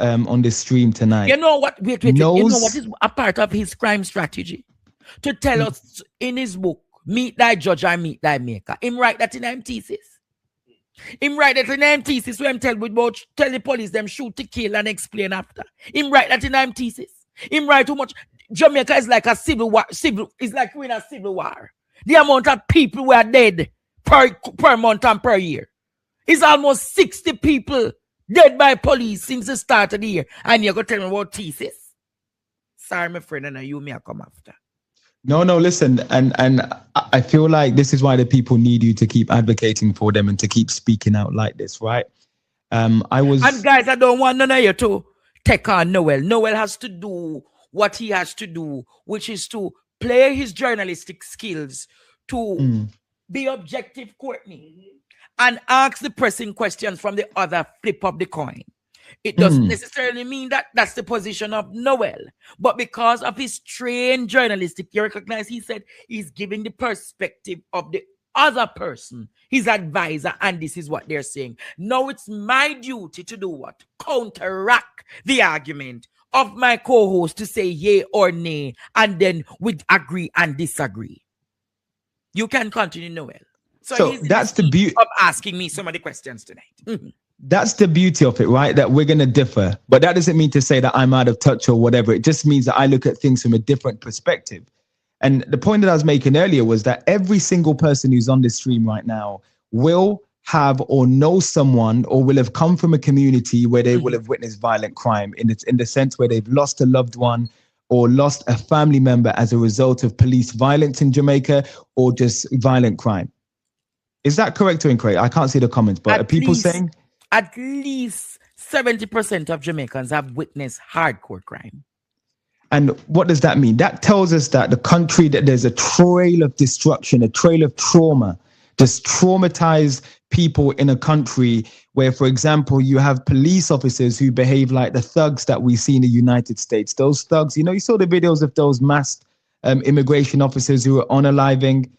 S19: stream tonight.
S1: You know what? Wait. You know what is a part of his crime strategy? To tell us in his book, Meet Thy Judge, I Meet Thy Maker. Him write that in his thesis. Him write that in him thesis where him tell the police them shoot to kill and explain after. Him write that in him thesis. Him write too much. Jamaica is like a civil war. It's like we're in a civil war. The amount of people who are dead per month and per year. It's almost 60 people dead by police since the start of the year. And you're going to tell me about thesis? Sorry, my friend, and you may come after.
S19: No, listen, and I feel like this is why the people need you to keep advocating for them and to keep speaking out like this, right? And
S1: guys, I don't want none of you to take on Noel. Noel has to do what he has to do, which is to play his journalistic skills to be objective, Courtney, and ask the pressing questions from the other flip of the coin. It doesn't necessarily mean that that's the position of Noel, but because of his trained journalistic, you recognize he said he's giving the perspective of the other person, his advisor, and this is what they're saying. Now it's my duty to do what? Counteract the argument of my co-host to say yay or nay, and then we agree and disagree. You can continue, Noel. So
S19: that's the beauty
S1: of asking me some of the questions tonight.
S19: That's the beauty of it, right? That we're going to differ. But that doesn't mean to say that I'm out of touch or whatever. It just means that I look at things from a different perspective. And the point that I was making earlier was that every single person who's on this stream right now will have or know someone or will have come from a community where they will have witnessed violent crime in the sense where they've lost a loved one or lost a family member as a result of police violence in Jamaica or just violent crime. Is that correct or incorrect? I can't see the comments, but are people saying?
S1: At least 70% of Jamaicans have witnessed hardcore crime.
S19: And what does that mean? That tells us that the country, that there's a trail of destruction, a trail of trauma, just traumatized people in a country where, for example, you have police officers who behave like the thugs that we see in the United States. Those thugs, you saw the videos of those masked immigration officers who were unaliving,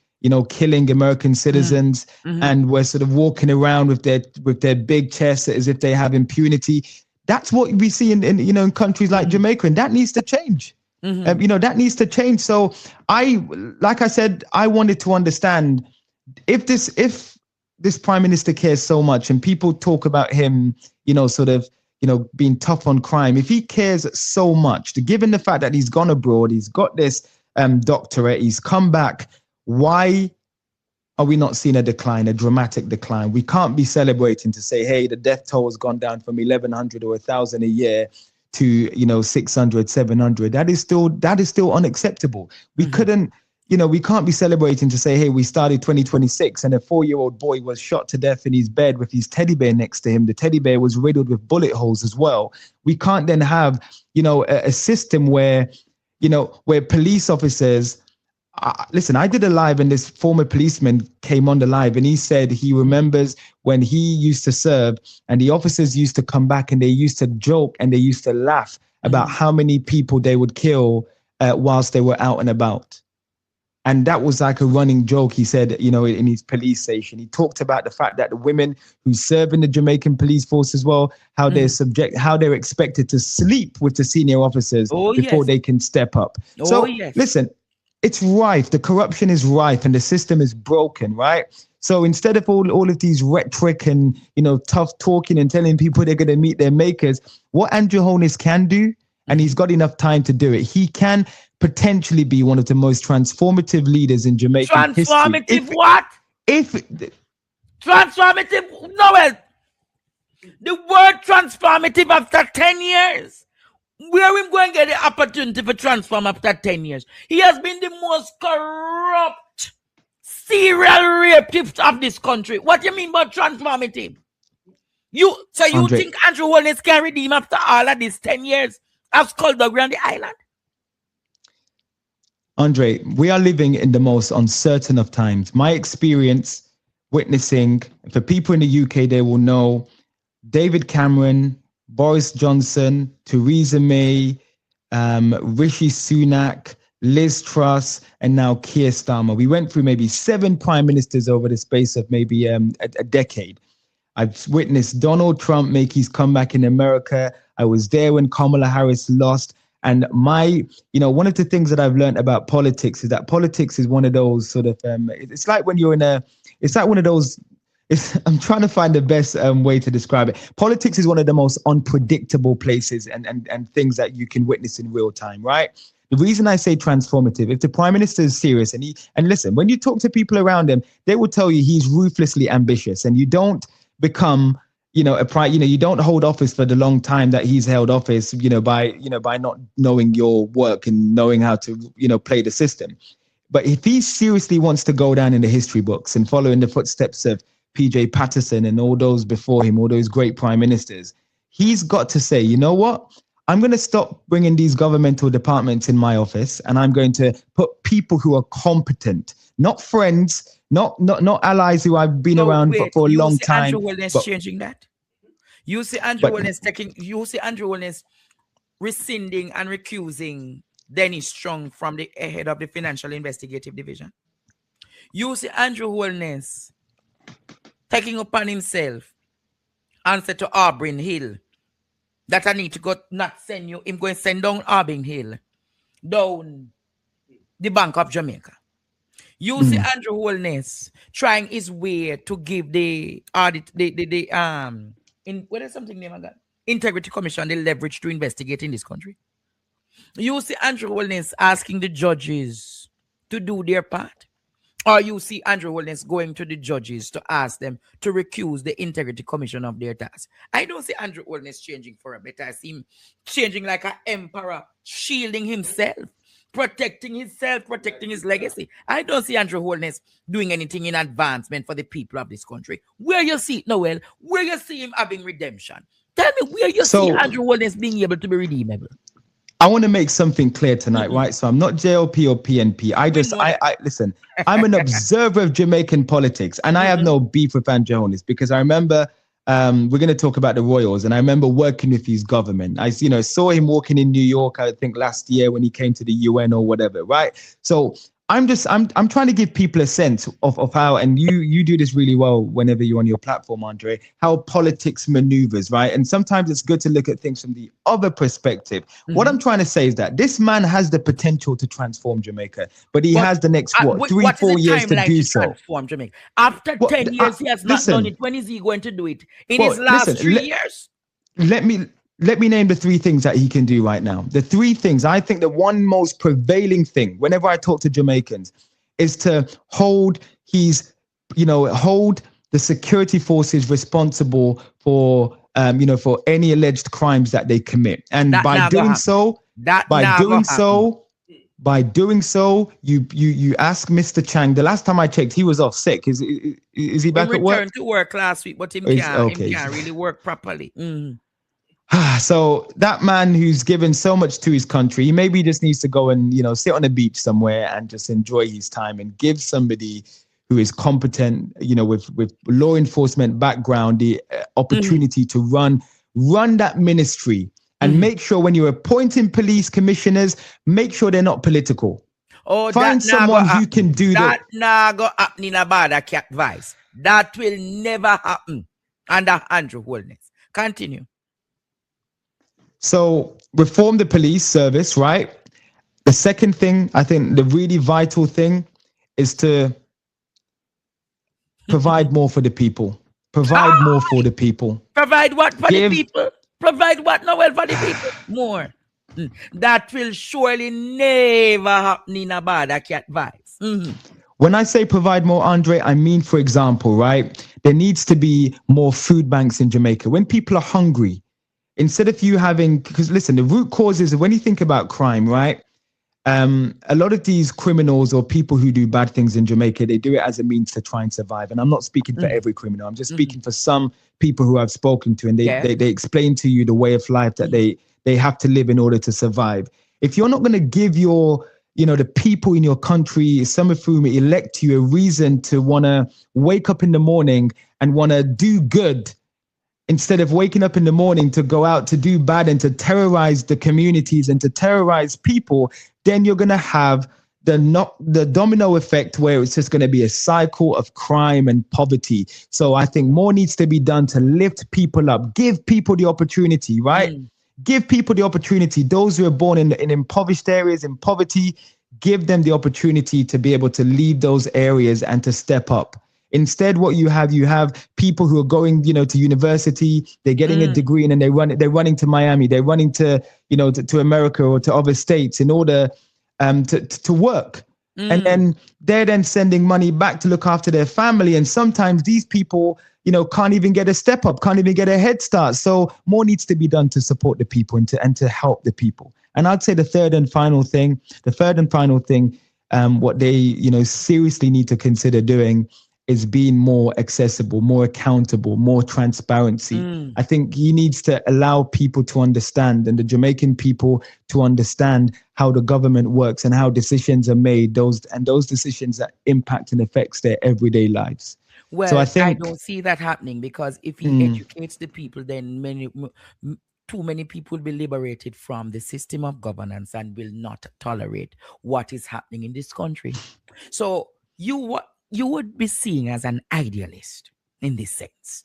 S19: killing American citizens, and were sort of walking around with their big chests as if they have impunity. That's what we see in countries like Jamaica, and that needs to change. That needs to change. So like I said, I wanted to understand if this prime minister cares so much, and people talk about him, being tough on crime. If he cares so much, given the fact that he's gone abroad, he's got this doctorate, he's come back. Why are we not seeing a dramatic decline? We can't be celebrating to say, hey, the death toll has gone down from 1,100 or 1,000 a year to 600, 700. That is still unacceptable. We couldn't, we can't be celebrating to say, hey, we started 2026 and a 4-year-old boy was shot to death in his bed with his teddy bear next to him. The teddy bear was riddled with bullet holes as well. We can't then have, a system where police officers. Listen, I did a live and this former policeman came on the live and he said he remembers when he used to serve and the officers used to come back and they used to joke and they used to laugh about how many people they would kill whilst they were out and about. And that was like a running joke, he said, in his police station. He talked about the fact that the women who serve in the Jamaican police force as well, how they're expected to sleep with the senior officers before they can step up. Listen, it's rife. The corruption is rife and the system is broken, right? So instead of all of these rhetoric and, tough talking and telling people they're going to meet their makers, what Andrew Holness can do, and he's got enough time to do it, he can potentially be one of the most transformative leaders in Jamaican history.
S1: Transformative what? Transformative, Noel. The word transformative after 10 years. Where are we going to get the opportunity for transform after 10 years? He has been the most corrupt serial rapist of this country. What do you mean by transformative? You think Andrew Holness can redeem after all of these 10 years of skullduggery on the island?
S19: Andre, we are living in the most uncertain of times. My experience witnessing, for people in the UK, they will know David Cameron, Boris Johnson, Theresa May, Rishi Sunak, Liz Truss, and now Keir Starmer. We went through maybe 7 prime ministers over the space of maybe a decade. I've witnessed Donald Trump make his comeback in America. I was there when Kamala Harris lost. And one of the things that I've learned about politics is that politics is one of those sort of, it's like when you're it's like one of those I'm trying to find the best way to describe it. Politics is one of the most unpredictable places and things that you can witness in real time, right? The reason I say transformative, if the prime minister is serious and listen, when you talk to people around him, they will tell you he's ruthlessly ambitious, and you don't become, you don't hold office for the long time that he's held office, by not knowing your work and knowing how to, play the system. But if he seriously wants to go down in the history books and follow in the footsteps of PJ Patterson and all those before him, all those great prime ministers, he's got to say, you know what? I'm going to stop bringing these governmental departments in my office, and I'm going to put people who are competent, not friends, not allies who I've been around for a long time.
S1: Andrew Wellness changing that. You see Andrew Wellness rescinding and recusing Dennis Strong from the head of the Financial Investigative Division. You see Andrew Wellness taking upon himself answer to Auburn Hill that I need to go not send you. I'm going to send down Auburn Hill down the Bank of Jamaica. You see Andrew Wellness trying his way to give the audit what is something name I got? Integrity Commission the leverage to investigate in this country. You see Andrew Wellness asking the judges to do their part. Or you see Andrew Wellness going to the judges to ask them to recuse the Integrity Commission of their task. I don't see Andrew Wellness changing for a better. I see him changing like an emperor, shielding himself, protecting himself, protecting his legacy. I don't see Andrew Wellness doing anything in advancement for the people of this country. Where you see it, Noel, where you see him having redemption. Tell me where you see Andrew Wellness being able to be redeemable.
S19: I want to make something clear tonight, right? So I'm not JLP or PNP. I listen, I'm an observer of Jamaican politics, and I have no beef with Andrew Wellness because I remember we're going to talk about the Royals, and I remember working with his government. I saw him walking in New York, I think last year when he came to the UN or whatever, right? So I'm trying to give people a sense of how, and you do this really well whenever you're on your platform, Andre, how politics maneuvers, right? And sometimes it's good to look at things from the other perspective. What I'm trying to say is that this man has the potential to transform Jamaica, but he has the next 3-4 years to do so.
S1: Transform Jamaica? After 10 years, he has not done it. When is he going to do it? In his last 3 years?
S19: Let me name the 3 things that he can do right now. The 3 things, I think the one most prevailing thing, whenever I talk to Jamaicans, is to hold the security forces responsible for any alleged crimes that they commit. And by doing so, you ask Mr. Chang. The last time I checked, he was off sick. Is he back at work?
S1: He returned to work last week, but he can't really work properly.
S19: So that man who's given so much to his country, he maybe just needs to go and, sit on the beach somewhere and just enjoy his time and give somebody who is competent, with law enforcement background, the opportunity to run that ministry and make sure when you're appointing police commissioners, make sure they're not political. Find someone who can do that.
S1: That go happen in a bad cat vice. That will never happen under Andrew Wellness. Continue.
S19: So reform the police service, right? The second thing, I think the really vital thing is to provide more for the people. Provide more for the people.
S1: Provide what for the people? Provide what, Noel, for the people? More. That will surely never happen in a bad cat vibes.
S19: When I say provide more, Andre, I mean, for example, right? There needs to be more food banks in Jamaica. When people are hungry, instead of you having, because listen, the root causes of when you think about crime, right? A lot of these criminals or people who do bad things in Jamaica, they do it as a means to try and survive. And I'm not speaking for every criminal. I'm just speaking for some people who I've spoken to, and they explain to you the way of life that they have to live in order to survive. If you're not going to give the people in your country, some of whom elect you, a reason to want to wake up in the morning and want to do good, instead of waking up in the morning to go out to do bad and to terrorize the communities and to terrorize people, then you're going to have the domino effect where it's just going to be a cycle of crime and poverty. So I think more needs to be done to lift people up, give people the opportunity, right? Give people the opportunity. Those who are born in impoverished areas, in poverty, give them the opportunity to be able to leave those areas and to step up. Instead, what you have people who are going, to university, they're getting a degree, and then they're running to Miami, they're running to, to America or to other states in order to work. And then they're then sending money back to look after their family. And sometimes these people, can't even get a step up, can't even get a head start. So more needs to be done to support the people and to help the people. And I'd say the third and final thing, what they, seriously need to consider doing is being more accessible, more accountable, more transparency. I think he needs to allow people to understand, and the Jamaican people to understand how the government works and how decisions are made, those decisions that impact and affects their everyday lives.
S1: Well,
S19: so
S1: I don't see that happening, because if he educates the people, then too many people will be liberated from the system of governance and will not tolerate what is happening in this country. So you would be seen as an idealist in this sense.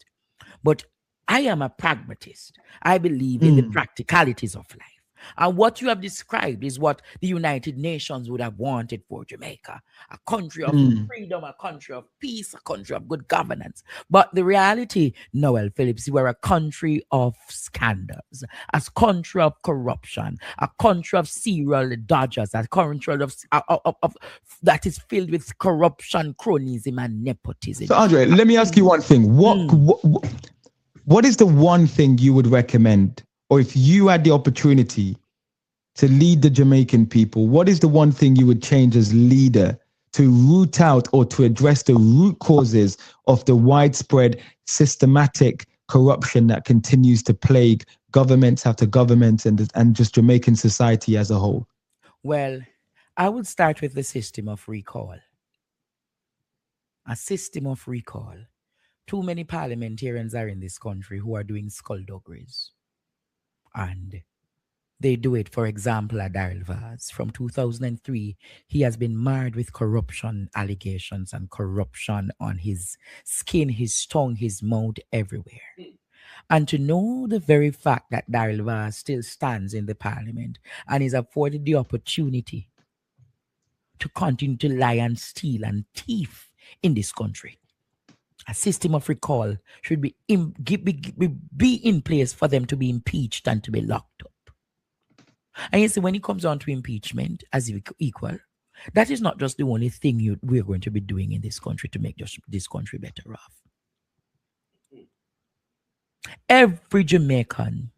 S1: But I am a pragmatist. I believe in the practicalities of life. And what you have described is what the United Nations would have wanted for Jamaica. A country of freedom, a country of peace, a country of good governance. But the reality, Noel Phillips, we're a country of scandals, a country of corruption, a country of serial dodgers, a country of that is filled with corruption, cronyism, and nepotism.
S19: So, Andre, let me ask you one thing. What is the one thing you would recommend? Or if you had the opportunity to lead the Jamaican people, what is the one thing you would change as leader to root out or to address the root causes of the widespread systematic corruption that continues to plague governments after governments and just Jamaican society as a whole?
S1: Well, I would start with the system of recall. A system of recall. Too many parliamentarians are in this country who are doing skullduggeries. And they do it, for example, at Daryl Vaz. From 2003, he has been marred with corruption allegations and corruption on his skin, his tongue, his mouth, everywhere. And to know the very fact that Daryl Vaz still stands in the parliament and is afforded the opportunity to continue to lie and steal and thief in this country. A system of recall should be in place for them to be impeached and to be locked up. And you see, when it comes on to impeachment as equal, that is not just the only thing we're going to be doing in this country to make this country better off. Every Jamaican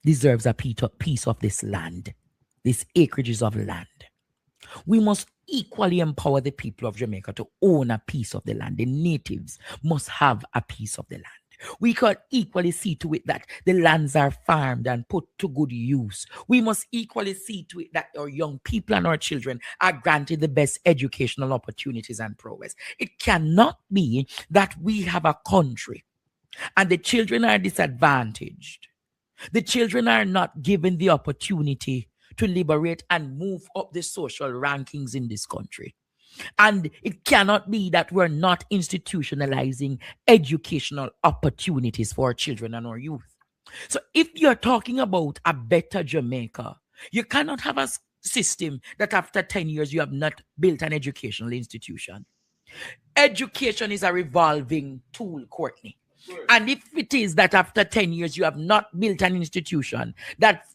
S1: deserves a piece of this land, these acreages of land. We must equally empower the people of Jamaica to own a piece of the land. The natives must have a piece of the land. We can equally see to it that the lands are farmed and put to good use. We must equally see to it that our young people and our children are granted the best educational opportunities and progress. It cannot be that we have a country and the children are disadvantaged. The children are not given the opportunity to liberate and move up the social rankings in this country. And it cannot be that we're not institutionalizing educational opportunities for our children and our youth. So if you're talking about a better Jamaica, you cannot have a system that after 10 years you have not built an educational institution. Education is a revolving tool, Courtney. And if it is that after 10 years you have not built an institution that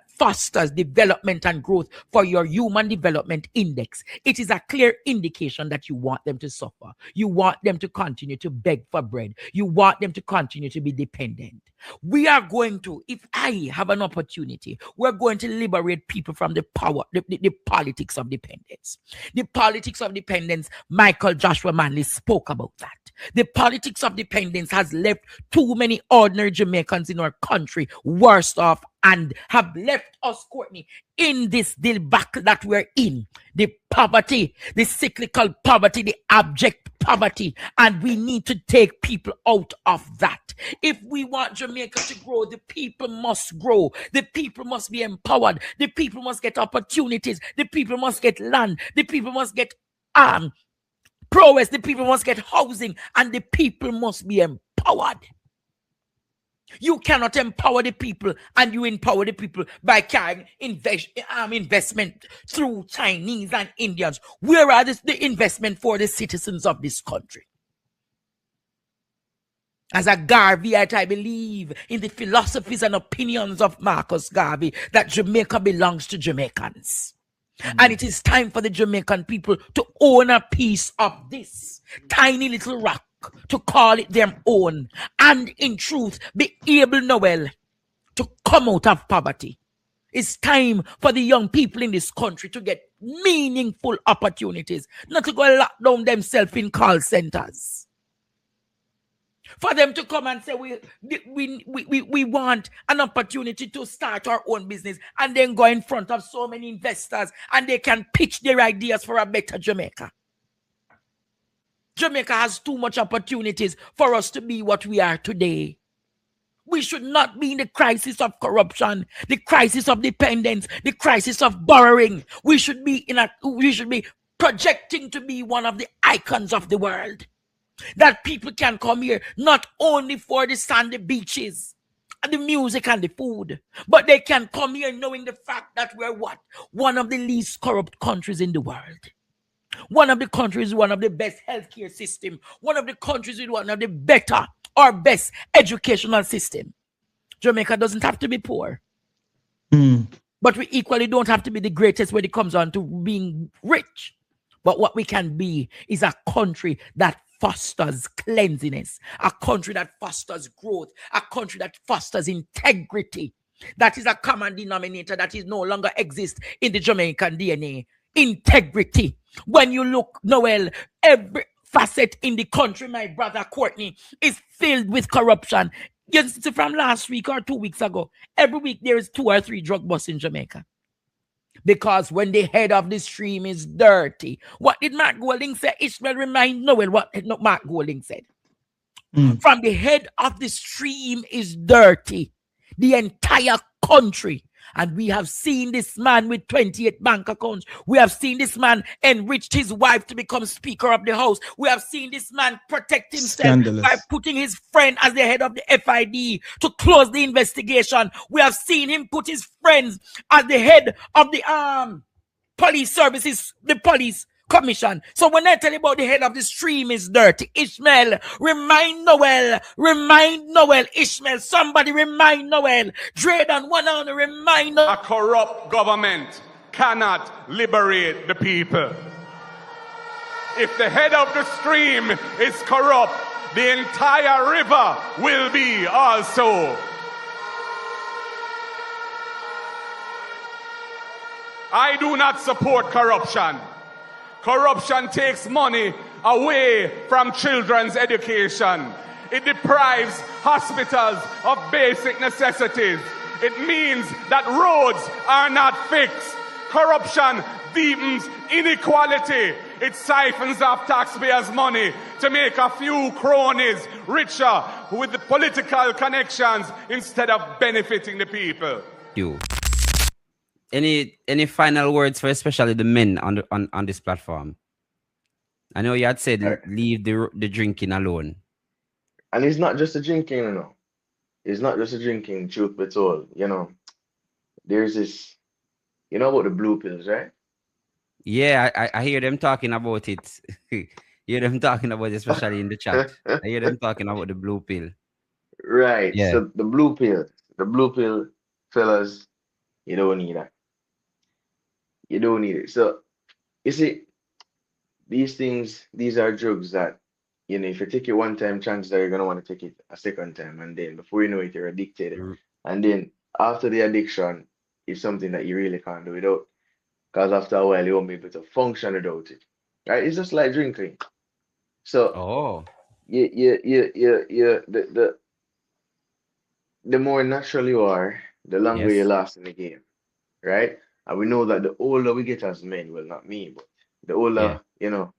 S1: fosters development and growth for your human development index, it is a clear indication that you want them to suffer. You want them to continue to beg for bread. You want them to continue to be dependent. We are going to, if I have an opportunity, we're going to liberate people from the power, the politics of dependence. The politics of dependence, Michael Joshua Manley spoke about that. The politics of dependence has left too many ordinary Jamaicans in our country worse off and have left us, Courtney, in this debacle that we're in. The poverty, the cyclical poverty, the abject poverty, and we need to take people out of that. If we want Jamaica to grow, the people must grow. The people must be empowered. The people must get opportunities. The people must get land. The people must get prowess. The people must get housing, and the people must be empowered. You cannot empower the people, and you empower the people by carrying investment through Chinese and Indians. Where are the investment for the citizens of this country? As a Garveyite, I believe in the philosophies and opinions of Marcus Garvey that Jamaica belongs to Jamaicans. And it is time for the Jamaican people to own a piece of this tiny little rock, to call it their own, and in truth be able, Noel, to come out of poverty. It's time for the young people in this country to get meaningful opportunities, not to go lock down themselves in call centers. For them to come and say, we want an opportunity to start our own business, and then go in front of so many investors and they can pitch their ideas for a better Jamaica. Jamaica has too much opportunities for us to be what we are today. We should not be in the crisis of corruption, the crisis of dependence, the crisis of borrowing. We should be projecting to be one of the icons of the world. That people can come here not only for the sandy beaches and the music and the food, but they can come here knowing the fact that we're what? One of the least corrupt countries in the world. One of the countries with one of the best healthcare system. One of the countries with one of the better or best educational system. Jamaica doesn't have to be poor. But we equally don't have to be the greatest when it comes on to being rich. But what we can be is a country that fosters cleanliness, a country that fosters growth, a country that fosters integrity. That is a common denominator that is no longer exists in the Jamaican DNA. Integrity. When you look, Noel, every facet in the country, my brother Courtney, is filled with corruption. You see, from last week or 2 weeks ago, every week there is 2 or 3 drug busts in Jamaica. Because when the head of the stream is dirty, what did Mark Golding say? Ishmael remind Noel what Mark Golding said. From the head of the stream is dirty. The entire country. And we have seen this man with 28 bank accounts. We have seen this man enriched his wife to become Speaker of the House. We have seen this man protect himself by putting his friend as the head of the FID to close the investigation. We have seen him put his friends as the head of the police services, the police commission. So when I tell you about the head of the stream is dirty, Ishmael, remind Noel, Ishmael, somebody remind Noel, Drayden, one on remind Noel.
S14: A corrupt government cannot liberate the people. If the head of the stream is corrupt, the entire river will be also. I do not support corruption. Corruption takes money away from children's education. It deprives hospitals of basic necessities. It means that roads are not fixed. Corruption deepens inequality. It siphons off taxpayers' money to make a few cronies richer with the political connections instead of benefiting the people.
S17: Any final words for especially the men on this platform? I know you had said leave the drinking alone.
S19: And it's not just a drinking, you know. It's not just a drinking, truth be told. You know, there's this, you know about the blue pills, right?
S17: Yeah, I hear them talking about it. Hear them talking about it, especially in the chat. I hear them talking about the blue pill.
S19: Right.
S17: Yeah.
S19: So the blue pill, fellas, you don't need that. You don't need it. So you see, these are drugs that, you know, if you take it one time, chances are you're gonna want to take it a second time, and then before you know it, you're addicted. And then after the addiction, it's something that you really can't do without. Because after a while, you won't be able to function without it. Right? It's just like drinking. So the more natural you are, the longer you last in the game. Right? And we know that the older we get as men, well, not me, but the older, you know,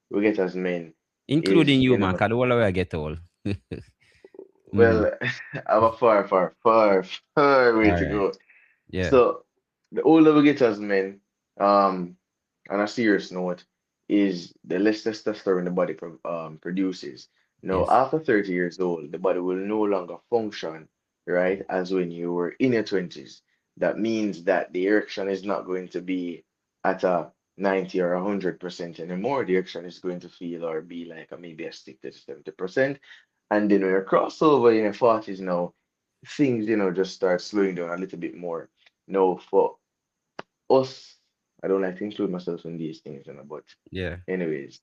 S19: we get as men.
S17: Including you, man, because the older I get old.
S19: Well, I have a far way to go.
S17: Yeah.
S19: So the older we get as men, on a serious note, is the less testosterone the body produces. Now, after 30 years old, the body will no longer function right, as when you were in your 20s. That means that the erection is not going to be at a 90 or 100% anymore. The erection is going to feel or be like maybe a 60 to 70%. And then when you cross over in your 40s now, things, just start slowing down a little bit more. Now, for us, I don't like to include myself in these things, but
S17: yeah.
S19: anyways,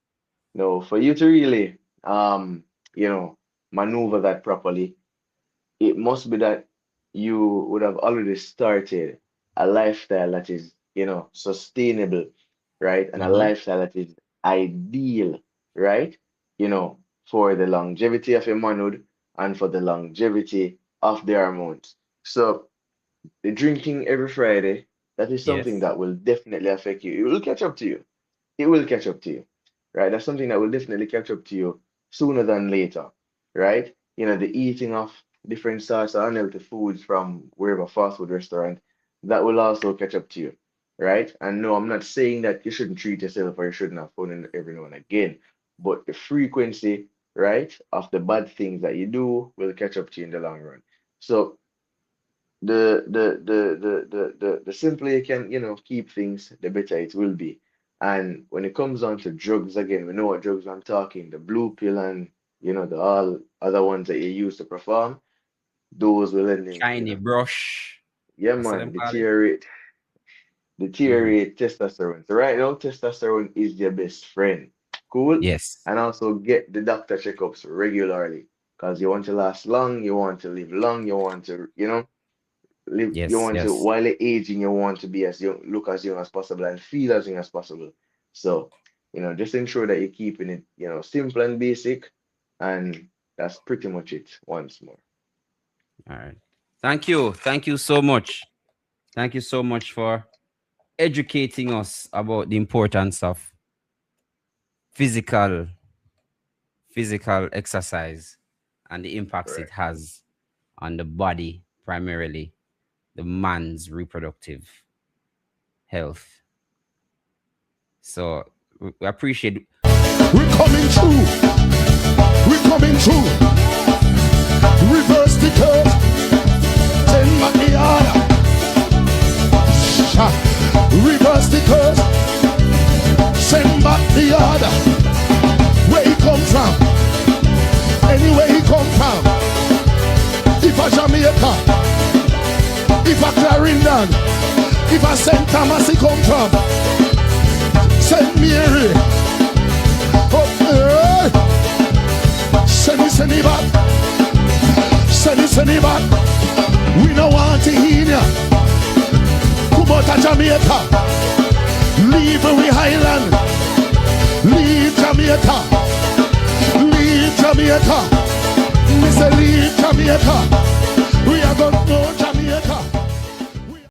S19: no, for you to really, maneuver that properly, it must be that you would have already started a lifestyle that is, sustainable, right? And a lifestyle that is ideal, right? For the longevity of your manhood and for the longevity of the hormones. So the drinking every Friday, that is something
S17: Yes.
S19: that will definitely affect you. It will catch up to you. It will catch up to you, right? That's something that will definitely catch up to you sooner than later, right? The eating of different sorts of unhealthy foods from wherever fast food restaurant, that will also catch up to you, right? And no, I'm not saying that you shouldn't treat yourself or you shouldn't have fun every now and again, but the frequency, right, of the bad things that you do will catch up to you in the long run. So the simpler you can, keep things, the better it will be. And when it comes on to drugs, again, we know what drugs I'm talking, the blue pill and the all other ones that you use to perform, those will end in,
S17: Shiny brush.
S19: yeah,
S17: That's what
S19: man,
S17: them call it.
S19: deteriorate testosterone. So right now, testosterone is your best friend. Cool?
S17: Yes.
S19: And also get the doctor checkups regularly. Because you want to last long, you want to live long, you want to, live, you
S17: Yes,
S19: want to,
S17: yes.
S19: while you're aging, you want to be as young, look as young as possible and feel as young as possible. So, just ensure that you're keeping it, simple and basic. And that's pretty much it once more.
S17: All right. Thank you. Thank you so much. Thank you so much for educating us about the importance of physical exercise and the impacts it has on the body, primarily the man's reproductive health. So we appreciate.
S2: We're coming through. We're coming through. Reverse the curve. Send back the order. Reverse the curve. Send back the order. Where he come from? Anywhere he come from. If a Jamaica, if a Clarendon, if a St. Thomas he come from, St. Mary, send it back. Send it back. We don't want to hear ya. Come out of Jamaica. Leave we Highland. Leave Jamaica. Leave Jamaica. Me say leave Jamaica.